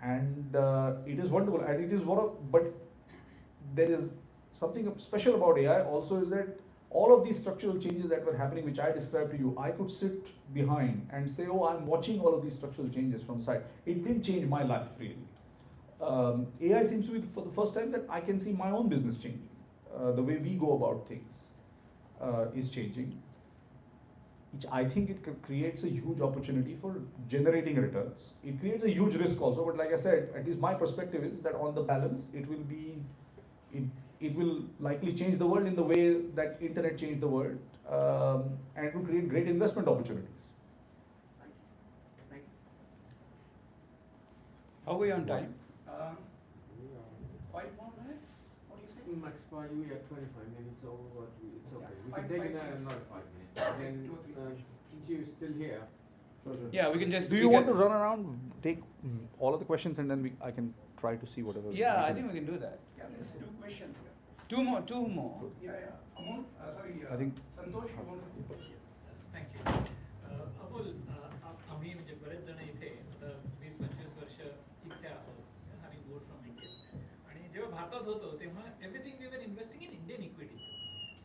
And it is wonderful, and it is but there is something special about AI also is that all of these structural changes that were happening, which I described to you, I could sit behind and say, oh, I'm watching all of these structural changes from the side. It didn't change my life, really. AI seems to be for the first time that I can see my own business changing, the way we go about things. is changing. I think it creates a huge opportunity for generating returns. It creates a huge risk also, but like I said, at least my perspective is that on the balance, it will likely change the world in the way that internet changed the world, and it will create great investment opportunities. How are we on time? 5 more minutes? What do you say? Max, for you, 25 minutes over. It's okay. We Five- can take five minutes. another 5 minutes. Okay, Then, 2 or 3 since you're still here. Yeah, we can just. Do you want to run around, take all of the questions, and then I can try to see whatever. Yeah, I think we can do that. Yeah, there's 2 questions here. Two more. Yeah, yeah. Amol, sorry, I think. Santosh, you want to? Thank you Amol आम्ही म्हणजे बरेच जण इथे 20-25 वर्ष इथे आहोत having board from India आणि जेव्हा भारतात होतो तेव्हा everything we were investing in Indian equity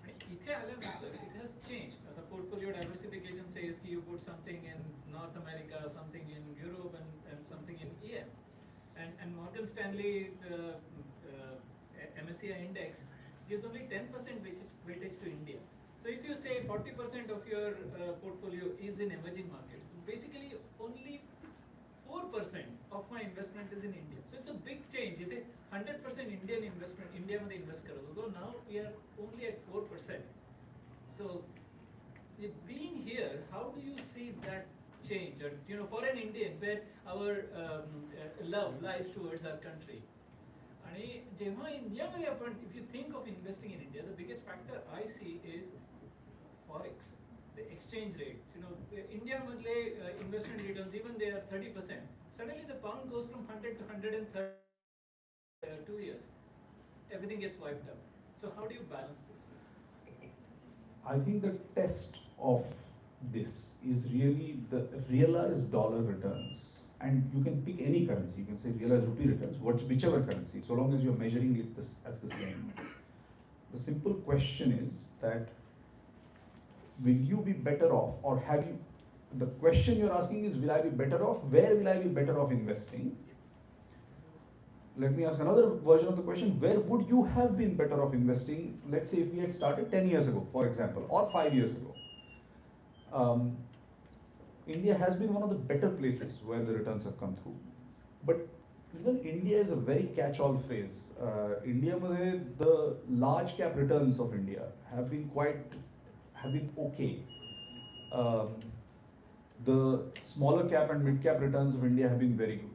आणि इथे आल्यानंतर इट हॅज चेंज्ड आता पोर्टफोलिओ डायव्हर्सिफिकेशन सेज की you put something in North America something in Europe and something in EM and Morgan Stanley MSCI index gives only 10% weightage to India. So if you say 40% of your portfolio is in emerging markets, basically only 4% of my investment is in India. So it's a big change. It's 100% Indian investment, India मध्ये invest करत होतो. Now we are only at 4%. So being here, how do you see that change? Or, you know, for an Indian, where our love lies towards our country. आणि जेव्हा इंडियामध्ये आपण if you think of investing in India, the biggest factor I see is forex, the exchange rate. You know, India madle investment returns, even they are 30%. Suddenly the pound goes from 100 to 130 2 years. Everything gets wiped out. So how do you balance this? I think the test of this is really the realized dollar returns. And you can pick any currency. You can say realized rupee returns, whichever currency, so long as you're measuring it as the same. The simple question is that will you be better off, or have you, the question you're asking is, will I be better off? Where will I be better off investing? Let me ask another version of the question. Where would you have been better off investing? Let's say if we had started 10 years ago, for example, or 5 years ago. India has been one of the better places where the returns have come through. But even India is a very catch-all phrase. India, the large cap returns of India have been okay. The smaller cap and mid cap returns of India have been very good.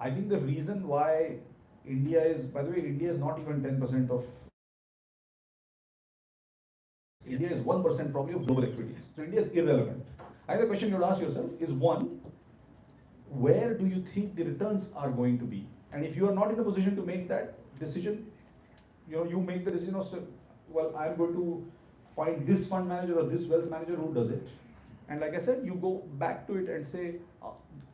I think the reason why India is, by the way, India is not even 10% of, India is 1% probably of global equities. So India is irrelevant. I think the question you would ask yourself is, one, where do you think the returns are going to be? And if you are not in a position to make that decision, you make the decision of, well, I'm going to find this fund manager or this wealth manager who does it. And like I said, you go back to it and say,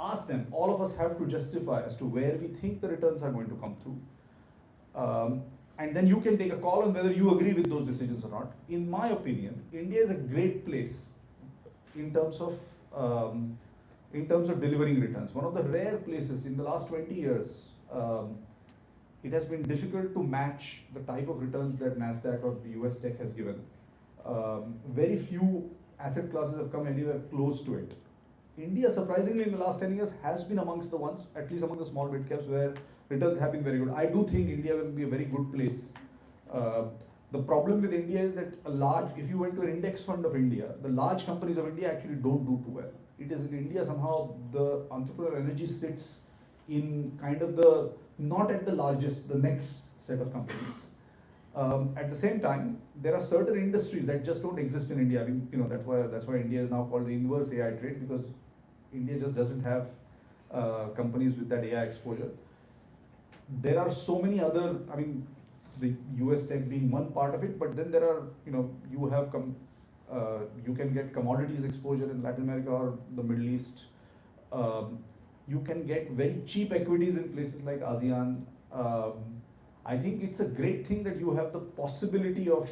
ask them. All of us have to justify as to where we think the returns are going to come through. And then you can take a call on whether you agree with those decisions or not. In my opinion, India is a great place in terms of delivering returns. One of the rare places in the last 20 years, it has been difficult to match the type of returns that NASDAQ or the US tech has given. Very few asset classes have come anywhere close to it. India, surprisingly, in the last 10 years, has been amongst the ones, at least among the small mid caps, where returns have been very good. I do think India will be a very good place. The problem with India is that if you went to an index fund of India, the large companies of India actually don't do too well. It is in India somehow the entrepreneurial energy sits in kind of the, not at the largest, the next set of companies. At the same time, there are certain industries that just don't exist in India. I mean, that's why India is now called the inverse AI trade, because India just doesn't have companies with that AI exposure. There are so many other, I mean, the US tech being one part of it, but then there are, you can get commodities exposure in Latin America or the Middle East. You can get very cheap equities in places like ASEAN. I think it's a great thing that you have the possibility of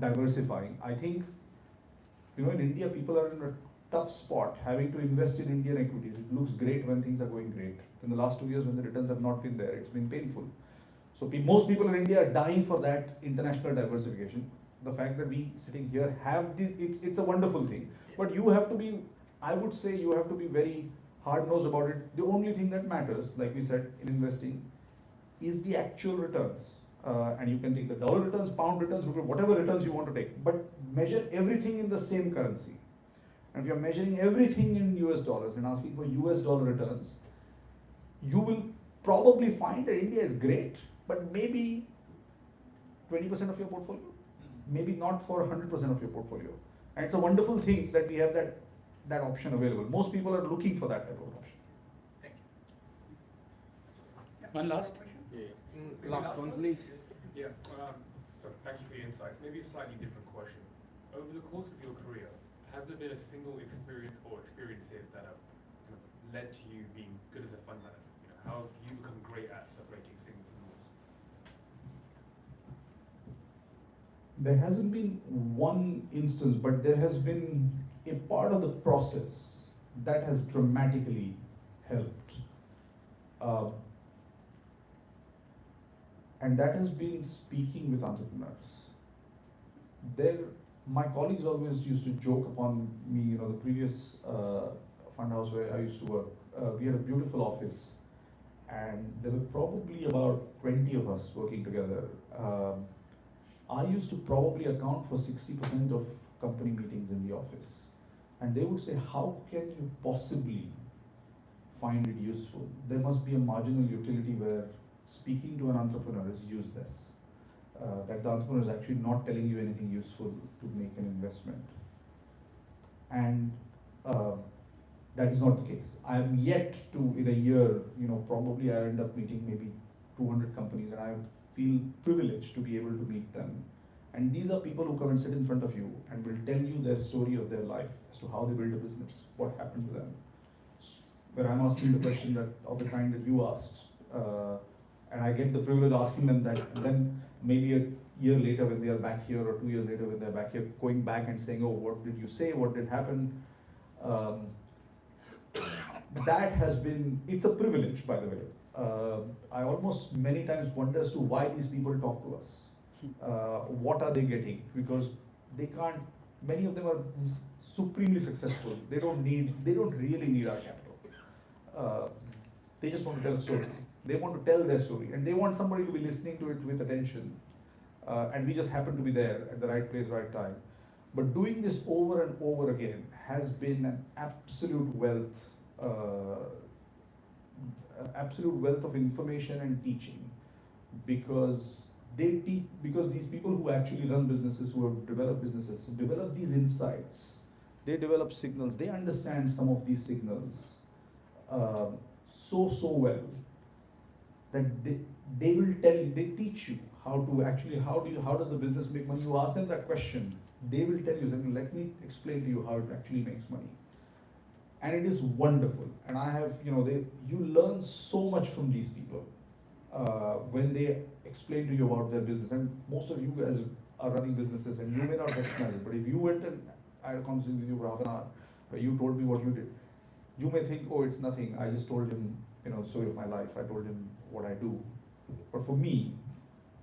diversifying. I think, in India, people are in a tough spot having to invest in Indian equities. It looks great when things are going great. In the last 2 years when the returns have not been there, it's been painful. So most people in India are dying for that international diversification. The fact that we sitting here have it's a wonderful thing. But you have to be, I would say you have to be very hard-nosed about it. The only thing that matters, like we said, in investing, is the actual returns. And you can take the dollar returns, pound returns, whatever returns you want to take, but measure everything in the same currency. And if you're measuring everything in US dollars and asking for US dollar returns, you will probably find that India is great, but maybe 20% of your portfolio, maybe not for 100% of your portfolio. And it's a wonderful thing that we have that option available. Most people are looking for that type of option. Thank you. One last. Last one, please. Yeah, so thank you for your insights. Maybe a slightly different question. Over the course of your career, has there been a single experience or experiences that have kind of led to you being good as a fund manager? You know, how have you become great at separating signals from noise? There hasn't been one instance, but there has been a part of the process that has dramatically helped. And that has been speaking with entrepreneurs. My colleagues always used to joke upon me, you know, the previous fund house where I used to work, we had a beautiful office and there were probably about 20 of us working together. I used to probably account for 60% of company meetings in the office. And they would say, how can you possibly find it useful? There must be a marginal utility where speaking to an entrepreneur is useless. That the entrepreneur is actually not telling you anything useful to make an investment. And that is not the case. I am yet to, in a year, you know, probably I end up meeting maybe 200 companies and I feel privileged to be able to meet them. And these are people who come and sit in front of you and will tell you their story of their life as to how they built a business, what happened to them. Where I'm asking the question that of the kind that you asked, and I get the privilege of asking them that, and then maybe a year later when they are back here, or 2 years later when they're back here, going back and saying, oh, what did you say, what did happen? That has been, it's a privilege, by the way. I almost many times wonder as to why these people talk to us. What are they getting? Because they can't, many of them are supremely successful. They don't really need our capital. They just want to tell a story. They want to tell their story and they want somebody to be listening to it with attention. And we just happen to be there at the right place, right time. But doing this over and over again has been an absolute wealth of information and teaching, because because these people who actually run businesses, who have developed businesses, who develop these insights, they develop signals, they understand some of these signals so well that they will tell you, they teach you how to actually, how does the business make money? You ask them that question, they will tell you, let me explain to you how it actually makes money. And it is wonderful. And I have, you learn so much from these people when they explain to you about their business. And most of you guys are running businesses and you may not recognize it, but if you went and I had a conversation with you for half an hour where you told me what you did, you may think, oh, it's nothing. I just told him, the story of my life. I told him what I do. But for me,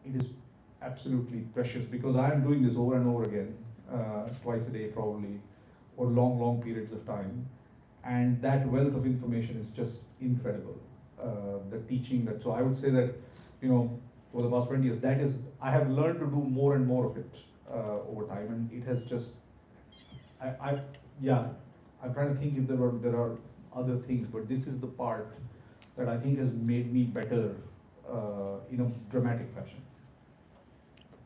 it is absolutely precious because I am doing this over and over again, twice a day probably, or long periods of time. And that wealth of information is just incredible. The teaching that, so I would say that, over the past 20 years, I have learned to do more and more of it over time, and it has just, I'm trying to think if there are other things, but this is the part that I think has made me better in a dramatic fashion.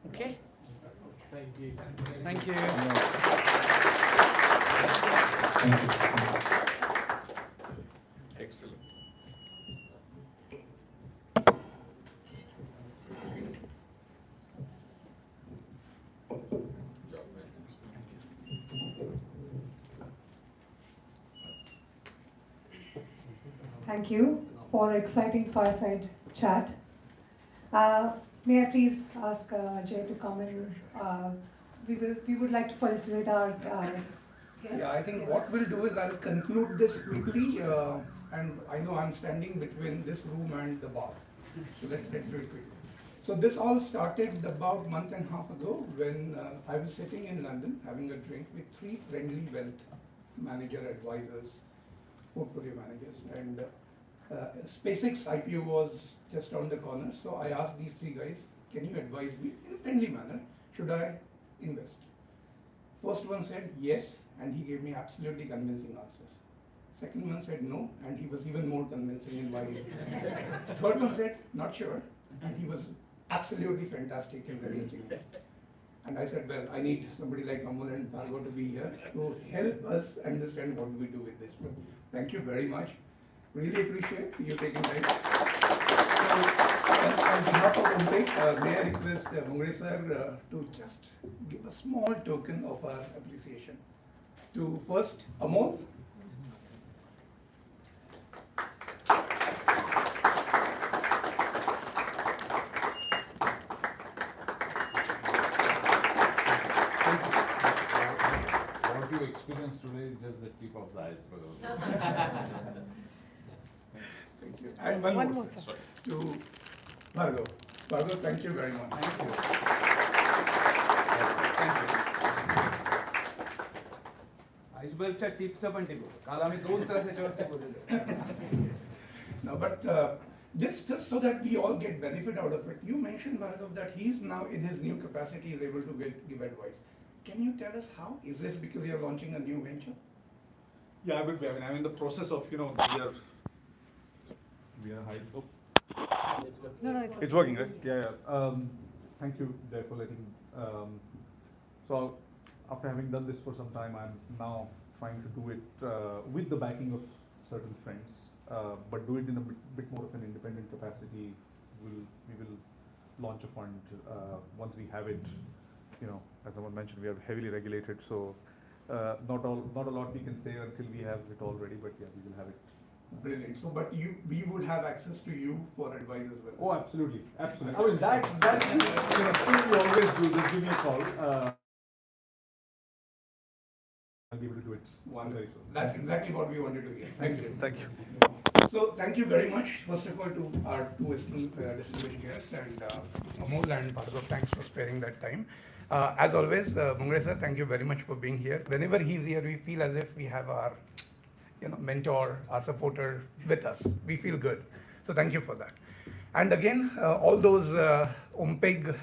Okay. Thank you. Thank you. Thank you. Excellent. Thank you for exciting fireside chat. May I please ask Jay to come in? We would like to felicitate our guests. Yeah, I think Yes. what we'll do is I'll conclude this quickly, and I know I'm standing between this room and the bar. So let's do it quickly. So this all started about a month and a half ago when I was sitting in London having a drink with three friendly wealth manager advisors, portfolio managers, and SpaceX IPO was just around the corner. So I asked these three guys, can you advise me in a friendly manner, should I invest? First one said yes, and he gave me absolutely convincing answers. Second one said no, and he was even more convincing in why. Third one said not sure, and he was absolutely fantastic in convincing me. And I said, well, I need somebody like Amol and Bhargav to be here to help us understand what we do with this. But thank you very much. Really appreciate you taking time. So, on behalf of OMPEG, may I request Mungre sir to just give a small token of our appreciation. To first, Amol. What you experienced today is just the tip of the iceberg. Thank you. And one more, sir. To Bhargav. Bhargav, thank you very much. Thank you. आइसबर्गच्या टिपचं पण tip होतं. काल आम्ही 2 तास याच्यावरती बोललो. No, but just so that we all get benefit out of it, you mentioned, Bhargav, that he's now in his new capacity is able to give advice. Can you tell us how? Is this because you're launching a new venture? Yeah, I would be. I mean, I'm in the process of, we are hiding. Oh. No, It's working, right? Yeah. Thank you, Jay, for letting. So after having done this for some time, I'm now trying to do it with the backing of certain friends, but do it in a bit more of an independent capacity. We will launch a fund once we have it. As someone mentioned, we are heavily regulated, so not a lot we can say until we have it all ready. But yeah, we will have it. Brilliant. So, but we would have access to you for advice as well. Oh, absolutely. I mean, that thing we always do. Just give me a call. I'll be able to do it. Wonderful. That's exactly what we wanted to hear. Thank you. Thank you. So, thank you very much, first of all, to our two distinguished guests, and Amol and Bhargav, thanks for sparing that time. As always, Mungre sir, thank you very much for being here. Whenever he's here, we feel as if we have our mentor, our supporter with us. We feel good. So thank you for that. And again, all those OMPEG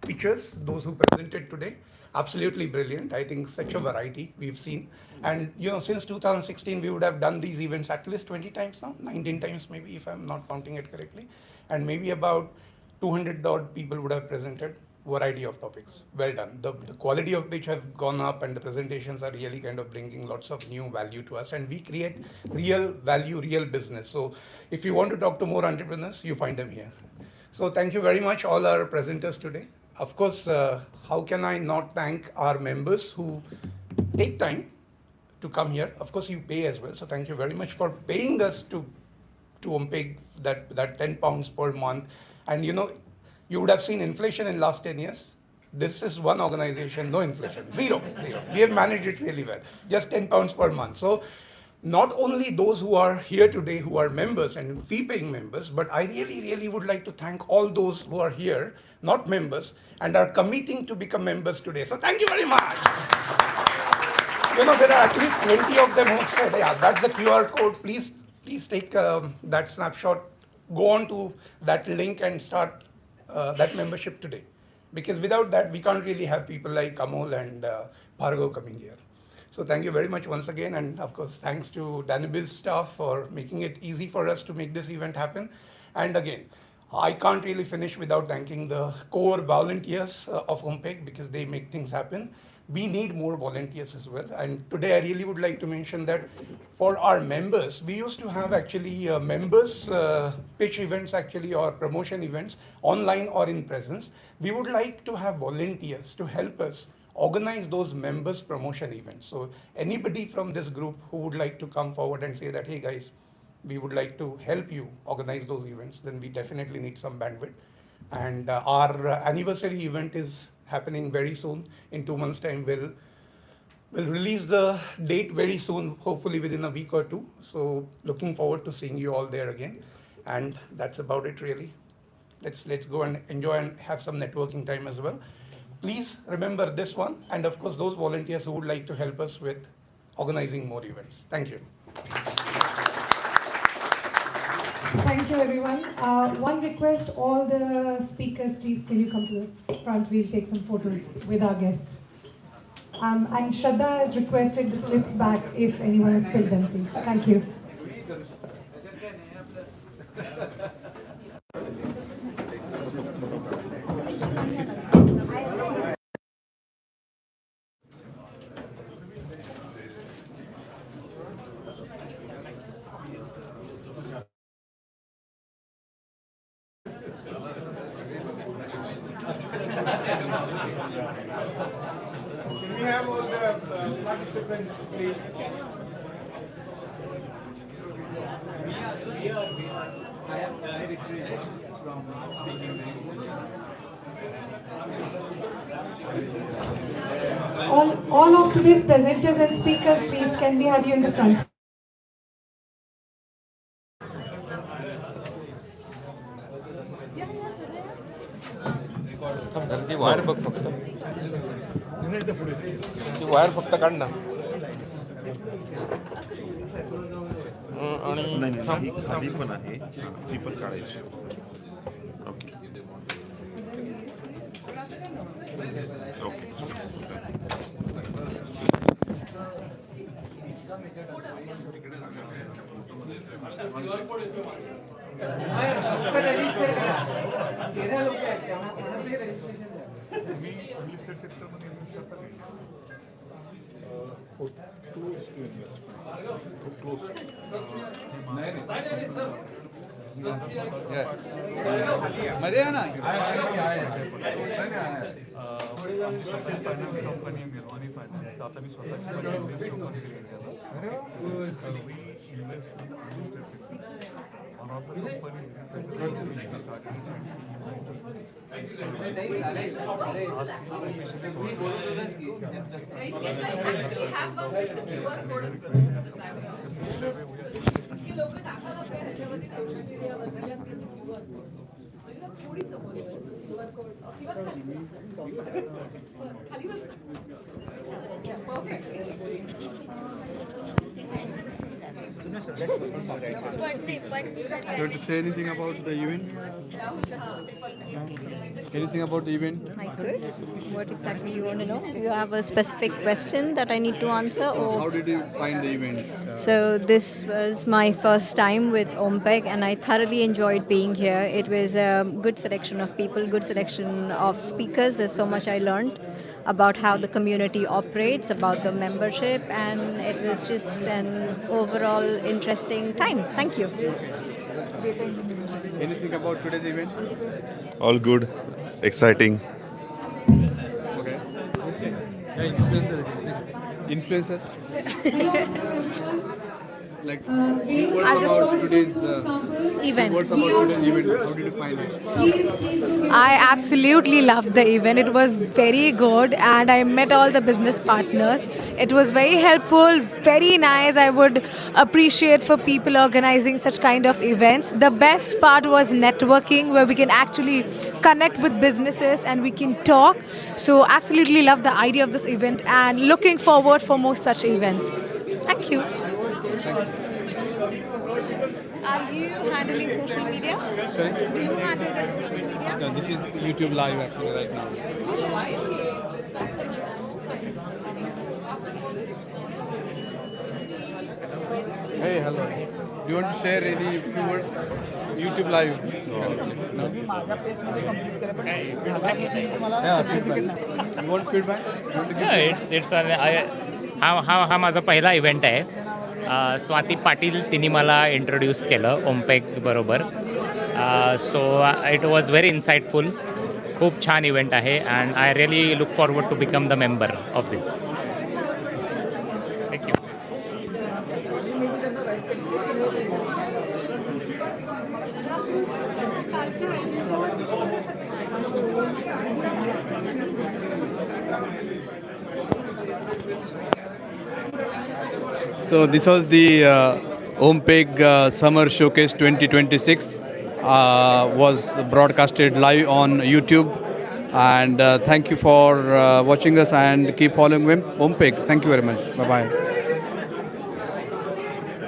pictures, those who presented today, absolutely brilliant. I think such a variety we've seen. And since 2016, we would have done these events at least 20 times now, 19 times maybe, if I'm not counting it correctly. And maybe about 200 odd people would have presented variety of topics. Well done. The quality of which have gone up, and the presentations are really kind of bringing lots of new value to us, and we create real value, real business. So if you want to talk to more entrepreneurs, you find them here. So thank you very much, all our presenters today. Of course, how can I not thank our members who take time to come here? Of course, you pay as well. So thank you very much for paying us to OMPEG that 10 pounds per month. And you would have seen inflation in last 10 years. This is one organization, no inflation, zero. We have managed it really well, just 10 pounds per month. So not only those who are here today who are members and fee-paying members, but I really, really would like to thank all those who are here, not members, and are committing to become members today. So thank you very much. There are at least 20 of them who have said, yeah, that's the QR code. Please take that snapshot, go on to that link and start that membership today. Because without that, we can't really have people like Amol and Bhargav coming here. So thank you very much once again. And of course, thanks to Danabil's staff for making it easy for us to make this event happen. And again, I can't really finish without thanking the core volunteers of OMPEG, because they make things happen. We need more volunteers as well. And today I really would like to mention that for our members, we used to have actually members pitch events or promotion events online or in presence. We would like to have volunteers to help us organize those members promotion events. So anybody from this group who would like to come forward and say that, hey guys, we would like to help you organize those events, then we definitely need some bandwidth. And our anniversary event is happening very soon. In 2 months' time, we'll release the date very soon, hopefully within a week or two. So looking forward to seeing you all there again. And that's about it, really. let's go and enjoy and have some networking time as well. Please remember this one, and of course those volunteers who would like to help us with organizing more events. Thank you. Thank you, everyone. One request, all the speakers, please, can you come to the front? We'll take some photos with our guests. And Shraddha has requested the slips back if anyone has filled them, please. Thank you. Can we have all the participants, please? I have refrained from speaking All of today's presenters and speakers, please, can we have you in the front? ती wire बघ फक्त ती wire फक्त काढ ना आणि नाही खाली पण आहे ती पण काढायची ओके रजिस्टर करा 13 लोक आहेत त्यामुळे कोणाचंही रजिस्ट्रेशन मी अनलिस्टेड सेक्टरमध्ये इन्व्हेस्ट करता क्लोज टू इन्व्हेस्टमेंट क्लोज मध्ये आहे ना फायनान्स कंपनी मिरवानी फायनान्स आता मी स्वतःची invest one of the companies recently started You want to say anything about the event? Anything about the event? I could. What exactly you want to know? You have a specific question that I need to answer, or How did you find the event? so this was my first time with OMPEG, and I thoroughly enjoyed being here. It was a good selection of people, good selection of speakers. There's so much I learned about how the community operates, about the membership, and it was just an overall interesting time. Thank you. Anything about today's event? All good, exciting. Okay. Influencers. Like few words about today's event. Words about today's event. How did you find it? I absolutely loved the event. It was very good and I met all the business partners. It was very helpful, very nice. I would appreciate for people organizing such kind of events. The best part was networking, where we can actually connect with businesses and we can talk. So absolutely love the idea of this event and looking forward for more such events. Thank you. Are you handling social media? Sorry? Do you handle the social media? No, this is YouTube live actually right now. Hey, hello. Do you want to share any few words? YouTube live. No? Yeah, feedback. You want feedback? You want to give feedback? हा माझा पहिला event आहे. स्वाती पाटील तिने मला introduce केलं ओमपेग बरोबर. So it was very insightful. खूप छान इव्हेंट आहे and I really look forward to become the member of this. Thank you. So this was the OMPEG Summer Showcase 2026. was broadcasted live on YouTube. And thank you for watching us, and keep following OMPEG. Thank you very much. Bye-bye.